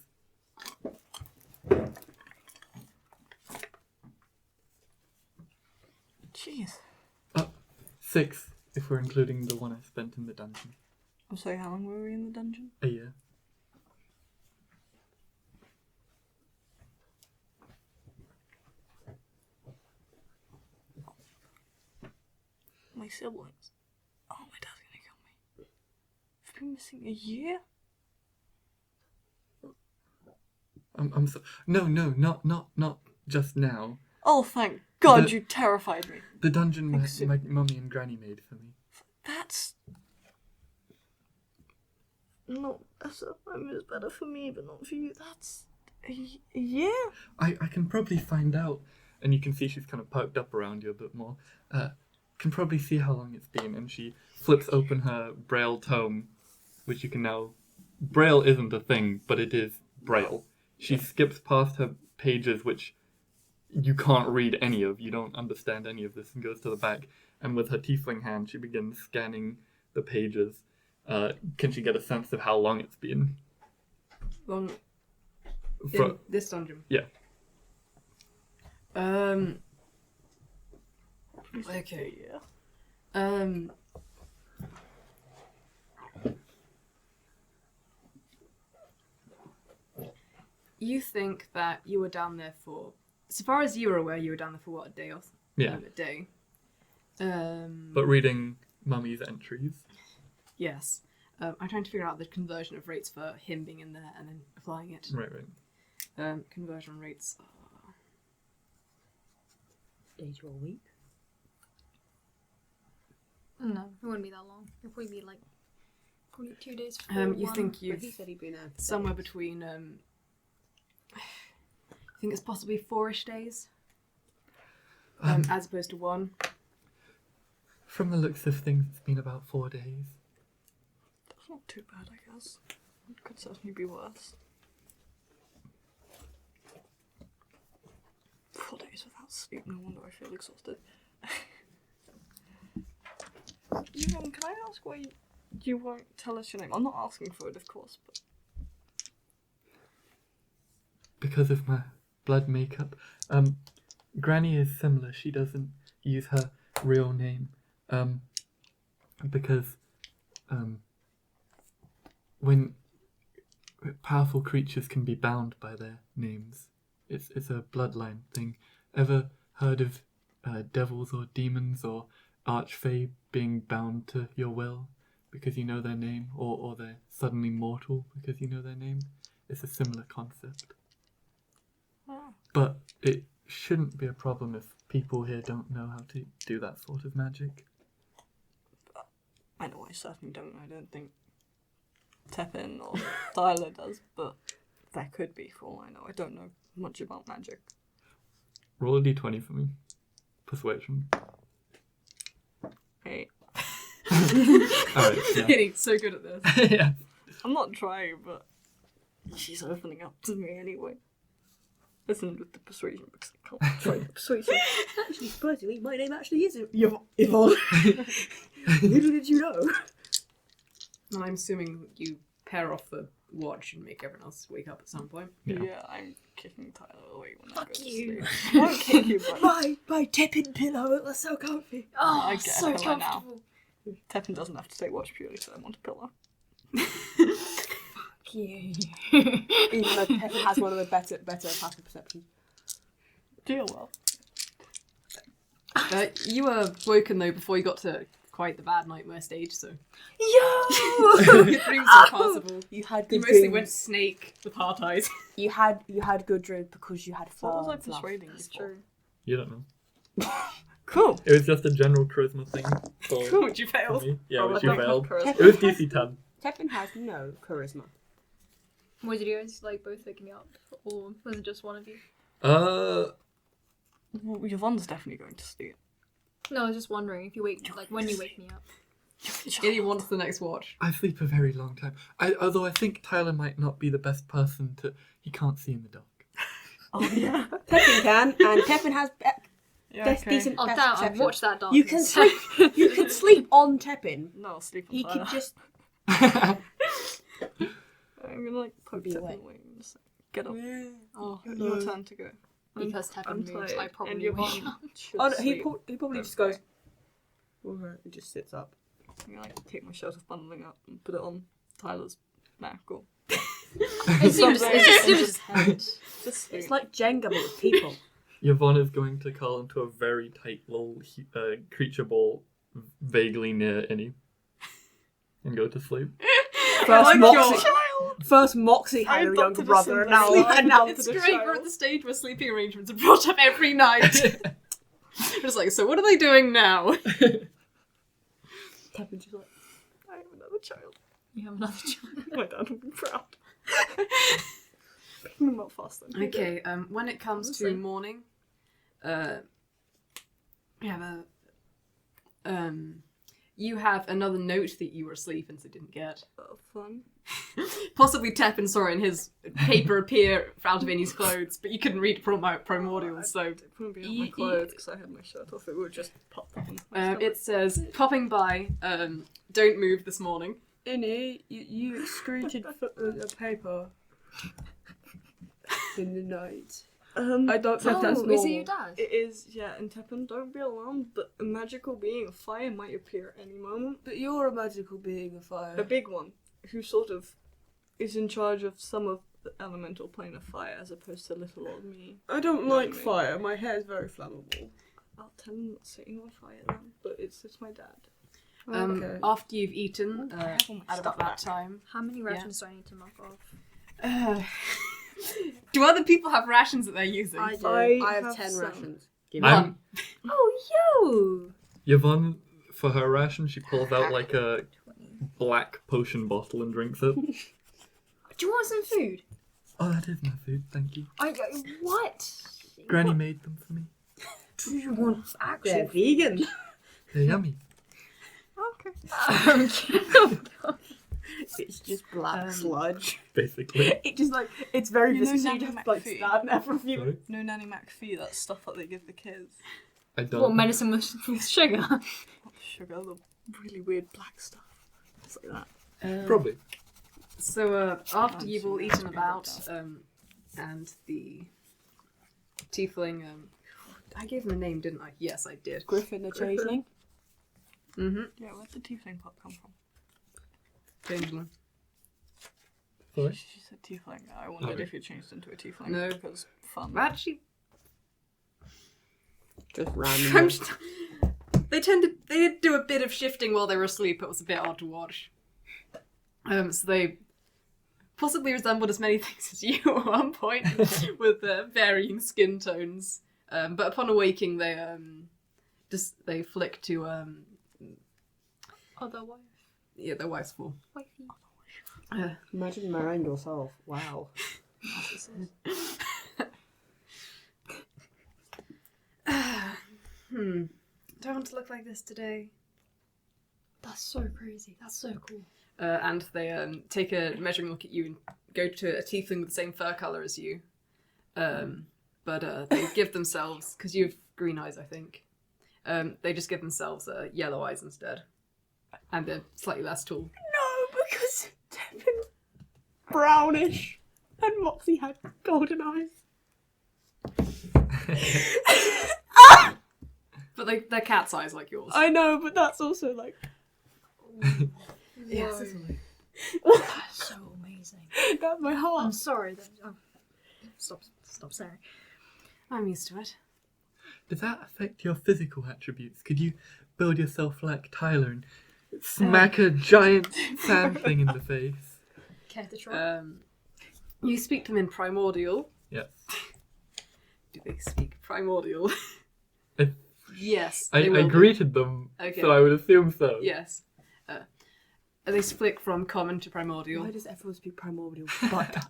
Jeez. 6, if we're including the one I spent in the dungeon. I'm sorry, how long were we in the dungeon? A year. My siblings. Oh, my dad's gonna kill me. I've been missing a year? I'm so... No, not just now. Oh, thank God, The- you terrified me. The dungeon Thanks, my mummy and granny made for me. That's... No, I mean, it's better for me, but not for you. That's... a year? I can probably find out, and you can see she's kind of perked up around you a bit more. Can probably see how long it's been, and she flips open her Braille tome, which you can now... Braille isn't a thing, but it is Braille. She skips past her pages, which you can't read any of. You don't understand any of this, and goes to the back. And with her tiefling hand, she begins scanning the pages. Can she get a sense of how long it's been? Long For- in this dungeon. Yeah. Okay. Yeah. You think that you were down there for, so far as you were aware, you were down there for what, a day or Yeah. a day. But reading Mummy's entries. Yes. I'm trying to figure out the conversion of rates for him being in there and then applying it. Right. Conversion rates are... Days or a week? No, it wouldn't be that long. It'd probably be like 2 days. you think But you've he said he'd been there. somewhere between, I think it's possibly 4-ish days, as opposed to 1. From the looks of things, it's been about 4 days. That's not too bad, I guess. It could certainly be worse. 4 days without sleep, no wonder I feel exhausted. Yvonne, can I ask why you won't tell us your name? I'm not asking for it, of course, but... Because of my blood makeup. Granny is similar. She doesn't use her real name. Because when powerful creatures can be bound by their names, it's a bloodline thing. Ever heard of devils or demons or archfey being bound to your will because you know their name, or they're suddenly mortal because you know their name? It's a similar concept. Ah. But it shouldn't be a problem if people here don't know how to do that sort of magic. I know I certainly don't. I don't think Tepin or Tyler does, but there could be for all I know. I don't know much about magic. Roll a d20 for me. Persuasion. Hey, Alright, yeah. Getting so good at this. Yeah. I'm not trying, but she's opening up to me anyway. Listen with the persuasion because I can't try the persuasion. Actually, surprisingly, my name actually is Yvonne. Little did you know. And I'm assuming you pair off the watch and make everyone else wake up at some point. Yeah. I'm kicking Tyler away when I Fuck go to you. sleep. I won't kick you, but My Tepin pillow, it was so comfy. Oh, I get a so pillow now. comfortable. Tepin doesn't have to take watch purely so I want a pillow. Fuck you. Even though Tepin has one of the better passive perceptions. Deal well. You were woken though before you got to quite the bad nightmare stage, so Yo! your dreams are possible. You had You good mostly dreams. went snake with heart eyes. You had good dreams because you had What was I fun. persuading you That's for? true. You don't know. Cool. It was just a general charisma thing. For, Which you for failed. me. Yeah, Oh, which I you don't have failed. charisma. It was DC 10. Tepin has no charisma. Was it you guys like both waking me up, or was it just one of you? Well, Yvonne's definitely going to sleep. No, I was just wondering if you wake, like when you wake me up. Innie wants the next watch. I sleep a very long time. Although I think Tyler might not be the best person to... He can't see in the dark. Oh yeah. Tepin can, and Tepin has Yeah. decent Oh best damn! I perception. watched that dark. You can sleep. You can sleep on Tepin. No, I'll sleep on He Tyler. could just. I'm gonna like poke Be Tepin away. away and just get up. Oh, Your turn to go. Because I'm Tepin moves, tired, I and probably Yvonne wake up. should Oh no, he sleep. probably just goes. Alright, he just sits up. I'm gonna like take my shirt off, bundling up, and put it on Tyler's back. Or It's just his head. just It's like Jenga but with people. Yvonne is going to curl into a very tight little creature ball vaguely near Innie. And go to sleep. First Moxie. child. First Moxie had I a younger adopted a brother, and now symbol. and now it's to the great. child. We're at the stage where sleeping arrangements are brought up every night. It's like, so what are they doing now? Tepin's just like, I have another child. You have another child. My dad will be proud. Picking them up faster. Okay, when it comes to Honestly. morning, you have another note that you were asleep and so didn't get. Oh, fun. Possibly Tepin saw in his paper appear out of Innie's clothes, but you couldn't read Primordial, so It wouldn't be on my clothes because I had my shirt off. It would just pop up on my stomach. it says, popping by, don't move this morning. Innie, you excreted a paper in the night. I don't think that's normal. Is it your dad? It is, yeah, and Tepin, don't be alarmed, but a magical being of fire might appear at any moment. But you're a magical being of fire. A big one, who sort of is in charge of some of the elemental plane of fire as opposed to little old me. I don't know what I like mean? fire. My hair's very flammable. I'll tell him not setting on fire then, but it's my dad. Okay. After you've eaten, I have all my at stuff about that back. time. How many rations do I need to knock off? Do other people have rations that they're using? I do. I I have have 10 some. rations. Give me I'm- one. Oh, yo! Yvonne, for her ration, she pulls out like a black potion bottle and drinks it. Do you want some food? Oh, that is my food, thank you. What? Granny made them for me. Do you want They're actual vegan. They're yummy. It's just black sludge. Basically. It just like, it's very You know viscous. You Nanny have to like McPhee? stand there for a few Sorry? No Nanny McPhee, that stuff that they give the kids. I don't. What, medicine with sugar? Not sugar, the really weird black stuff. It's like that. Probably. So after Oh, you've so all we eaten have to about, go and the tiefling, I gave him a name, didn't I? Yes, I did. Griffin the changeling. Mm-hmm. Yeah, where'd the tiefling pop come from? Changeling. Sorry? She said tiefling. I wondered Okay. if you changed into a tiefling. No. Because fun. Actually, Just I'm random. just, they did do a bit of shifting while they were asleep. It was a bit odd to watch. So they possibly resembled as many things as you at one point, with varying skin tones. But upon awaking, they flick to Other wife. yeah, their wife's form. Wifey. Imagine marrying yourself. Wow. Do I want to look like this today? That's so crazy. That's so cool. And they take a measuring look at you and go to a tiefling with the same fur colour as you. But they give themselves, because you have green eyes, I think, they just give themselves yellow eyes instead. And they're slightly less tall. No, because Tepin brownish and Moxie had golden eyes. But they're cat's eyes like yours. I know, but that's also like Yes. That's so amazing. that's my heart. I'm sorry. Stop saying. I'm used to it. Does that affect your physical attributes? Could you build yourself like Tyler and smack a giant sand thing in the face? Care to try? You speak to them in Primordial. Yes. Do they speak Primordial? Yes, I they will do. greeted them, Okay. so I would assume so. Yes. They flick from common to primordial. Why does everyone speak primordial? But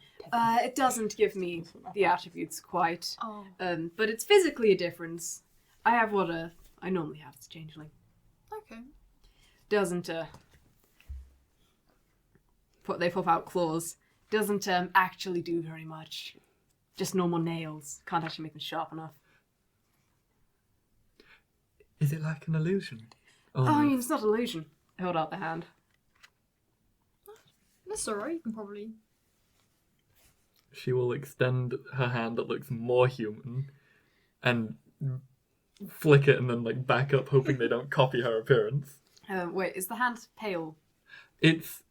It doesn't give me the attributes quite. Oh. But it's physically a difference. I have what I normally have as a changeling. Okay. Doesn't they pop out claws. Doesn't actually do very much. Just normal nails. Can't actually make them sharp enough. Is it like an illusion? Oh, I mean, it's not illusion. I hold out the hand. That's alright, you can probably... She will extend her hand that looks more human and flick it and then like back up, hoping they don't copy her appearance. Wait, is the hand pale? It's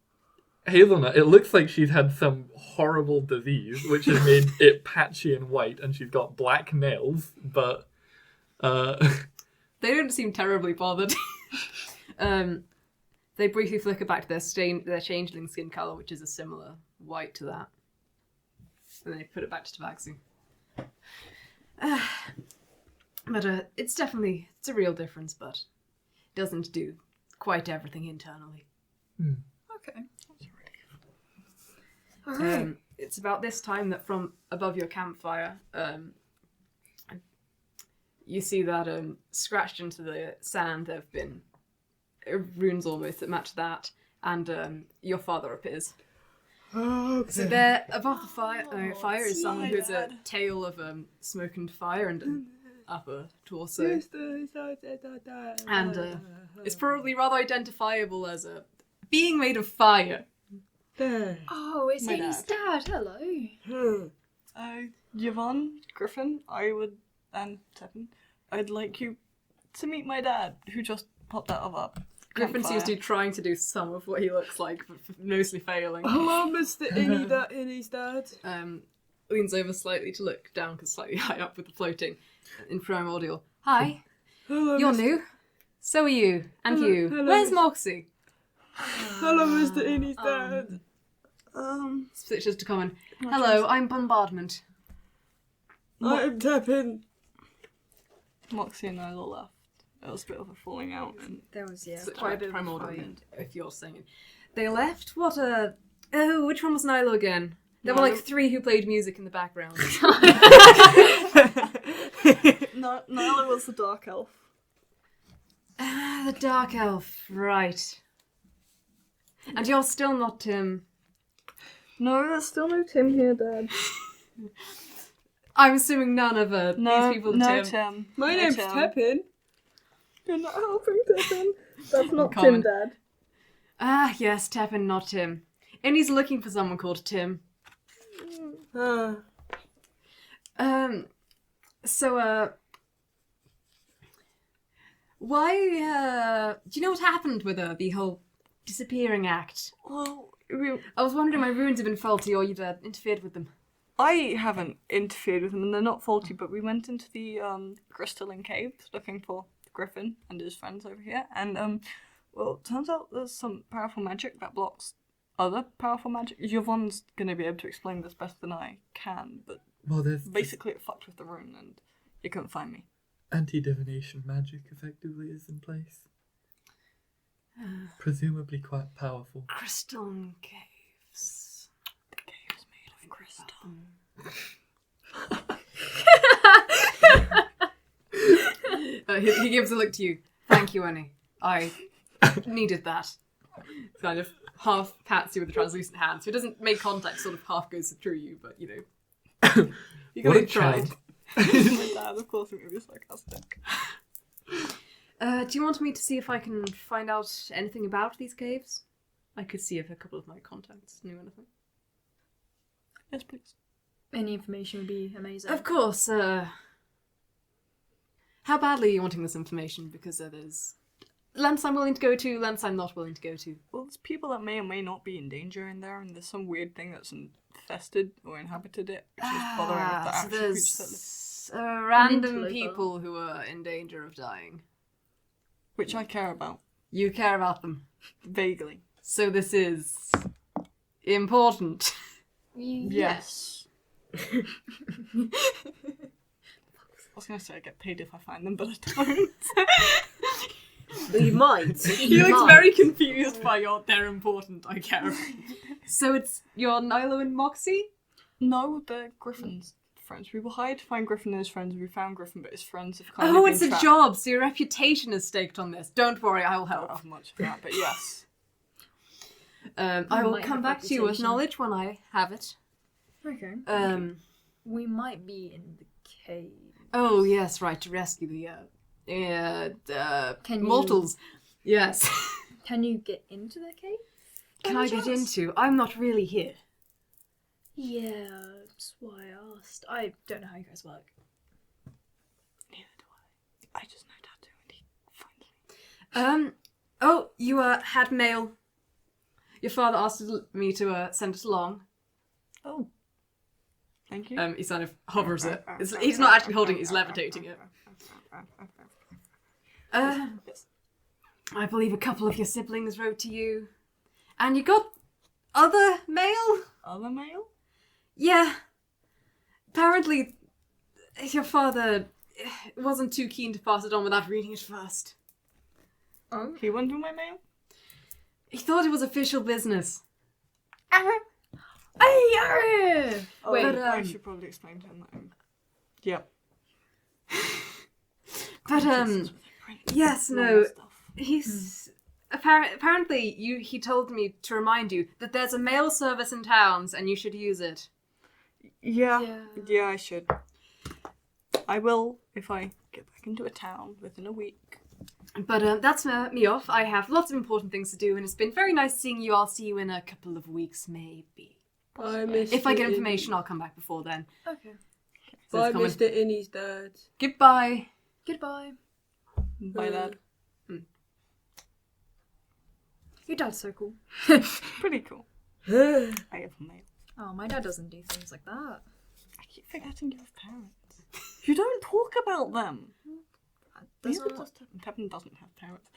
hazelnut. It looks like she's had some horrible disease, which has made it patchy and white, and she's got black nails, but They don't seem terribly bothered. They briefly flicker back to their changeling skin colour, which is a similar white to that. And they put it back to Tabaxi. But it's a real difference, but it doesn't do quite everything internally. Okay. Alright. It's about this time that from above your campfire, you see that scratched into the sand there have been runes almost that match that, and your father appears. So there, above the fire is someone who has a tail of smoke and fire and an upper torso. And it's probably rather identifiable as a being made of fire. Oh, it's My Innie's dad. Hello. Yvonne, Griffin, and Tepin, I'd like you to meet my dad, who just popped out of our Griffin seems to campfire. be trying to do some of what he looks like, but mostly failing. hello, Mr. Innie, that Innie's dad. Leans over slightly to look down, because slightly high up with the floating in primordial. Hi, Hello, you're Mr. new. So are you, and Hello- you. hello, Where's Miss- Moxie? Hello, Mr. Innie's dad. Switches to common. Hello, I'm Bombardment. I'm Tepin. Moxie and I all left. It was a bit of a falling out, and There was, Switch quite a back bit to of a primordial fight. then, if you're singing. They left? What a... Oh, which one was Nilo again? There were like 3 who played music in the background. no, Nyla was the dark elf. Ah, the Dark Elf, right. And you're still not Tim. No, there's still no Tim here, Dad. I'm assuming none of No, these people are no Tim. Tim. My No name's Tim. Tepin. You're not helping, Tepin. That's not Common. Tim, Dad. Ah, yes, Tepin, not Tim. Innie's looking for someone called Tim. Why, do you know what happened with the whole disappearing act? Well, I was wondering my runes have been faulty or you'd interfered with them. I haven't interfered with them, and they're not faulty, but we went into the crystalline caves looking for Griffin and his friends over here, and, well, it turns out there's some powerful magic that blocks other powerful magic. Yvonne's gonna be able to explain this better than I can, but Well, there's basically it fucked with the rune, and you couldn't find me. anti-divination magic effectively is in place. Presumably quite powerful. Crystalline caves. The cave's made of crystal. He gives a look to you. Thank you, Annie. I needed that. Kind of half pats you with a translucent hand, so it doesn't make contact, sort of half goes through you, but you know. You What can a try. child. My dad, of course, I'm gonna be sarcastic. Do you want me to see if I can find out anything about these caves? I could see if a couple of my contacts knew anything. Yes, please. Any information would be amazing. Of course, how badly are you wanting this information? Because there's lands I'm willing to go to, lands I'm not willing to go to. Well, there's people that may or may not be in danger in there, and there's some weird thing that's infested or inhabited it, which is bothering with the So actual creatures that live. there's random interloper. people who are in danger of dying. Which I care about. You care about them. Vaguely. So this is important. Yes. was going to say I get paid if I find them, but I don't. You might. He looks very confused by your "they're important, I care." So it's your Nilo and Moxie? No, the Griffin's friends. We were hired to find Griffin and his friends. We found Griffin, but his friends have kind of Oh, been it's a trapped. job, so your reputation is staked on this. Don't worry, I will I don't help. have much for that, but yes. I will might come have back to you with reputation. knowledge when I have it. Okay. We might be in the cave. Oh, yes, right, to rescue the, Can you- mortals. Yes. Can you get into the cave? Can I get into? I'm not really here. Yeah, that's why I asked. I don't know how you guys work. Neither do I. I just know Tattoo and he finds me. Oh, you, had mail. Your father asked me to, send it along. Oh. Thank you. He sort of hovers it. He's not actually holding it, he's levitating it. I believe a couple of your siblings wrote to you. And you got other mail? Other mail? Yeah. Apparently, your father wasn't too keen to pass it on without reading it first. Oh. He went through my mail? He thought it was official business. Hey, Oh, Wait, but, I should probably explain to him that. Yep. But, yes, no, he's... Apparently, he told me to remind you that there's a mail service in towns and you should use it. Yeah, I should. I will if I get back into a town within a week. But that's me off. I have lots of important things to do and it's been very nice seeing you. I'll see you in a couple of weeks, maybe. Bye, Mr. If I get Innie. information, I'll come back before then. Okay. So Bye, it's coming. Mr. Innie's dad. Goodbye. Goodbye. By that. Your dad's so cool. Pretty cool. I have mail. Oh, my dad doesn't do things like that. I keep forgetting you have parents. You don't talk about them. Doesn't- Neither does Tepin. Tepin doesn't have parents.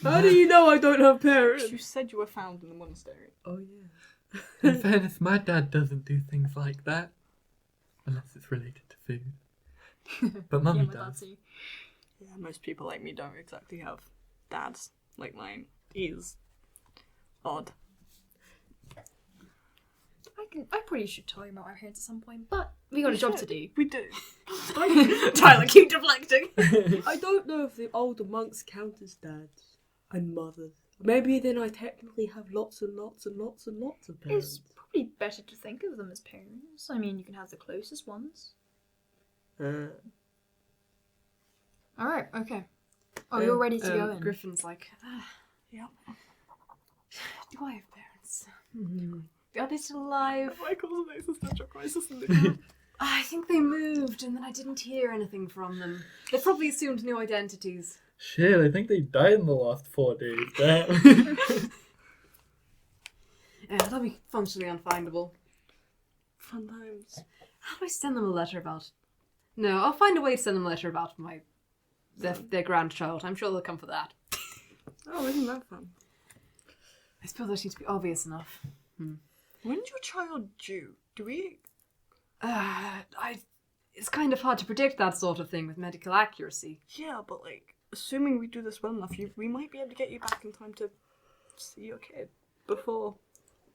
How do you know I don't have parents? You said you were found in the monastery. Oh, yeah. In fairness, my dad doesn't do things like that. Unless it's related to food. But mummy yeah, my does. dad's you. Yeah, most people like me don't exactly have dads like mine. Is odd. I probably should tell you about our parents at some point, but we got a job to do. We do. Tyler, keep deflecting. I don't know if the older monks count as dads and mothers. Maybe then I technically have lots and lots and lots and lots of parents. It's probably better to think of them as parents. I mean, you can have the closest ones. Alright, okay. Oh, you're ready to go in. Griffin's like, Yep. do I have parents? Are they still alive? My cause an existential crisis in the I think they moved and then I didn't hear anything from them. They probably assumed new identities. Shit, I think they died in the last 4 days. Damn. Yeah, that'll be functionally unfindable. Fun times. How do I send them a letter about... No, I'll find a way to send them a letter about their grandchild. I'm sure they'll come for that. Oh, isn't that fun? I suppose that seems to be obvious enough. When's your child due? Do we... It's kind of hard to predict that sort of thing with medical accuracy. Yeah, but like, assuming we do this well enough, we might be able to get you back in time to see your kid before,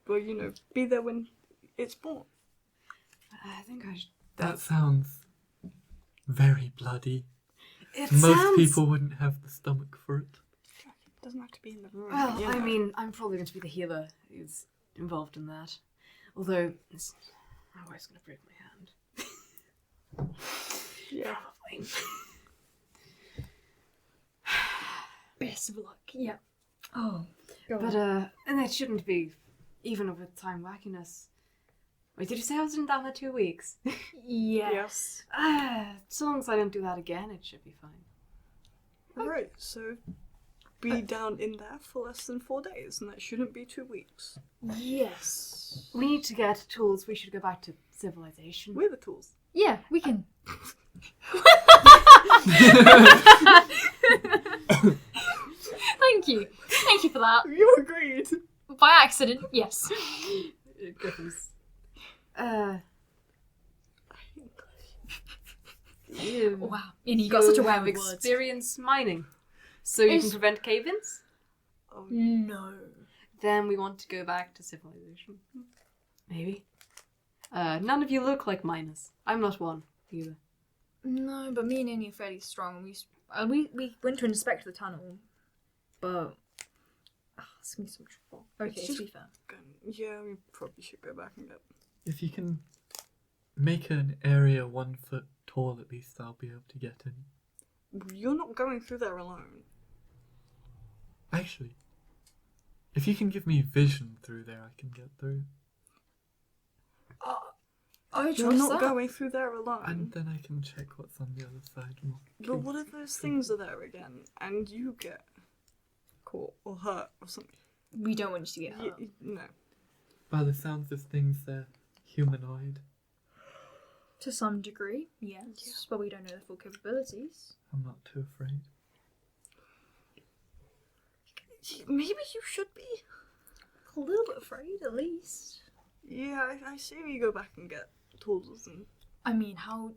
well, you know, be there when it's born. I think I should... That sounds very bloody. It Most sounds... people wouldn't have the stomach for it. It doesn't have to be in the room. Well, you I know. mean, I'm probably going to be the healer who's involved in that. Although, my wife's going to break my hand. Yeah. Probably. Best of luck. Yeah. Oh. Go But, on. and it shouldn't be, even with time wackiness. Wait, did you say I was in down there 2 weeks? Yes. So long as I don't do that again, it should be fine. Alright, so be down in there for less than 4 days, and that shouldn't be 2 weeks. Yes. We need to get tools. We should go back to civilization. We're the tools. Yeah, we can. Thank you. Thank you for that. You agreed! By accident, yes. Griffin's. Wow. And you got such a have way with words. experience mining. So you can Is- prevent cave-ins? Oh, No. Then we want to go back to civilization. Maybe. None of you look like miners. I'm not one, either. No, but me and Innie are fairly strong. We went to inspect the tunnel, but it's gonna be so much trouble. Okay, just- to be fair. yeah, we probably should go back and get. If you can make an area 1 foot tall, at least I'll be able to get in. You're not going through there alone. Actually, if you can give me vision through there, I can get through. I You're trust not that. going through there alone. And then I can check what's on the other side more. But what if those things are there again and you get caught or hurt or something? We don't want you to get hurt. No. By the sounds of things, they're humanoid. To some degree, yes, but we don't know their full capabilities. I'm not too afraid. Maybe you should be. A little bit afraid, at least. Yeah, I say we go back and get tools and. I mean, how?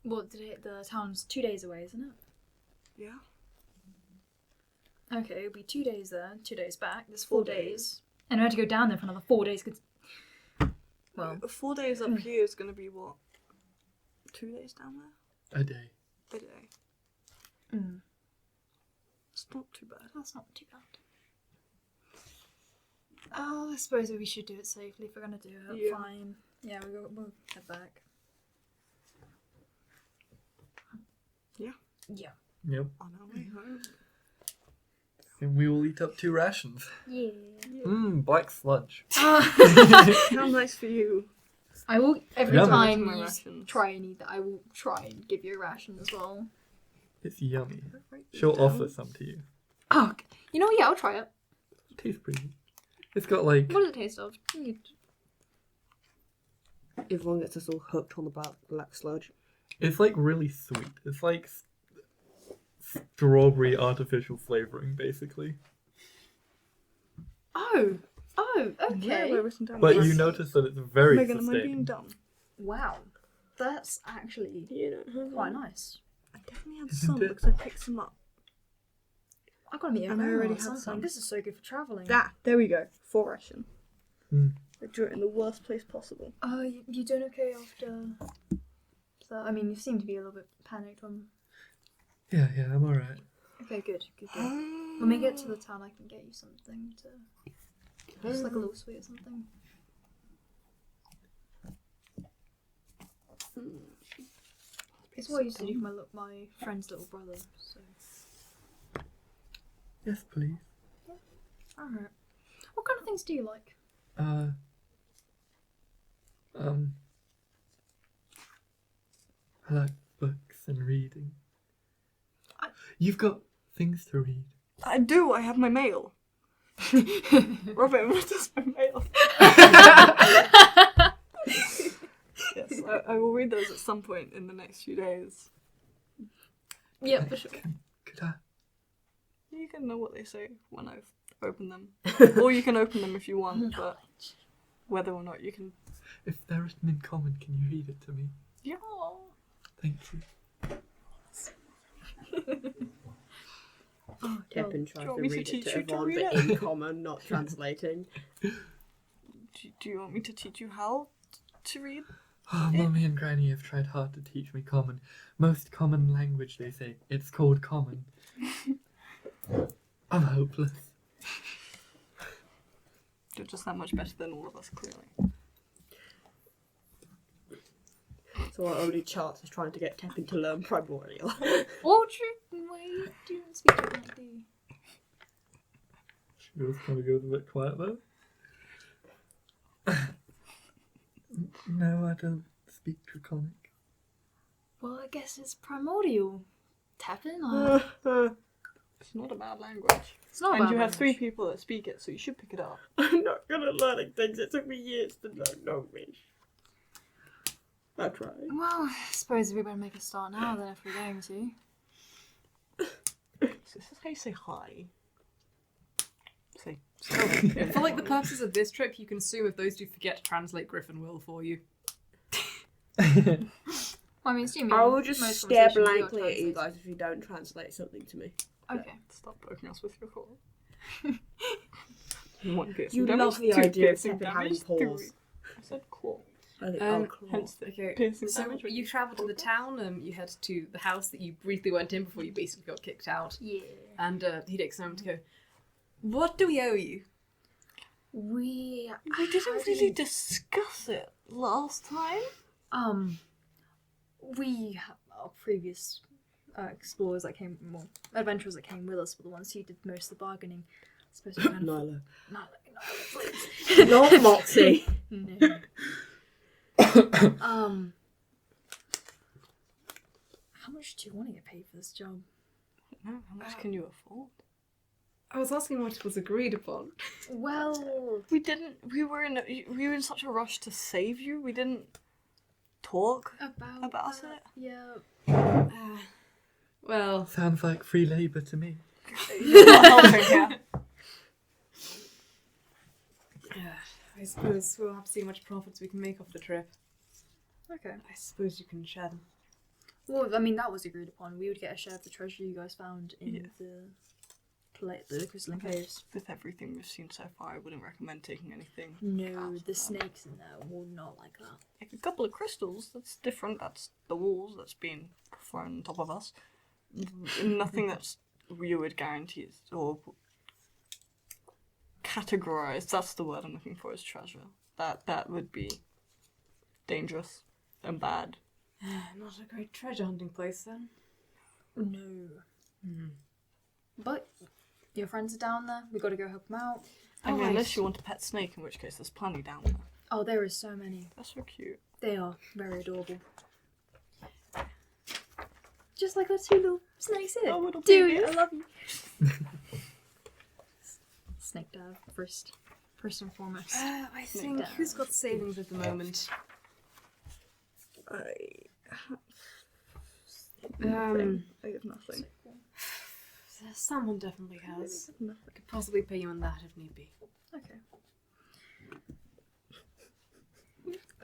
Well, the town's 2 days away, isn't it? Yeah. Okay, it'll be 2 days there, 2 days back. There's 4 4 days. And we had to go down there for another 4 days. Well, 4 days up here is going to be what? 2 days down there? A day. A day. It's not too bad. that's not too bad. Oh, I suppose we should do it safely if we're gonna do it. Yeah. Fine. Yeah, we'll head back. Yeah. Yeah. Yep. On our way home. And we will eat up 2 rations. Yeah. Black sludge. How nice for you. I will every Yummy. time My you rations. try and eat that. I will try and give you a ration as well. It's yummy. Write this She'll down. offer some to you. Oh, you know what? Yeah, I'll try it. It tastes pretty good. It's got like What does it taste of? Yvonne gets us all hooked on the black sludge. it's like really sweet. It's like strawberry artificial flavoring, basically. Oh, Yeah, okay. we're written down. But Yes. you notice that it's very Megan, am I being sustaining. dumb? Wow, that's actually You don't have quite nice. I definitely had Isn't some it? because I picked some up. I gotta meet you And I around already or had something. some. This is so good for traveling. There we go. 4 ration. Mm. I drew it in the worst place possible. Oh, you doing okay after? So I mean, you seem to be a little bit panicked on. Yeah, I'm alright. Okay, good. When we get to the town, I can get you something to, just like a little sweet or something. It's what I used to do for my friend's little brother. So, Yes, please. alright. What kind of things do you like? I like books and reading. I- You've got things to read. I do. I have my mail. Robyn, what is my mail? Yes, I will read those at some point in the next few days. Yeah, for sure. Could I? You can know what they say when I've opened them. Or you can open them if you want, but whether or not you can. If they're written in common, can you read it to me? Yeah. Thank you. Oh, Tepin you tries want to me to read it teach to you to Yvonne, read but it? in common, not translating. Do you want me to teach you how to read? Oh, Mummy and Granny have tried hard to teach me common. Most common language, they say. It's called common. I'm hopeless. You're just that much better than all of us, clearly. So our only chance is trying to get Tepin to learn primordial. Audrey, wait, do you speak to that, do you? She was kind of goes a bit quiet though. No, I don't speak Draconic. Well, I guess it's primordial. Tepin? It's not a bad language. It's not And about you have 3 language. people that speak it, so you should pick it up. I'm not good at learning things. It took me years to learn Gnomish. I tried. Well, I suppose we better make a start now then if we're going to. So this is how you say hi. Say. For like the purposes of this trip, you can assume if those 2 forget to translate, Griffin will for you. I mean, assuming I will just most stare conversations we got blankly at you translated. guys if you don't translate something to me. Okay. Stop poking us with your claw. One piercing You damage, love the two idea of piercing Tepin having damage, paws. three. I said claw. I think Hence the Okay, piercing so damage. you travel to the town, you head to the house that you briefly went in before you basically got kicked out, Yeah. and he takes a moment to go, what do we owe you? We didn't really discuss it last time. We our previous explorers that came, well, adventurers that came with us were the ones who did most of the bargaining. I suppose we kind of Nyla. no, please. Not Moxie. No. How much do you want to get paid for this job? No, how much can you afford? I was asking what was agreed upon. Well, We didn't. We were in such a rush to save you. We didn't talk about it. Yeah. Well, Sounds like free labour to me. You're not helping here. I suppose we'll have to see how much profits we can make off the trip. Okay. I suppose you can share them. Well, I mean, that was agreed upon. We would get a share of the treasure you guys found in Yeah. the crystalline caves. With everything we've seen so far, I wouldn't recommend taking anything. No, out of the that. snakes in there will not like that. Like a couple of crystals, that's different. That's the walls that's been thrown on top of us. Nothing that's you would guarantee is, or categorized. That's the word I'm looking for. Is treasure. That would be dangerous and bad. Not a great treasure hunting place then. No. But your friends are down there. We got to go help them out. I mean, right. unless you want a pet snake, in which case there's plenty down there. Oh, there is so many. That's so cute. They are very adorable. Just like our two little snakes here. Oh, little Dude, babies. I love you. Snake dad first and foremost. I think down. who's got savings at the moment? I have nothing. Someone definitely has. Nothing. Could possibly pay you on that if need be. Okay.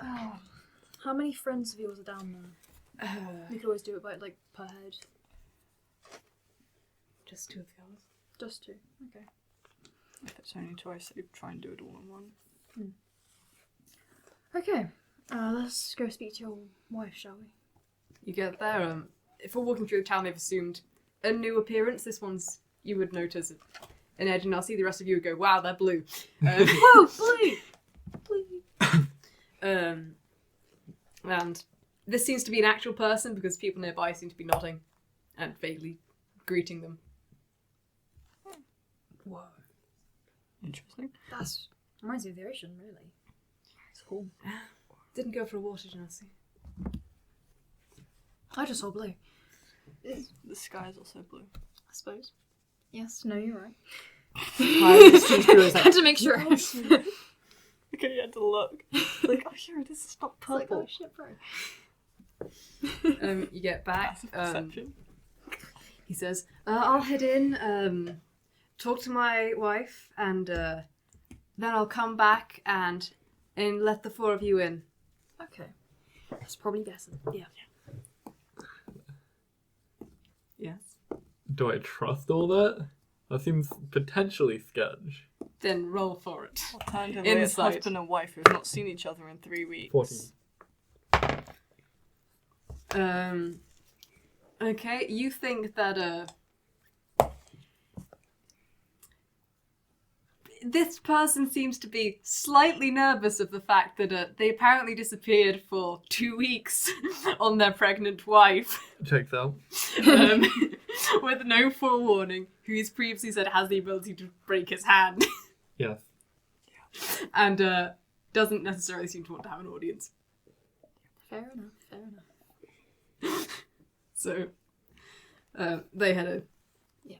Oh, how many friends of yours are down there? We could always do it by like per head. Just two of the others. Just two. Okay. If it's only two, I say try and do it all in one. Okay. Let's go speak to your wife, shall we? You get there, if we're walking through the town, they've assumed a new appearance. This one's, you would notice an edge, and I'll see the rest of you would go, wow, they're blue. Whoa, blue! Blue. And this seems to be an actual person because people nearby seem to be nodding and vaguely greeting them. Whoa. Interesting. That's reminds me of the ocean, really. It's cool. Didn't go for a water genasi. I just saw blue. The sky is also blue. I suppose. Yes, no, you're right. It's Had to make sure. Okay, you had to look. Like, oh, here it is. It's not It's like, purple. oh shit, bro. You get back. Perception. He says, I'll head in, talk to my wife, and then I'll come back and let the four of you in. Okay. That's probably better. Yeah. Yes. Do I trust all that? That seems potentially sketch. Then roll for it. Alternatively, it's Insight. husband and wife who have not seen each other in 3 weeks. 14. Okay, you think that, this person seems to be slightly nervous of the fact that they apparently disappeared for 2 weeks on their pregnant wife, Checks out. with no forewarning, who he's previously said has the ability to break his hand, Yes. and doesn't necessarily seem to want to have an audience. Fair enough. So, they had a... Yeah.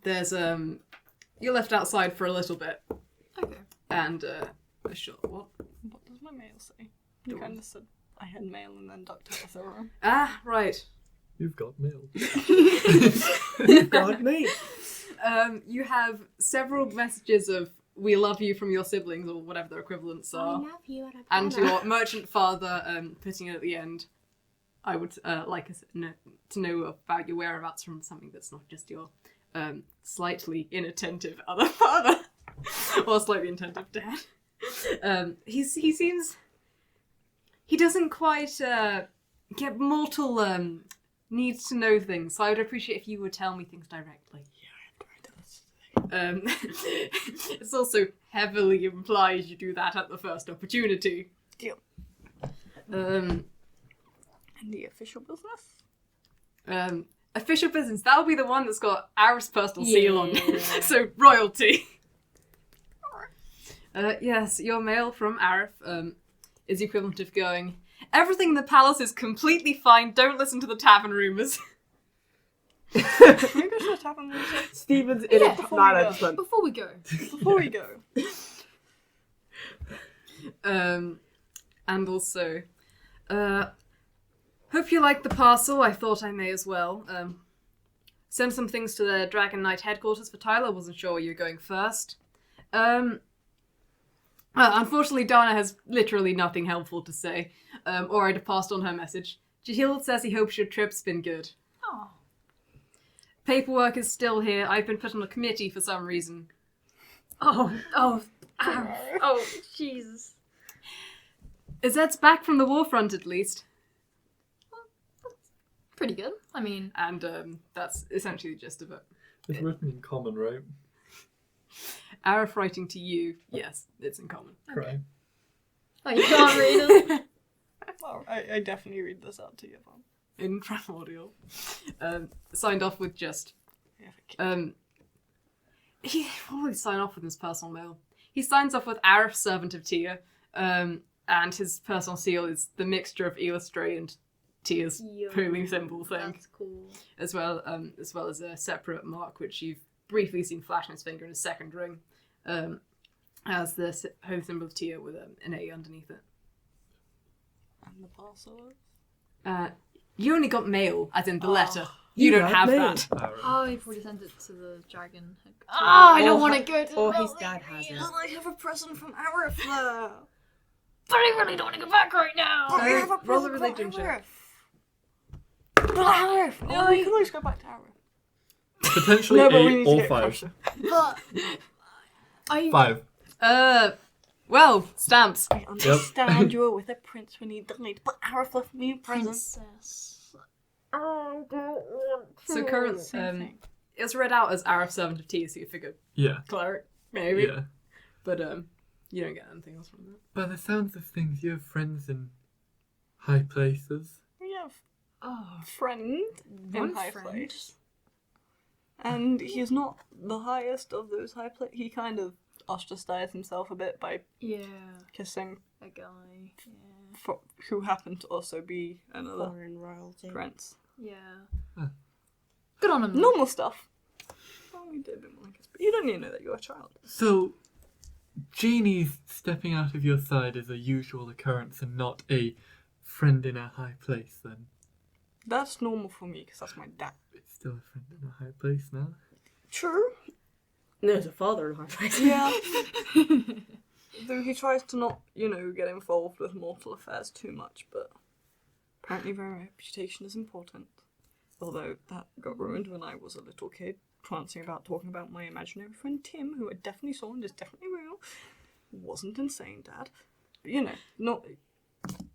There's, you're left outside for a little bit, Okay. and, sure, what? What does my mail say? You kind of said I had mail and then ducked out of the room. Ah, right. You've got mail. God me. You have several messages of "we love you" from your siblings, or whatever their equivalents are, love you, and your merchant father putting it at the end. I would like us to know about your whereabouts from something that's not just your slightly inattentive other father or slightly inattentive dad. He seems he doesn't quite get mortal needs to know things, so I would appreciate if you would tell me things directly. It's also heavily implied you do that at the first opportunity. Yep. Um, Any official business? Official business, that'll be the one that's got Arif's personal seal on. So, royalty. Yes, your mail from Arif is the equivalent of going, everything in the palace is completely fine, don't listen to the tavern rumours. Can we go to the tavern? Stephen's in Yeah, it. before Mad we go. accent. Before we go. Before we go. And also, hope you like the parcel. I thought I may as well. Send some things to the Dragon Knight headquarters for Tyler. Wasn't sure where you were going first. Unfortunately, Dana has literally nothing helpful to say, or I'd have passed on her message. Jahil says he hopes your trip's been good. Oh. Paperwork is still here. I've been put on a committee for some reason. Oh, Jesus. Izette's back from the war front, at least. Pretty good. I mean, And that's essentially the gist of it. It's written in common, right? Arif writing to you, yes, it's in common. Right. oh, you can't read them. Well, I definitely read this out to you, Yvonne. In primordial. Signed off with just... Yeah, for kids. He probably sign off with his personal mail. He signs off with Arif, servant of Tia, and his personal seal is the mixture of Illustrate and Tia's holy symbol thing, That's cool. as well as a separate mark which you've briefly seen flash on his finger in his second ring, as the holy symbol of Tia with an A underneath it. And the parcel. You only got mail, as in the letter. You you don't had have mail. that. Oh, he probably sent it to the dragon. I don't want to go to Or the his building dad has it. But I have a present from Arif there. But I really don't want to go back right now. But I have a roll a present religion from check. Arif. But Arif! Oh, we can always go back to Arif. Potentially No, but we 8 need to or get 5. closer. But I 5. Well, stamps. I understand you were with a prince when he died, but Arif left me a present. princess. I don't want to. So current, Same thing. it was read out as Arif, servant of Tia, so you figured Yeah. cleric, maybe. Yeah. But you don't get anything else from that. By the sounds of things, you have friends in high places. We have Oh, a friend in one high friend. place. And he's not the highest of those high place. He kind of ostracized himself a bit by Yeah, kissing a guy. Yeah. who happened to also be another Foreign royalty. prince. Yeah. Huh. Good on him. though. Normal stuff. Well, we did a bit more like this, but you don't need to know that you're a child. So, genies stepping out of your side is a usual occurrence and not a friend in a high place, then. That's normal for me because that's my dad. It's still a friend in a high place now. True. There's a father in high place. Yeah. Though he tries to not, get involved with mortal affairs too much, but apparently their reputation is important. Although that got ruined when I was a little kid, prancing about talking about my imaginary friend Tim, who I definitely saw and is definitely real. Wasn't insane, Dad. But, not...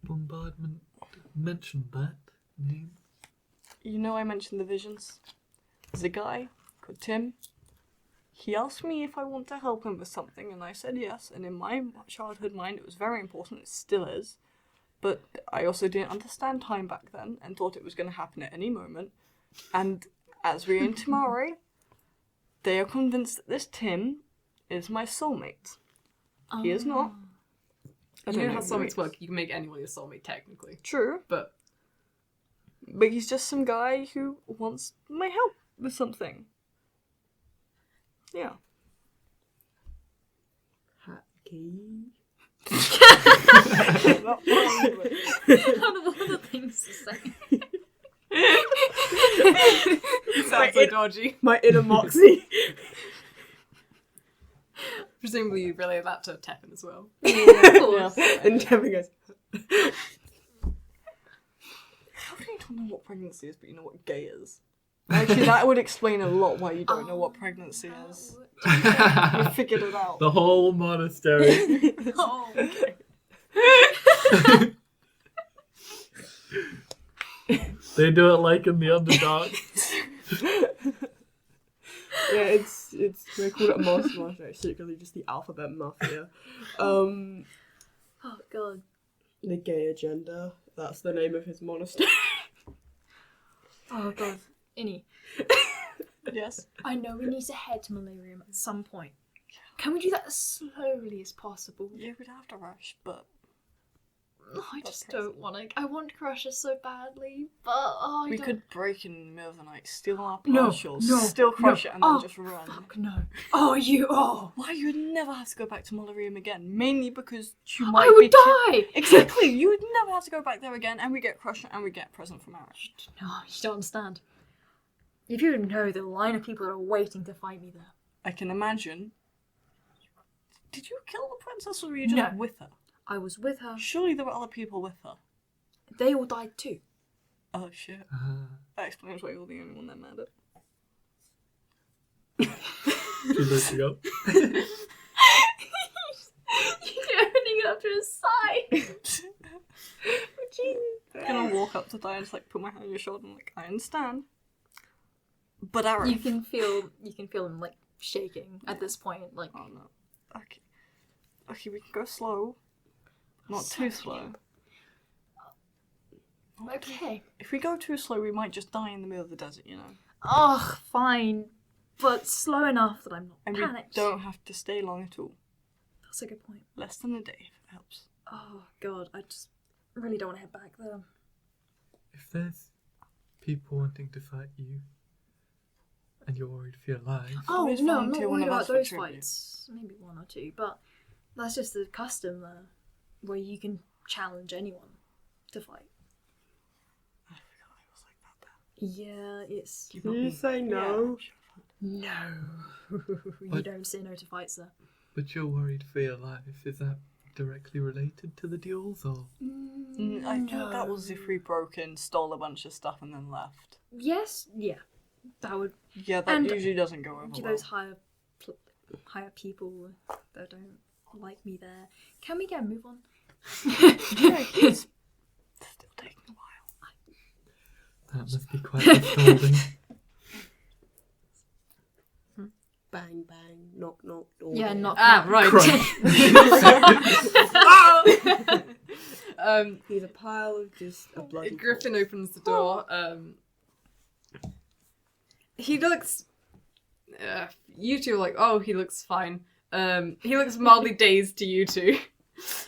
Bombardment mentioned that name. I mentioned the visions. There's a guy called Tim. He asked me if I want to help him with something, and I said yes, and in my childhood mind it was very important, it still is. But I also didn't understand time back then, and thought it was going to happen at any moment. And as we enter tomorrow, they are convinced that this Tim is my soulmate. He is not. I You don't know how who he soulmates is. work. You can make anyone your soulmate, technically. True. But But he's just some guy who wants my help with something. Yeah. Hacky. Not wrong, but- Out of all the things to say. sounds so dodgy. My inner Moxie. Presumably you relay that to Tepin as well. Of course. And Tevin goes, definitely don't know what pregnancy is, but you know what gay is. Actually, that would explain a lot why you don't know what pregnancy is. You figured it out. The whole monastery. Oh, okay. They do it like in the Underdark. Yeah, we're called it Master Master, it's secretly just the Alphabet Mafia. Oh god. The gay agenda. That's the name of his monastery. Oh god. Innie, Yes. I know we need to head to Malarium at some point. Can we do that as slowly as possible? Yeah, we'd have to rush, but I That's just crazy. don't want to. I want Crusher so badly, but I we don't. could break in the middle of the night, steal our No, partials, no, still crush it, and then Oh, just run. Fuck no. Oh, you. Oh. Why you would never have to go back to Malarium again? Mainly because you I might would be die! Exactly, you would never have to go back there again, and we get Crusher, and we get present from marriage. No, you don't understand. If you know the line of people that are waiting to fight me there. I can imagine. Did you kill the princess, or were you just No. with her? I was with her. Surely there were other people with her. They all died too. Oh shit. That explains why you're the only one they're mad at. She lets you go. You're opening it up to his side. I'm gonna walk up to Di and just like put my hand on your shoulder and like, I understand. But Arif. You can feel him like shaking at this point. Like Oh no. Okay. Okay, we can go slow. Not too slow. okay. If we go too slow, we might just die in the middle of the desert, you know? Oh, fine, but slow enough that I'm not And panicked. we don't have to stay long at all. That's a good point. Less than a day, if it helps. Oh god, I just really don't want to head back there. If there's people wanting to fight you, and you're worried for your life, Oh always no, I'm not volunteer one worried of about us for those tribute. fights. Maybe one or two, but that's just the custom there, where you can challenge anyone to fight. I forgot I was like that there. Yeah, it's Can you say no? no. You But- don't say no to fights there. but you're worried for your life. Is that directly related to the duels, or? I thought that was if we broke in, stole a bunch of stuff, and then left. Yes, yeah, that would Yeah, that And usually doesn't go over give well. those higher people that don't like me there. Can we get a move on? Yeah, it's still taking a while. That must be quite disturbing. Bang, bang, knock, knock, door. Yeah, knock. Ah, knock. right. He's a pile of just a bloody Griffin corpse. opens the door. He looks. You two are like, oh, he looks fine. He looks mildly dazed to you two.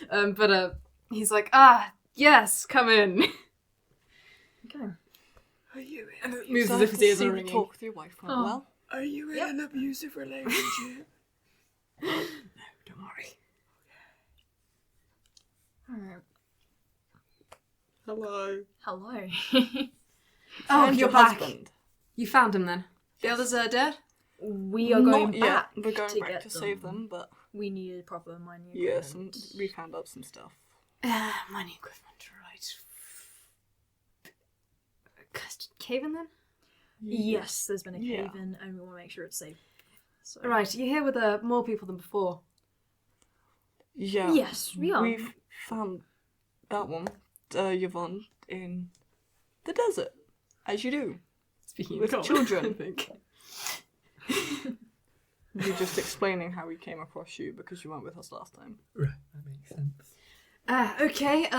But he's like, yes, come in. Okay. Are you And in, it moves So as I if have his to ears see are the ringing. talk with your wife went Oh. well. are you in an abusive relationship? Don't worry. Alright. Hello. Hello. Oh, And you're your back. husband. You found him then. The others are dead. We are going Not yet. back. We're going to back get to save them, but We needed proper mining yes, equipment. and we found out some stuff. Mining equipment, right. Cave in then? Yes, there's been a Yeah. cave in, and we want to make sure it's safe. So. Right, you're here with more people than before. Yeah. Yes, we are. We've found that one, Yvonne, in the desert, as you do. Speaking With of children. I think. We're just explaining how we came across you because you weren't with us last time. Right, that makes sense. Okay,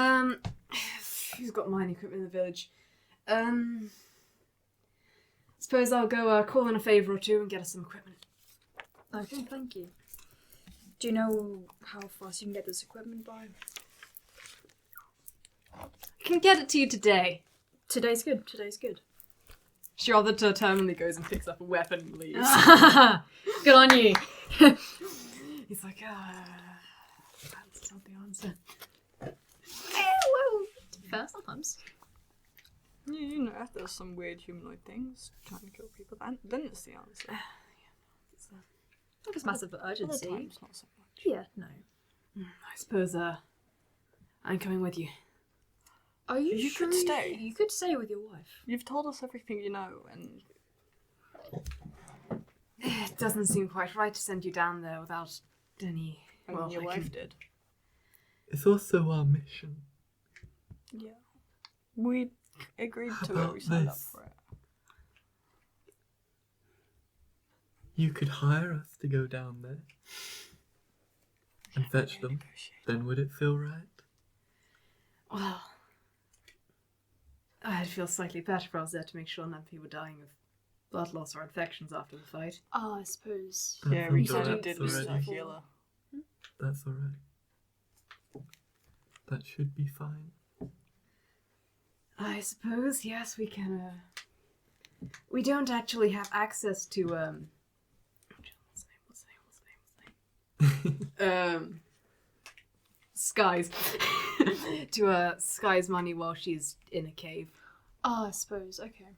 who's got mining equipment in the village? Suppose I'll go call in a favour or two and get us some equipment. Okay, thank you. Do you know how fast you can get this equipment by? I can get it to you today. Today's good. Today's good. She rather determinedly goes and picks up a weapon and leaves. Good on you. He's like, that's not the answer. Well, to be fair, sometimes. Yeah, you know, if there's some weird humanoid things trying to kill people, then it's the answer. Not as massive Other urgency. times, not so much. Yeah, no. I suppose I'm coming with you. Are you You sure could stay. You could stay with your wife. You've told us everything you know, and It doesn't seem quite right to send you down there without any. Well, your I wife can- did. It's also our mission. Yeah. We agreed How to it. We about signed up this? for it. You could hire us to go down there and fetch them. Then would it feel right? Well, I'd feel slightly better if I was there to make sure none of you were dying of blood loss or infections after the fight. I suppose. That Yeah, we sounds said alright it did was lose already. a healer. That's alright. That should be fine. I suppose, yes, we can, We don't actually have access to, What's the name? Sky's. to, Sky's money while she's in a cave. I suppose. Okay.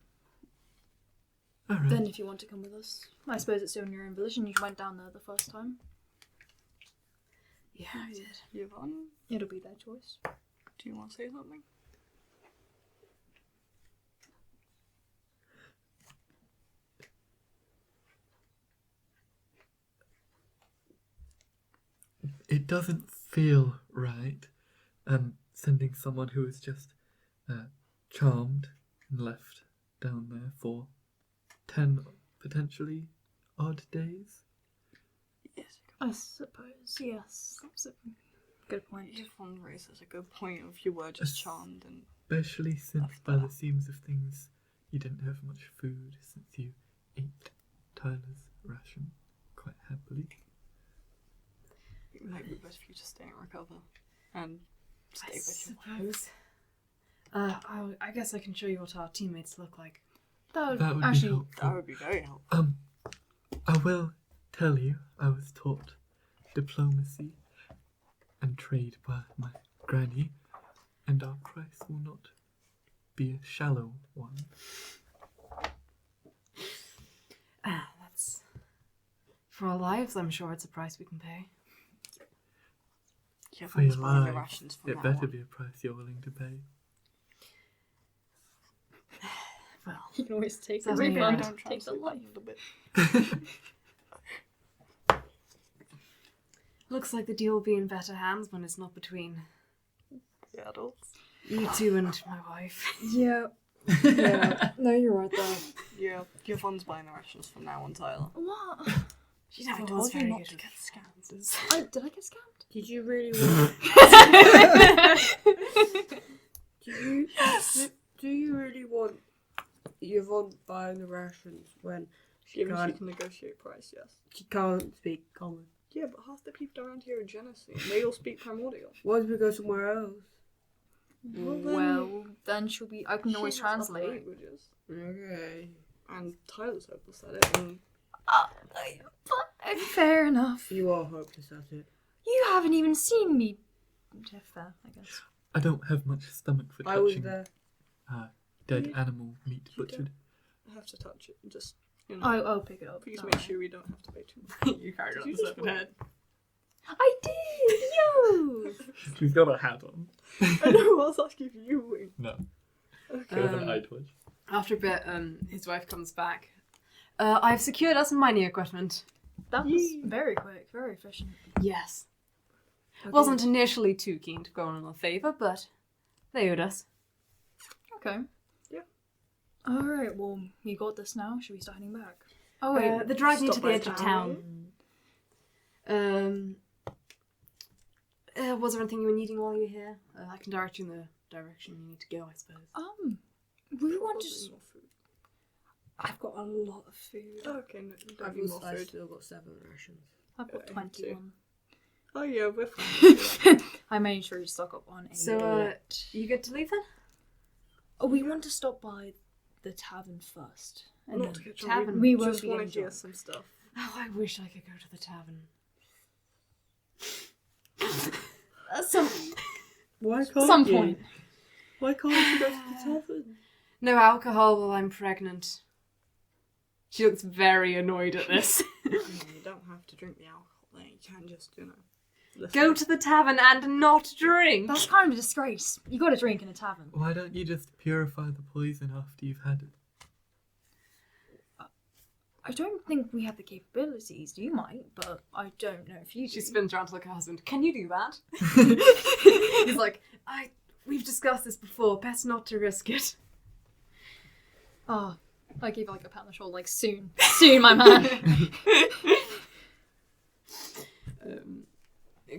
Alright. Then if you want to come with us, I suppose it's on your own volition. You went down there the first time. Yeah, I did. Yvonne, It'll be their choice. do you want to say something? It doesn't feel right sending someone who is just charmed and left down there for 10 potentially odd days. Yes. I suppose. Yes. That's a good point. Yvonne raises a good point of you were just charmed and Especially since by the seams of things you didn't have much food since you ate Tyler's ration quite happily. it might be best for you to stay and recover and stay I with your wife. suppose. I guess I can show you what our teammates look like. That That would actually. be helpful. That would be very helpful. I will tell you, I was taught diplomacy and trade by my granny, and our price will not be a shallow one. That's for our lives. I'm sure it's a price we can pay. For your Yvonne's buying the lives, rations from it now better on. be a price you're willing to pay. Well, You can always take the Sounds like refund. we don't Take the translate life. that a little bit. looks like the deal will be in better hands when it's not between The adults. you two and my wife. Yeah. Yeah. No, you're right there. Yeah, Yvonne's buying the rations from now on, Tyler. What? She never I was told you very not good to at get scammed. Did I get scammed? Did you really want? Do you really want Yvonne buying the rations when she Given she can't? can negotiate price, yes. She can't speak common. Yeah, but half the people around here are Genesee. They all speak Primordial. What if we go somewhere else? Well, then she'll be. I can always She has other translate. languages. Okay. And Tyler's hopeless at it. And Fair enough. You are hopeless at it. You haven't even seen me. Yeah, fair, I guess. I don't have much stomach for I was touching there. dead animal meat You butchered. I have to touch it and just, you know, I'll pick it up. please don't make worry. sure we don't have to pay too much. You carried Did up you the just serpent head. I did! Yo! She's got a hat on. I know, I was asking if you were. No. Okay. With an eye twitch. After a bit, his wife comes back. I've secured us some mining equipment. That was very quick, very efficient. Yes. Wasn't initially too keen to go on a favour, but they owed us. Okay. Yeah. Alright, well, you got this now. Should we start heading back? Oh, wait. They're dragging you to Stop the by edge of town. Was there anything you were needing while you were here? I can direct you in the direction you need to go, I suppose. We want to. Probably more food. I've got a lot of food. Okay, no, I've maybe more food. still got 7 rations. I've got Okay, 21. Oh yeah, we're fine. I made sure to stock up on a So, lot. you good to leave then? Oh, we want to stop by the tavern first. And Not then- to get Tavern. We won't just be want to getting hear drunk. some stuff. Oh, I wish I could go to the tavern. Why can't Some you? point. Why can't you go to the tavern? No alcohol while I'm pregnant. She looks very annoyed at this. You don't have to drink the alcohol there. You can just, Go to the tavern and not drink. That's kind of a disgrace. You got to drink in a tavern. Why don't you just purify the poison after you've had it? I don't think we have the capabilities. You might, but I don't know if you do. She spins around to look at her husband. Can you do that? He's like, we've discussed this before. Best not to risk it. Oh, I gave her like a pat on the shoulder, like, soon, my man.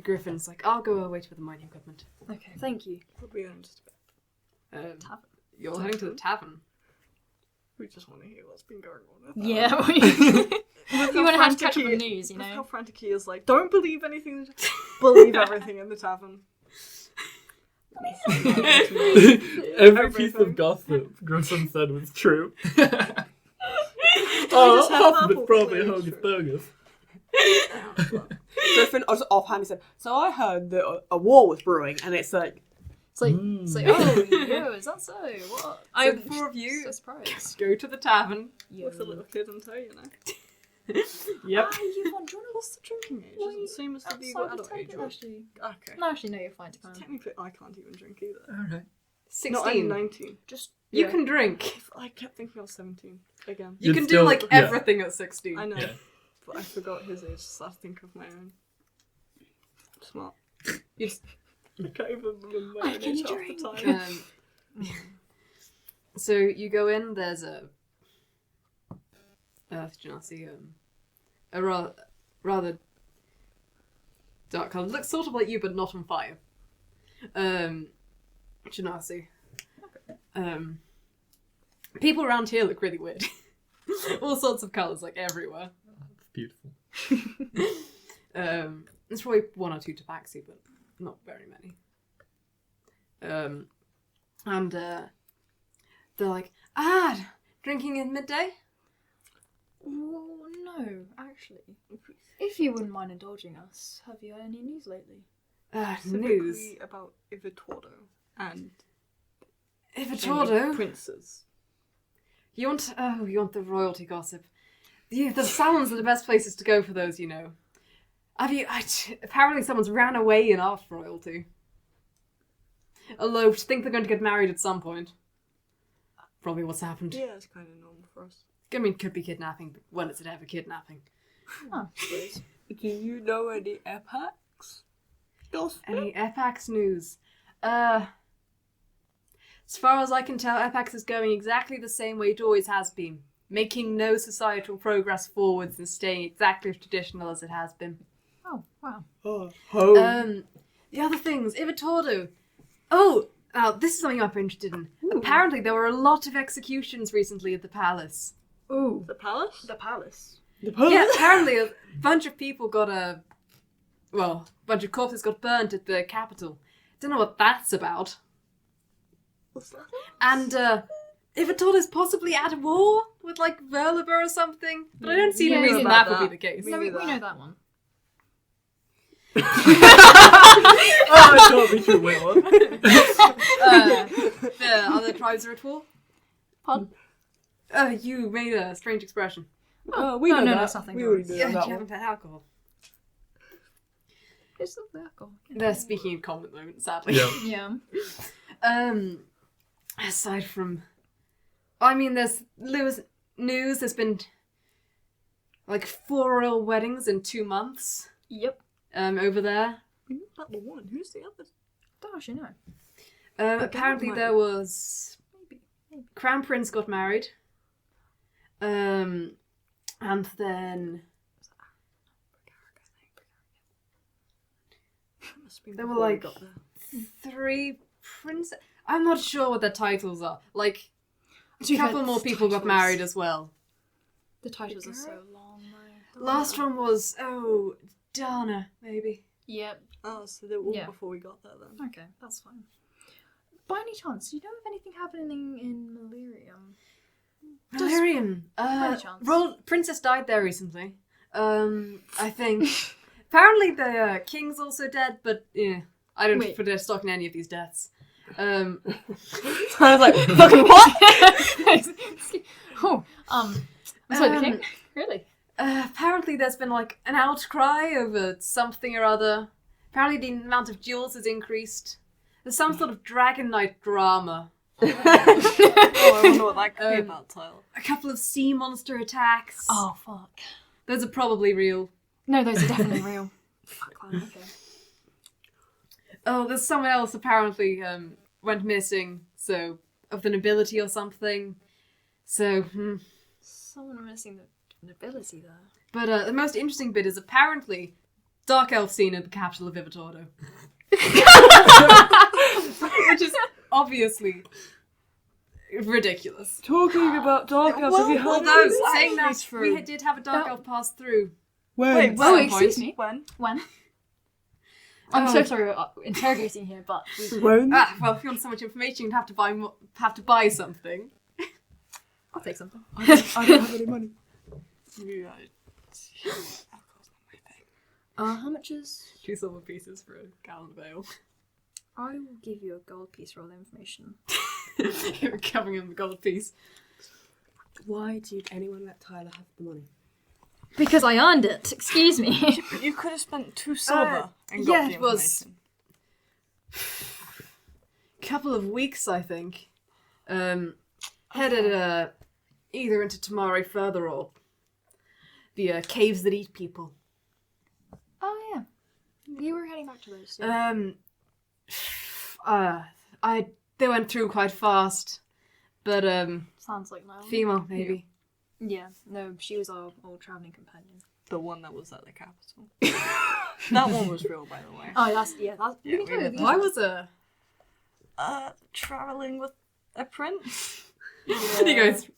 Griffin's like, I'll go away to the mining equipment. Okay, thank you. What are we going to do? Tavern. You're heading to the tavern. We just want to hear what's been going on. Yeah, you want to have to catch up on the news, you That's know? how frantic he is, like, don't believe anything. Believe everything in the tavern. Every piece of gossip Griffin said was true. just have half of purple it's probably flames, Hogus true. Bogus. Griffin, just offhand, he said, so I heard that a war was brewing, and it's like, It's like, oh, yo, is that so? What? So I'm the four of you so surprised. go to the tavern. With a little kid and toe, you know. Yep. Yvonne, do you want What's the drinking age? Well, It's the same as the legal adult age, right? Actually, Okay. no, actually, no, you're fine to come. Technically, I can't even drink either. Alright. 16. No, I'm 19. Just You Yeah. can drink. I kept thinking I was 17 again. You You'd can still- do like yeah. everything at 16. I know, Yeah. but I forgot his age, so I think of my own. Smart. You just- I can't even remember I my can age half drink. the time. So you go in. There's a Genasi, a rather dark color. Looks sort of like you, but not on fire. Genasi. People around here look really weird. All sorts of colors, like everywhere. It's beautiful. There's probably one or two tabaxi, but not very many. And they're like, drinking in midday? Well, no, actually. If you wouldn't mind indulging us, have you had any news lately? News. Specifically about Ivitordo and Ivitordo? princes. You want the royalty gossip. The salons are the best places to go for those, you know. Apparently someone's ran away and asked royalty. Eloped, think they're going to get married at some point. Probably what's happened. Yeah, it's kind of normal for us. I mean, could be kidnapping, but when is it ever kidnapping? Oh, please. Do you know any epacs? Any Epax news? As far as I can tell, Epax is going exactly the same way it always has been. Making no societal progress forwards and staying exactly as traditional as it has been. Oh, wow. The other things, Ivitordo. Oh, now this is something I'm interested in. Ooh. Apparently there were a lot of executions recently at the palace. Ooh. The palace? The palace. Yeah, apparently a bunch of people got a bunch of corpses got burnt at the capital. Don't know what that's about. What's that? And Ivitordo's possibly at war with like Verliber or something. But I don't see any Yeah, reason about that would that. be the case. No, we that. know that one. Oh, I thought we should win one. The other tribes are at war? Pardon? You made a strange expression. Oh, we no, know no, that. that's nothing. We don't already worry. knew Yeah, that you one. haven't had alcohol. It's not the alcohol. They're speaking in common at the moment, sadly. Yeah. Yeah. Aside from... I mean, there's news. There's been like 4 royal weddings in 2 months Yep. over there. We knew about the one. Who's the other? Don't actually know. Apparently might- there was... Maybe. Crown Prince got married. And then... Must have been There were, before we like, got there. 3 princes... I'm not sure what their titles are. Like, a To be fair, couple more people got titles- married as well. The titles are so long, though. Last one was, Dana, maybe. Yep. Oh, so they were all Yeah. before we got there then. Okay, that's fine. By any chance, do you know of anything happening in Malirium? Valerian. By any chance? Princess died there recently. I think. Apparently the king's also dead, but yeah, I don't Wait. put a stock in any of these deaths. I was like, fucking what? Oh, sorry, the king? Really? Apparently there's been like an outcry over something or other. Apparently the amount of jewels has increased. There's some sort of Dragon Knight drama. Oh, I wonder what that could be about, Tyler. A couple of sea monster attacks. Oh, fuck. Those are probably real. No, those are definitely real. Fuck, man, okay. Oh, there's someone else apparently went missing, so of the nobility or something. So, Someone missing the nobility there. But the most interesting bit is apparently Dark Elf seen at the capital of Ivitordo. Which is obviously ridiculous. Talking about Dark Elves, have you heard Although, of this? saying that, Through. we did have a Dark Elf pass through. When? Wait, Oh, some excuse point. me. When? When? I'm Oh. so sorry we're interrogating here, but When? Well, if you want so much information, you'd have to buy something. I'll take something. I don't have any money. Yeah. How much is... 2 silver pieces for a gallon of ale. I will give you a gold piece for all the information. You're covering him the gold piece. Why did anyone let Tyler have the money? Because I earned it, excuse me. But you could have spent 2 silver and got the it was information. couple of weeks, I think. Headed either into Tamari further or the caves that eat people. Oh, yeah. You were heading back to those. Yeah. They went through quite fast, but Sounds like my female maybe. Yeah, no, she was our old travelling companion. The one that was at the capital. That one was real, by the way. Oh, that's... Yeah, you can we tell did me. Why was Travelling with a prince? He goes,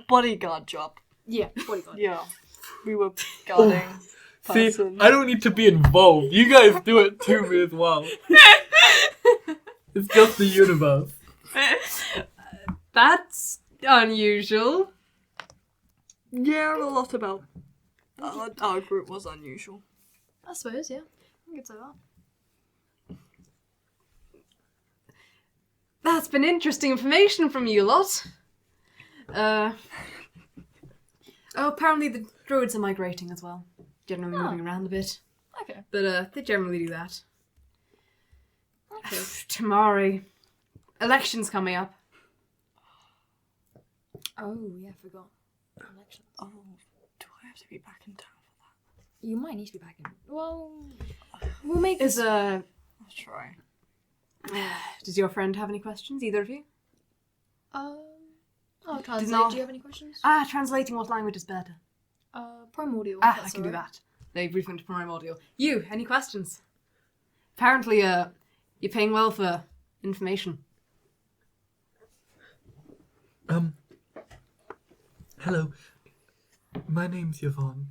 Bodyguard job. Yeah, bodyguard. Yeah. We were guarding See, person. I don't need to be involved. You guys do it to me as well. It's just the universe. that's unusual. Yeah, a lot about our group was unusual. I suppose, yeah. I could say that. That's been interesting information from you lot. Apparently the druids are migrating as well. Generally moving around a bit. Okay. But they generally do that. Okay. Tamari. Elections coming up. Oh, yeah, I forgot. Elections. Oh, do I have to be back in town for You might need to be back in. Well, we'll make Is this... that? I'll try. Does your friend have any questions? Either of you? I'll translate. not- Do you have any questions? Translating what language is better? Primordial. I that's can do alright. that. They brief into primordial. You, any questions? Apparently, you're paying well for information. Hello. My name's Yvonne.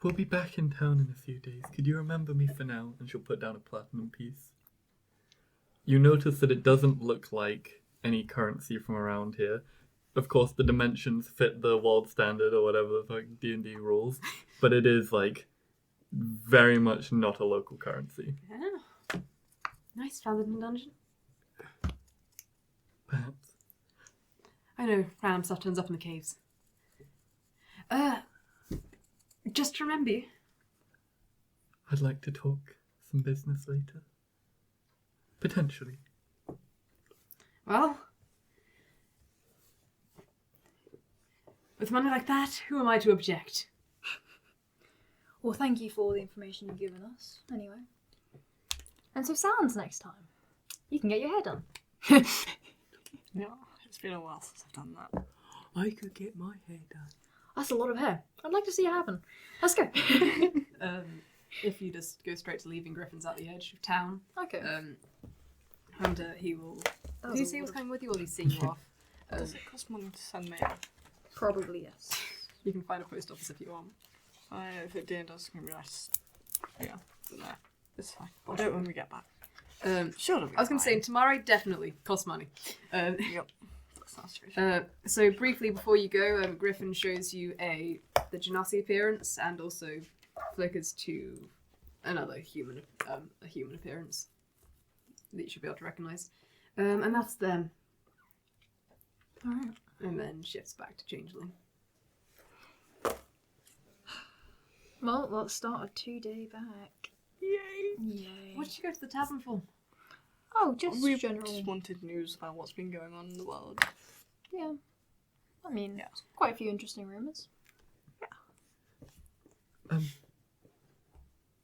We'll be back in town in a few days. Could you remember me for now? And she'll put down a platinum piece. You notice that it doesn't look like any currency from around here. Of course, the dimensions fit the world standard or whatever the fuck D&D rules, but it is like very much not a local currency. Yeah. Nice, found it in a dungeon. Perhaps. I know, random stuff turns up in the caves. Just remember you. I'd like to talk some business later. Potentially. Well, with money like that, who am I to object? Well, thank you for all the information you've given us, anyway. And so sounds next time. You can get your hair done. Yeah, it's been a while since I've done that. I could get my hair done. That's a lot of hair. I'd like to see it happen. Let's go. If you just go straight to leaving Griffin's at the edge of town, Okay. and he will... That Did was he a say he was lot of- coming with you, or did he see you off? Does it cost money to send mail? Probably yes. You can find a post office if you want. If it did, that's gonna be nice. Yeah, but no, it's fine. I'll do it when we get back. Sure. I was going to say, Tamari definitely costs money. Yep. That sounds true. So briefly before you go, Griffin shows you the Genasi appearance and also flickers to another human, a human appearance that you should be able to recognise. And that's them. Alright. And then shifts back to Changeling. Well, let's start a 2-day back. Yay! Yay. What did you go to the tavern for? Oh, just We general. just wanted news about what's been going on in the world. Yeah. I mean, Yeah. quite a few interesting rumours.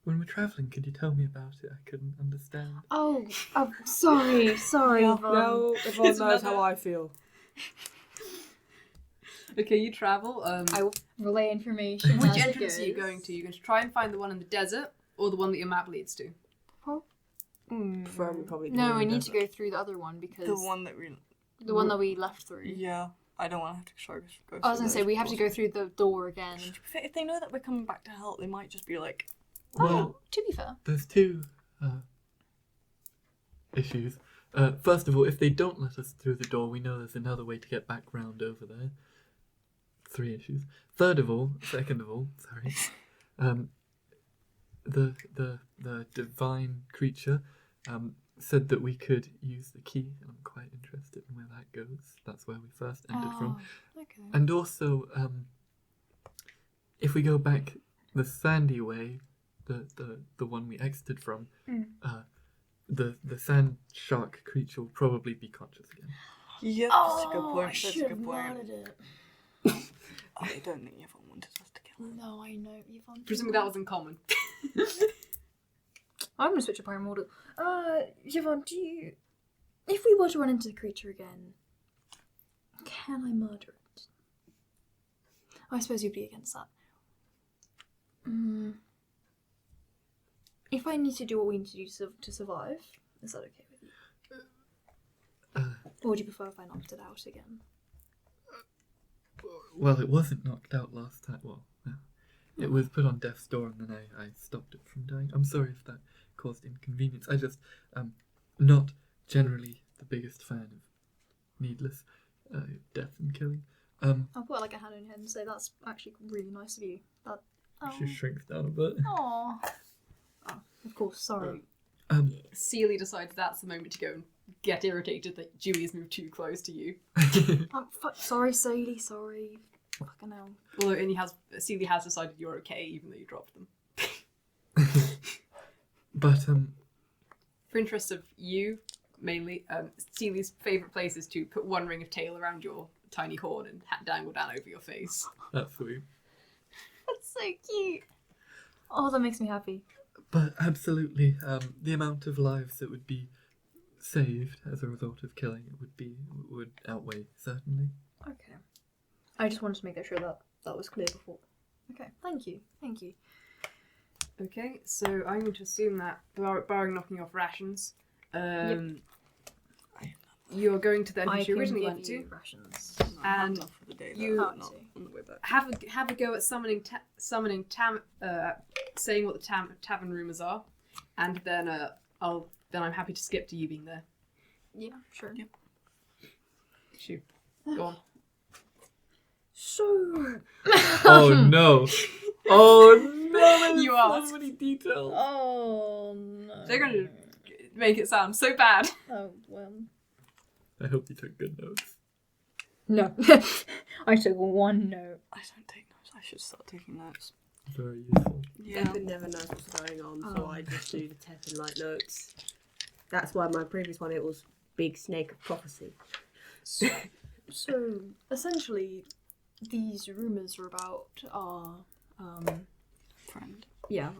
When we're travelling, could you tell me about it? I couldn't understand. Oh, sorry, Yvonne. No, Yvonne It's knows another- how I feel. Okay, you travel. I will relay information. Which as it entrance are you goes. going to? You're going to try and find the one in the desert, or the one that your map leads to? Preferably probably the No, one we in need the to go through the other one because The one that we. the one that we left through. Yeah, I don't want to have to go. I was through gonna say those we have to go doors. through the door again. If they know that we're coming back to help, they might just be like, Well, To be fair, there's two issues. First of all, if they don't let us through the door, we know there's another way to get back round over there. 3 issues. Second of all, sorry. The divine creature said that we could use the key, and I'm quite interested in where that goes. That's where we first entered from. okay. And also, if we go back the sandy way, the one we exited from, the sand shark creature will probably be conscious again. "Yep, that's a good I point. That's a should have good point." nodded it. I don't think everyone wanted us to kill him. No, I know, Yvonne. Presumably that was in common. I'm gonna switch a prime order. Yvonne, if we were to run into the creature again, can I murder it? I suppose you'd be against that. If I need to do what we need to do to survive, is that okay with you? Or would you prefer if I knocked it out again? Well, it wasn't knocked out last time. Well, no. It was put on death's door, and then I stopped it from dying. I'm sorry if that caused inconvenience. I just not generally the biggest fan of needless death and killing. I'll put like a hand on your head and say that's actually really nice of you. She shrinks down a bit. Oh, of course. Sorry. Sealy decides that's the moment to go and get irritated that Dewey has moved too close to you. Sorry, Sadie. Sorry. Fucking hell. Although Sealy has decided you're okay, even though you dropped them. But For interest of you, mainly, Sealy's favourite place is to put one ring of tail around your tiny horn and dangle down over your face. that's sweet. That's so cute. Oh, that makes me happy. But absolutely, the amount of lives that would be saved as a result of killing it would outweigh, certainly. Okay. I just wanted to make sure that was clear before. Okay, thank you. Okay, so I'm going to assume that, barring knocking off rations, you're going to the entrance you originally went to. Rations. And Not for the day, you- though, Oh, I not see. on the way back. Have a go at saying what the tavern rumours are, and then I'm happy to skip to you being there. Yeah, sure. Yep. Shoot, go on. So. Oh no! Oh no! You are. So many details. Oh no. They're going to make it sound so bad. Oh well. I hope you took good notes. No. I took one note. I don't take notes. I should start taking notes. Very useful. Yeah. Tepin never knows what's going on, so I just do the Tepin like notes. That's why my previous one it was Big Snake of Prophecy. So essentially, these rumours are about our Friend.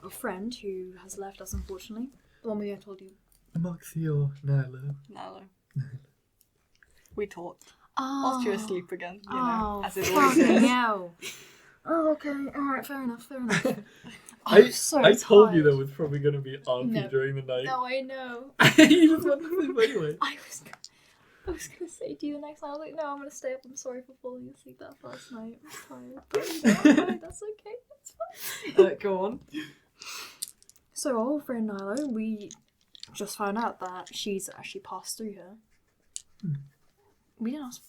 a friend who has left us, unfortunately. The one I told you. Moxie or Nyla? Nalo. We talked. Oh. Whilst you were asleep again, you know, as it always fucking is. hell. Oh, okay. Alright, fair enough. I so told you tired. there was probably going to be Auntie No. during the night. No, I know. You just wanted to sleep anyway. I was gonna say to you the next night, I was like, no, I'm gonna stay up. I'm sorry for falling asleep that first night. I'm tired. But you know, okay, that's okay. That's fine. Go on. So our old friend Nilo, we just found out that she's actually passed through here. We didn't ask.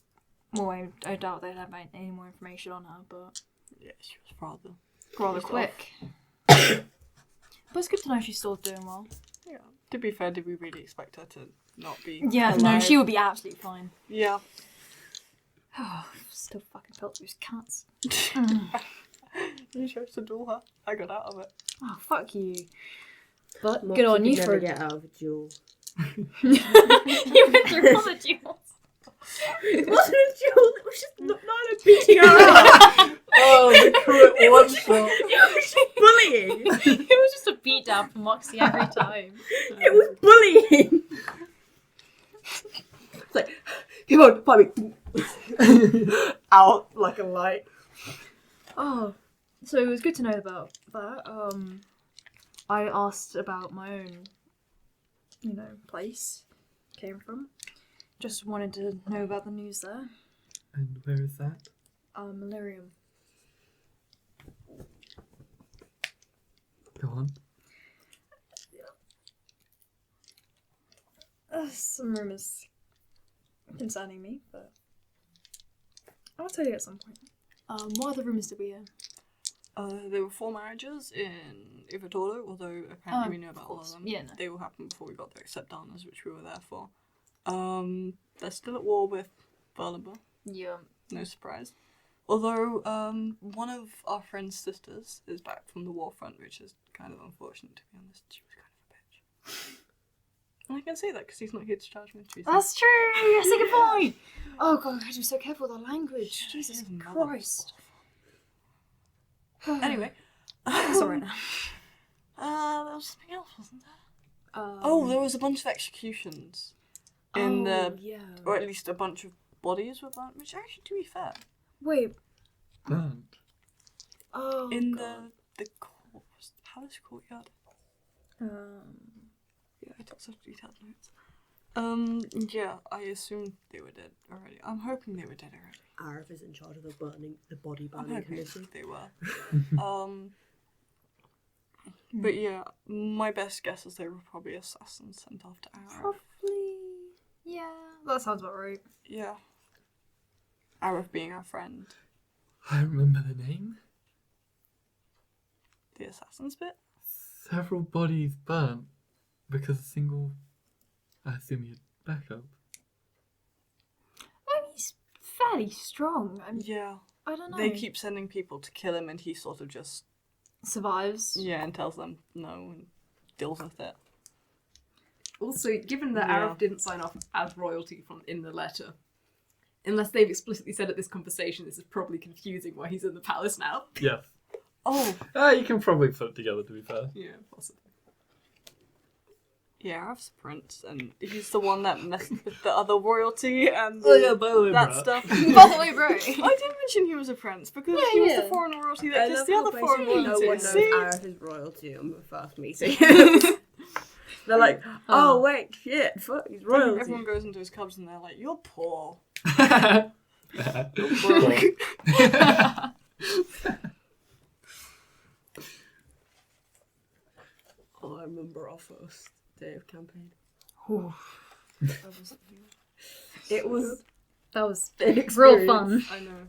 Well, I doubt they'd have any more information on her, but Yeah, she was rather Pissed quick. But it's good to know she's still doing well. Yeah. To be fair, did we really expect her to not be? Yeah, no, alive? she would be absolutely fine. Yeah. Still fucking felt those cats. You chose to duel her. I got out of it. Oh, fuck you. But Moxie good on could you never for get out of a duel. you went through all the duels. It wasn't a duel. It was just Nyla beating her up. Oh, the crit one shot. It was just bullying. It was just a beat down for Moxie every time. It was bullying. It's like, come on, fight me. Out like a light. Oh, so it was good to know about that. I asked about my own, place came from. Just wanted to know about the news there. And where is that? Malarium. Go on. Some rumours concerning me, but I'll tell you at some point. What other rumours did we hear? There were 4 marriages in Ivotolo, although apparently we knew about all of them. Yeah, no. They all happened before we got there, except Dana's, which we were there for. They're still at war with Berlaba. Yeah. No surprise. Although, one of our friend's sisters is back from the war front, which is kind of unfortunate, to be honest. She was kind of a bitch. And I can say that because he's not here to charge me with treason. That's true! That's a good point! Oh god, I had to be so careful with our language. Yeah, Jesus his mother Christ. Anyway. Sorry now. There was something else, wasn't there? There was a bunch of executions. yeah. Or at least a bunch of bodies were burnt, which actually, to be fair, Wait. Burnt. Oh. in God. the palace courtyard. Yeah, I took such detailed notes. Yeah, I assume they were dead already. I'm hoping they were dead already. Arif is in charge of the body I'm burning hoping committee. they were. But yeah, my best guess is they were probably assassins sent off to Arif. Probably. Yeah. That sounds about right. Yeah. Arif being our friend. I remember the name. The assassins bit? Several bodies burnt because a single. I assume he had backup. I mean, he's fairly strong. Yeah. I don't know. They keep sending people to kill him and he sort of just, survives. yeah, and tells them no and deals with it. Also, given that Yeah. Arif didn't sign off as royalty in the letter, unless they've explicitly said at this conversation, this is probably confusing why he's in the palace now. Yes. Oh, You can probably put it together, to be fair. Yeah, possibly. yeah, Arif's a prince and he's the one that messed with the other royalty and Oh, yeah, by the way, that bruh. stuff. By the way, bro. I did mention he was a prince because Yeah, he was yeah. the foreign royalty I that kissed love the how other foreign basically royalty. no one knows See? Arif is royalty on the first meeting. They're like, oh wait, shit, fuck, he's royalty. Everyone goes into his cubs and they're like, "You're poor." Broke. Oh, I remember our first day of campaign. It was That was an real experience. fun. I know.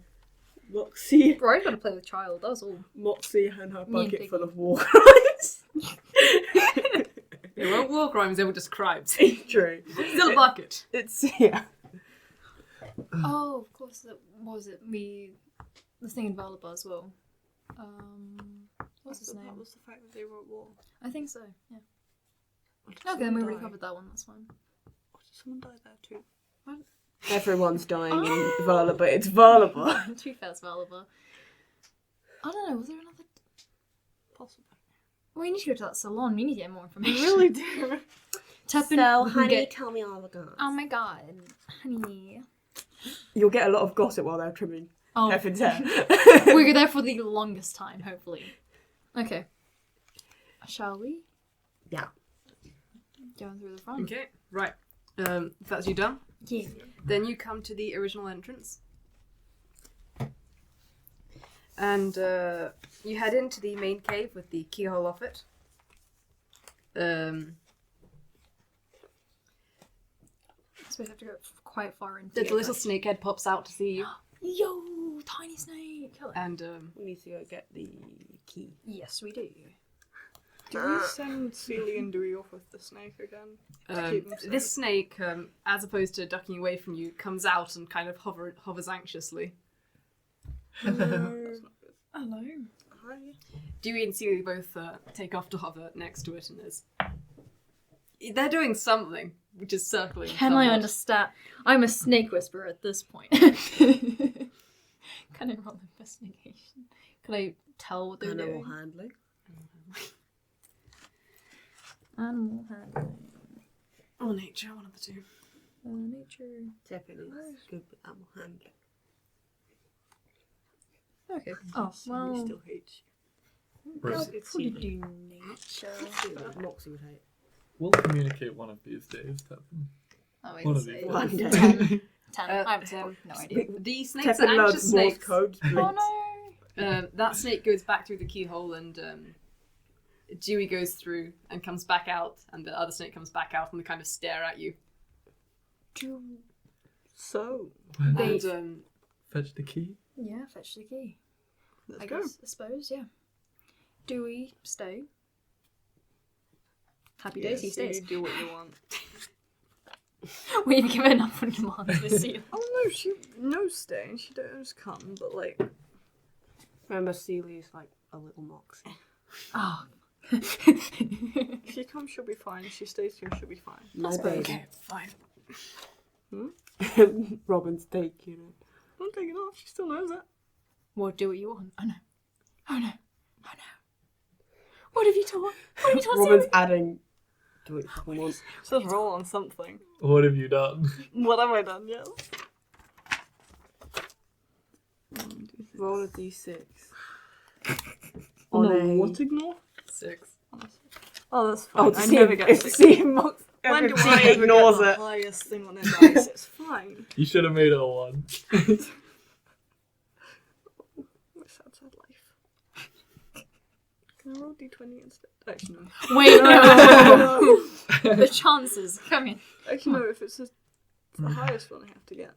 Moxie, Bro, I gotta play with child, that was all. Moxie and her Me and bucket Piggy. full of war crimes. They weren't war crimes, they were just crimes. True. Still a bucket. It's yeah. Oh, of course, what was it? The thing in Valaba as well. What's his But name? that was the fact that they were at war. I think so, yeah. Or did Okay, then we someone already die? covered that one, that's fine. Or did someone die there too? Everyone's dying in Vala, but it's Valaba. To be fair, it's Valaba. I don't know, was there another... Possibly. We need to go to that salon, we need to get more information. We really do. Tepin, So, we can honey, get... tell me all the guns. Oh my god, honey. You'll get a lot of gossip while they're trimming Oh, Tefin's hair. we're there for the longest time, hopefully. Okay. Shall we? Yeah. Going through the front. Okay, right. If that's you done, Yeah. then you come to the original entrance. And you head into the main cave with the keyhole off it. So we have to go quite far into The it, little but- snake head pops out to see you. Yo, tiny snake. Hello. And We need to go get the key. Yes, we do. Do we send Celia and Dewey off with the snake again? Keep them safe. this snake, as opposed to ducking away from you, comes out and kind of hovers anxiously. That's not good. Hello. Hi. Dewey and Celia both take off to hover next to it, and they're doing something, which is circling. Can I somewhat. understand? I'm a snake whisperer at this point. Can I roll investigation? Can I tell what they're Animal doing? handling. Animal handling. Or nature, one of the two. Nature. Tepin is good with animal handling. Okay. Oh, well. Still hates Right. I'll probably do nature. you. Moxie would hate. We'll communicate one of these days, Tepin. Oh, One it's of these. One day. 10. 10. Uh, I have 10. No idea. The snakes are Tepin anxious loves Morse snakes. code. Oh no! That snake goes back through the keyhole, and Dewey goes through and comes back out, and the other snake comes back out, and they kind of stare at you. So, They- And Fetch the key. Yeah, fetch the key. let's I go. guess, I suppose, yeah. Do we stay? Happy days, he So you stays. do what you want. We've given up on commands this season. Oh no, she knows staying. She does come, but like, Remember, Celia's like a little Moxie. Oh. if she comes, she'll be fine. If she stays here, she'll be fine. My baby. okay, fine. Robyn's taking it. Don't take it off. She still knows it. Well, do what you want. Oh no. Oh no. Oh no. What have you told? What have you told Robyn's Sarah? adding. Do it for once. So let's roll on something. What have you done? What have I done? Yes. Roll a d6. On On a a- what ignore? 6. Oh, that's fine. Oh, to I see never if, get if six. see if Mox When do everybody I ever ignores get it. the highest thing on their dice? It's fine. You should have made it a 1. My sad life. Can I roll d20 instead? Actually, no. Wait, no. The chances. Come in. Actually, no. If it's the highest one, I have to get.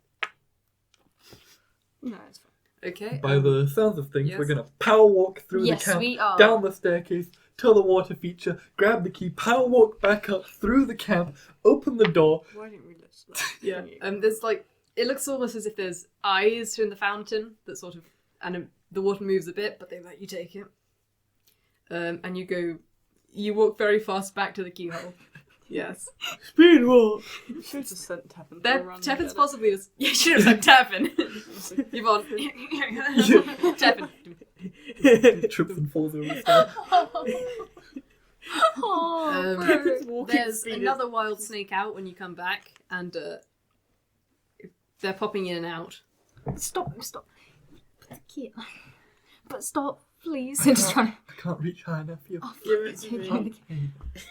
No, it's fine. Okay. By the sounds of things, yes. we're gonna power walk through Yes, the camp, we are. down the staircase, to the water feature, grab the key, power walk back up through the camp, open the door. Why didn't we list that? Yeah. There's like, it looks almost as if there's eyes in the fountain that sort of, and the water moves a bit, but they let you take it. And you walk very fast back to the keyhole. Yes. Speed walk. You should have sent Tepin. Tepin's possibly as, you should have said Tepin. Yvonne. Tepin. Trips and falls over the stairs. Oh, Tepin's walking There's speed is- another wild snake out when you come back, and they're popping in and out. Stop. Put the key on. But stop, please. I'm just trying to. I can't reach high enough for you. Give it to me.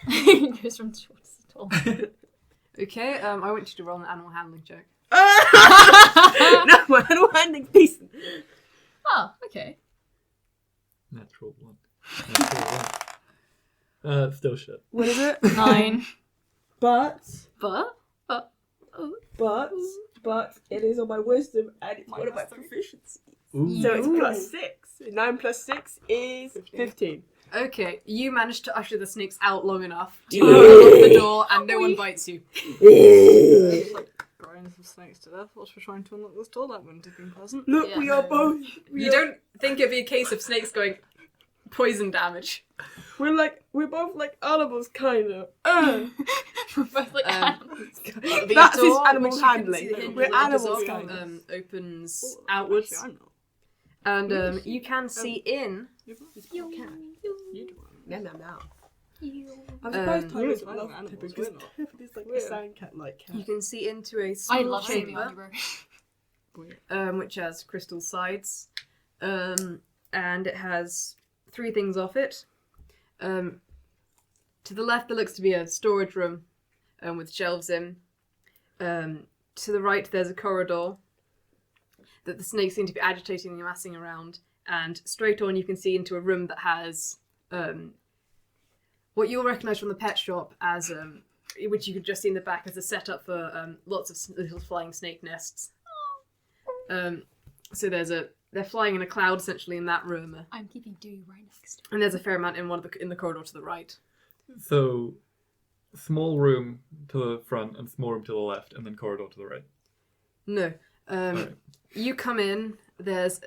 He goes from short to tall. Okay, I want you to roll an animal handling check. No, my animal handling piece. Oh, okay. Natural 1. Natural 1. Still shit. What is it? 9. But it is on my wisdom and it's one of my proficiencies. Ooh. So it's plus 6. 9 plus 6 is 15. Okay, you managed to usher the snakes out long enough to open the door, and no one bites you. It's like grinds the snakes to death whilst we're trying to unlock this door. That wouldn't have been pleasant. Look, Yeah. we are both. You don't think it'd be a case of snakes going poison damage. We're both like animals, kind of. We're both like animals. The That's his door, animal which you can handling. see the hinge We're ledges animals, of, kind of. opens Oh, outwards, actually, I'm not. and you can see in. You can. You do. No. I'm Um, surprised you're Tyler's fine love with animals, Tepin because we're not. Tepin is like We're- a sand cat like cat. You can see into a I small love seeing chamber, Oliver. which has crystal sides, and it has 3 things off it. To the left, there looks to be a storage room with shelves in. To the right, there's a corridor that the snakes seem to be agitating and massing around. And straight on, you can see into a room that has what you'll recognise from the pet shop as, which you could just see in the back as a setup for lots of little flying snake nests. So they're flying in a cloud essentially in that room, I'm keeping Dewey right next to and there's a fair amount in the corridor to the right. So, small room to the front and small room to the left, and then corridor to the right. No, Right. you come in. There's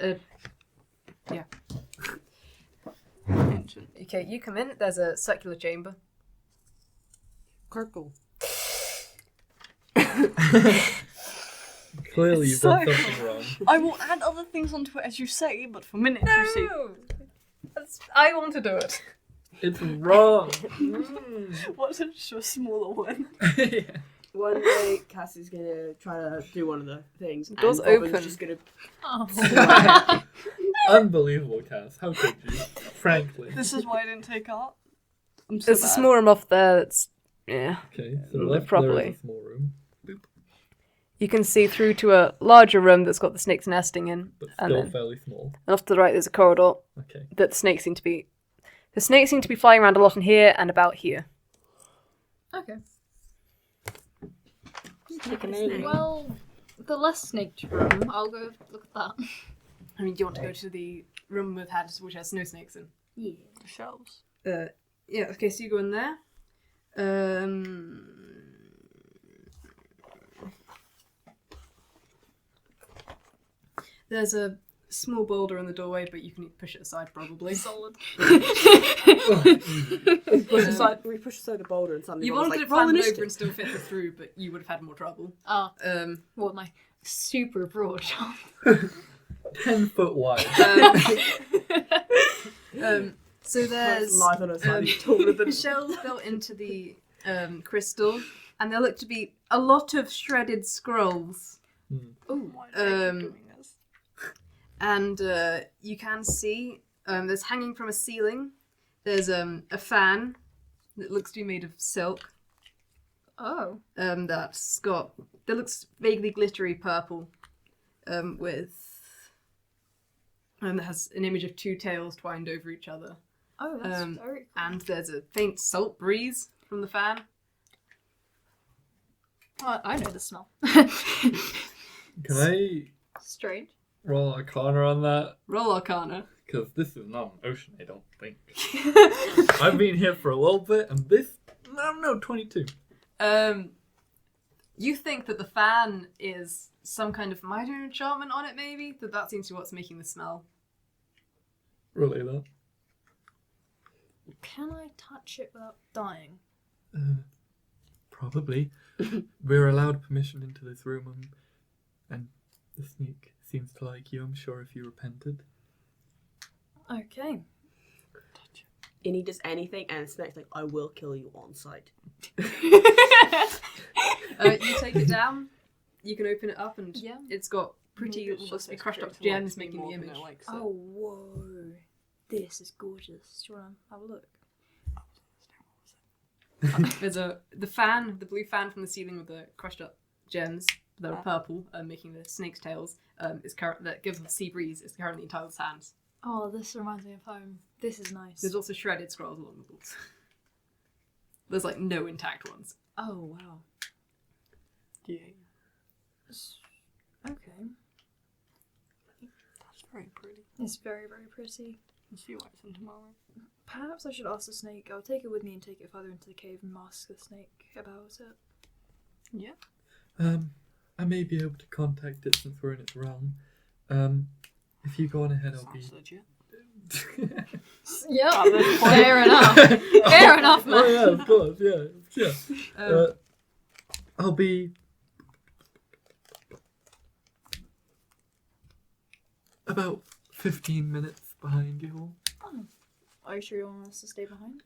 attention. Okay, you come in. There's a circular chamber. Kirkle. Clearly, you've done So- something wrong. I will add other things onto it as you say, but for minutes you see. I want to do it. It's wrong. What's just a smaller one? One day, Cassie's gonna try to do one of the things. Door's and Robyn's open. just gonna. Oh. Unbelievable, Cass. How could you? Frankly. This is why I didn't take art. I'm so There's a bad. small room off there. That's yeah. Okay, so left Properly. there is a small room, You can see through to a larger room that's got the snakes nesting in, but and still then fairly small. off to the right there's a corridor Okay. that the snakes seem to be. The snakes seem to be flying around a lot in here and about here. Okay. Snake. Well, the less snaked room, I'll go look at that. I mean, do you want to go to the room we've had, which has snow snakes in? Yeah. The shelves. Yeah. Okay, so you go in there. There's a small boulder in the doorway, but you can push it aside probably. Solid. We push aside the boulder and suddenly Yvonne Robyn's could have like, climbed "Roll over and still fit it through, but you would have had more trouble. Ah, Um, what my super broad jump. 10 foot wide. so there's life on a slightly taller than. shells built into the crystal, and there look to be a lot of shredded scrolls. Ooh. Why do I keep Um, doing this? And you can see there's hanging from a ceiling. There's a fan that looks to be made of silk. Oh. That looks vaguely glittery purple. That has an image of two tails twined over each other. Oh, that's Um, very cool. And there's a faint salt breeze from the fan. Oh, I know the smell. Can I Strange. roll Arcana on that? Roll Arcana. Because this is not an ocean, I don't think. I've been here for a little bit, and this, I don't know, 22. You think that the fan is some kind of minor enchantment on it, maybe? That seems to be what's making the smell. Relay that. Can I touch it without dying? Probably. We're allowed permission into this room, and the snake seems to like you. I'm sure if you repented. Okay. Innie does anything, and the snake's like, "I will kill you on sight." You take it down, you can open it up, and Yeah. it's got pretty, Maybe it's must just be crushed up expecting gems it to be making more the than image. it likes it. Oh, whoa. This is gorgeous. Do you want to have a look? There's the fan, the blue fan from the ceiling with the crushed up gems that are purple, making the snake's tails. That gives the sea breeze. Is currently in Tyler's hands. Oh, this reminds me of home. This is nice. There's also shredded scrolls along the walls. There's like no intact ones. Oh, wow. Yeah, Okay. that's very pretty. It's very, very pretty. We'll see what it's in tomorrow. Perhaps I should ask the snake. I'll take it with me and take it further into the cave and ask the snake about it. Yeah. I may be able to contact it since we're in its realm. If you go on ahead, I'll be. Sounds legit. Yeah, At this point. fair enough. Fair enough, man. Oh yeah, of course, yeah. I'll be about 15 minutes behind you all. Oh. Are you sure you want us to stay behind?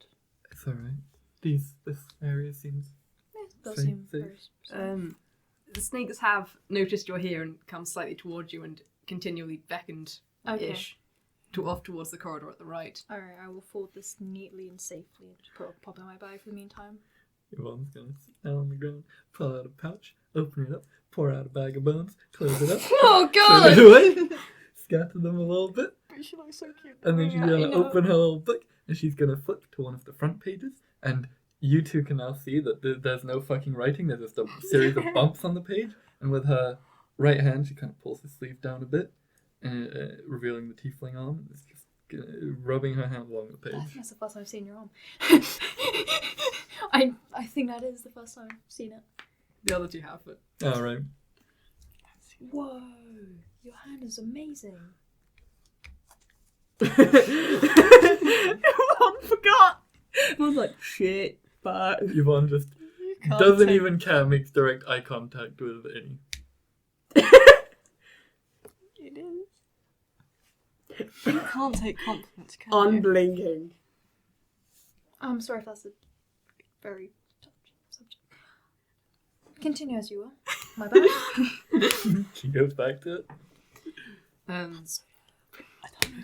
It's alright. This area seems. Yeah, it does Safe, seem safe. very safe. The snakes have noticed you're here and come slightly towards you and continually beckoned ish off towards the corridor at the right. Alright, I will fold this neatly and safely and just pop it in my bag for the meantime. Yvonne's gonna sit down on the ground, pull out a pouch, open it up, pour out a bag of bones, close it up, Oh put it away, scatter them a little bit, But she looks so cute. and then she's I gonna know. open her little book, and she's gonna flip to one of the front pages, and you two can now see that there's no fucking writing, there's just a series of bumps on the page, and with her right hand she kind of pulls the sleeve down a bit, revealing the tiefling arm, and it's just rubbing her hand along the I page. think that's the first time I've seen your arm. I think that is the first time I've seen it. The other two have, but Alright. Whoa, your hand is amazing. Yvonne forgot. I was like, shit, but Yvonne just Can't doesn't take- even care, makes direct eye contact with Innie. It is. You can't take compliments, can you? unblinking. I'm sorry if that's a very touchy subject. Continue as you were. My bad. She goes back to it. I don't know.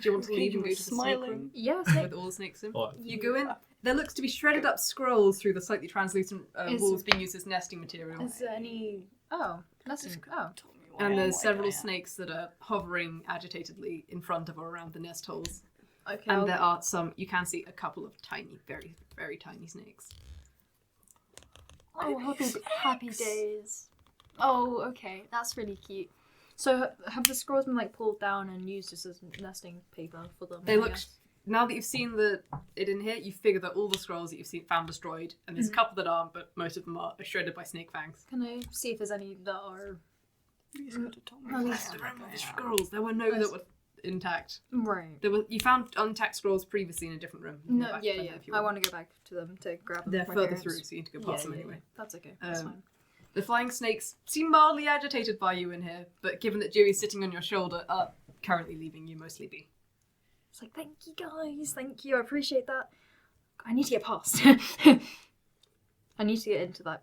Do you want to leave and go to the snake smiling? room Yeah, with all the snakes in? Oh, You go in. There looks to be shredded up scrolls through the slightly translucent Is- walls being used as nesting material. Is there any... Oh, nothing. Oh. Told me why And I'm there's like several I am. snakes that are hovering agitatedly in front of or around the nest holes. Okay. And there are some, you can see a couple of tiny, very, very tiny snakes. Oh, happy days. Oh, okay. That's really cute. So have the scrolls been like pulled down and used as nesting paper for them? They I look, guess? now that you've seen it in here, you figure that all the scrolls that you've found destroyed, and there's a couple that aren't, but most of them are shredded by snake fangs. Can I see if there's any that are... You could have told me. At why least I'm Remember like the I am. scrolls, there were no that were intact. Right. You found untacked scrolls previously in a different room. You can go No, back yeah, to them yeah. if you I want. want to go back to them to grab them. They're with my further parents. through, so you need to go past them anyway. That's okay. That's fine. The flying snakes seem mildly agitated by you in here, but given that Dewey's sitting on your shoulder, are currently leaving you mostly be. It's like, thank you guys, thank you, I appreciate that. I need to get past. I need to get into that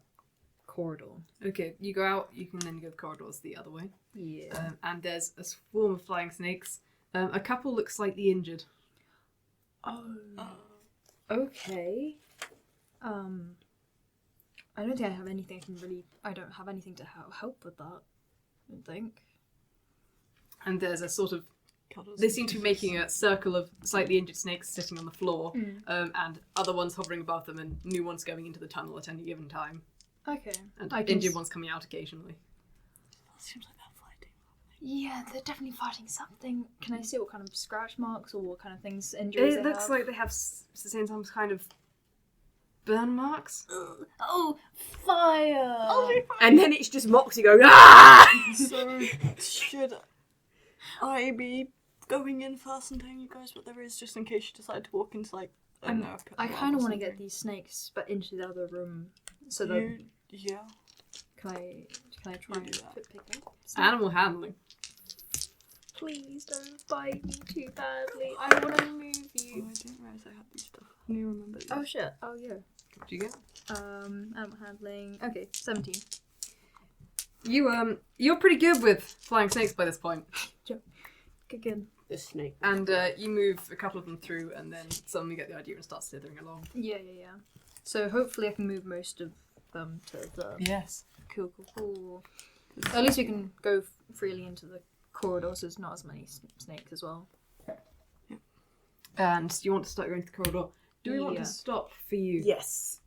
corridor. Okay, you go out, you can then go the corridors the other way. Yeah. And there's a swarm of flying snakes. A couple look slightly injured. Oh. Okay. I don't think I have anything I can really... I don't have anything to help with that, I don't think. And there's a sort of... Cuddles They and seem to be kisses. making a circle of slightly injured snakes sitting on the floor, Mm. and other ones hovering above them, and new ones going into the tunnel at any given time. Okay. And I can injured s- ones coming out occasionally. Seems like they're fighting. Yeah, they're definitely fighting something. Can I see what kind of scratch marks or what kind of things, injuries It they looks have? like they have sustained some kind of burn marks. Oh, fire! And then it's just Moxie going, ah! So, should I be going in first and telling you guys what there is, just in case you decide to walk into, like, I don't know, a pit I or kind of want to something? get these snakes, but into the other room. So that Yeah. can I try You and do that. pick up? some- Animal handling. Please don't bite me too badly. I want to move Oh, you. I didn't realise I had these stuff. I knew remember these. Oh shit. Oh yeah. What do you get? Animal handling. Okay, 17. You're pretty good with flying snakes by this point. Good. The snake. And you move a couple of them through, and then suddenly get the idea and start slithering along. Yeah. So hopefully I can move most of them to the Yes. cool. At least we can go freely into the corridors. There's not as many snakes as well. And you want to start going to the corridor. Do we want Yeah. to stop for you? Yes.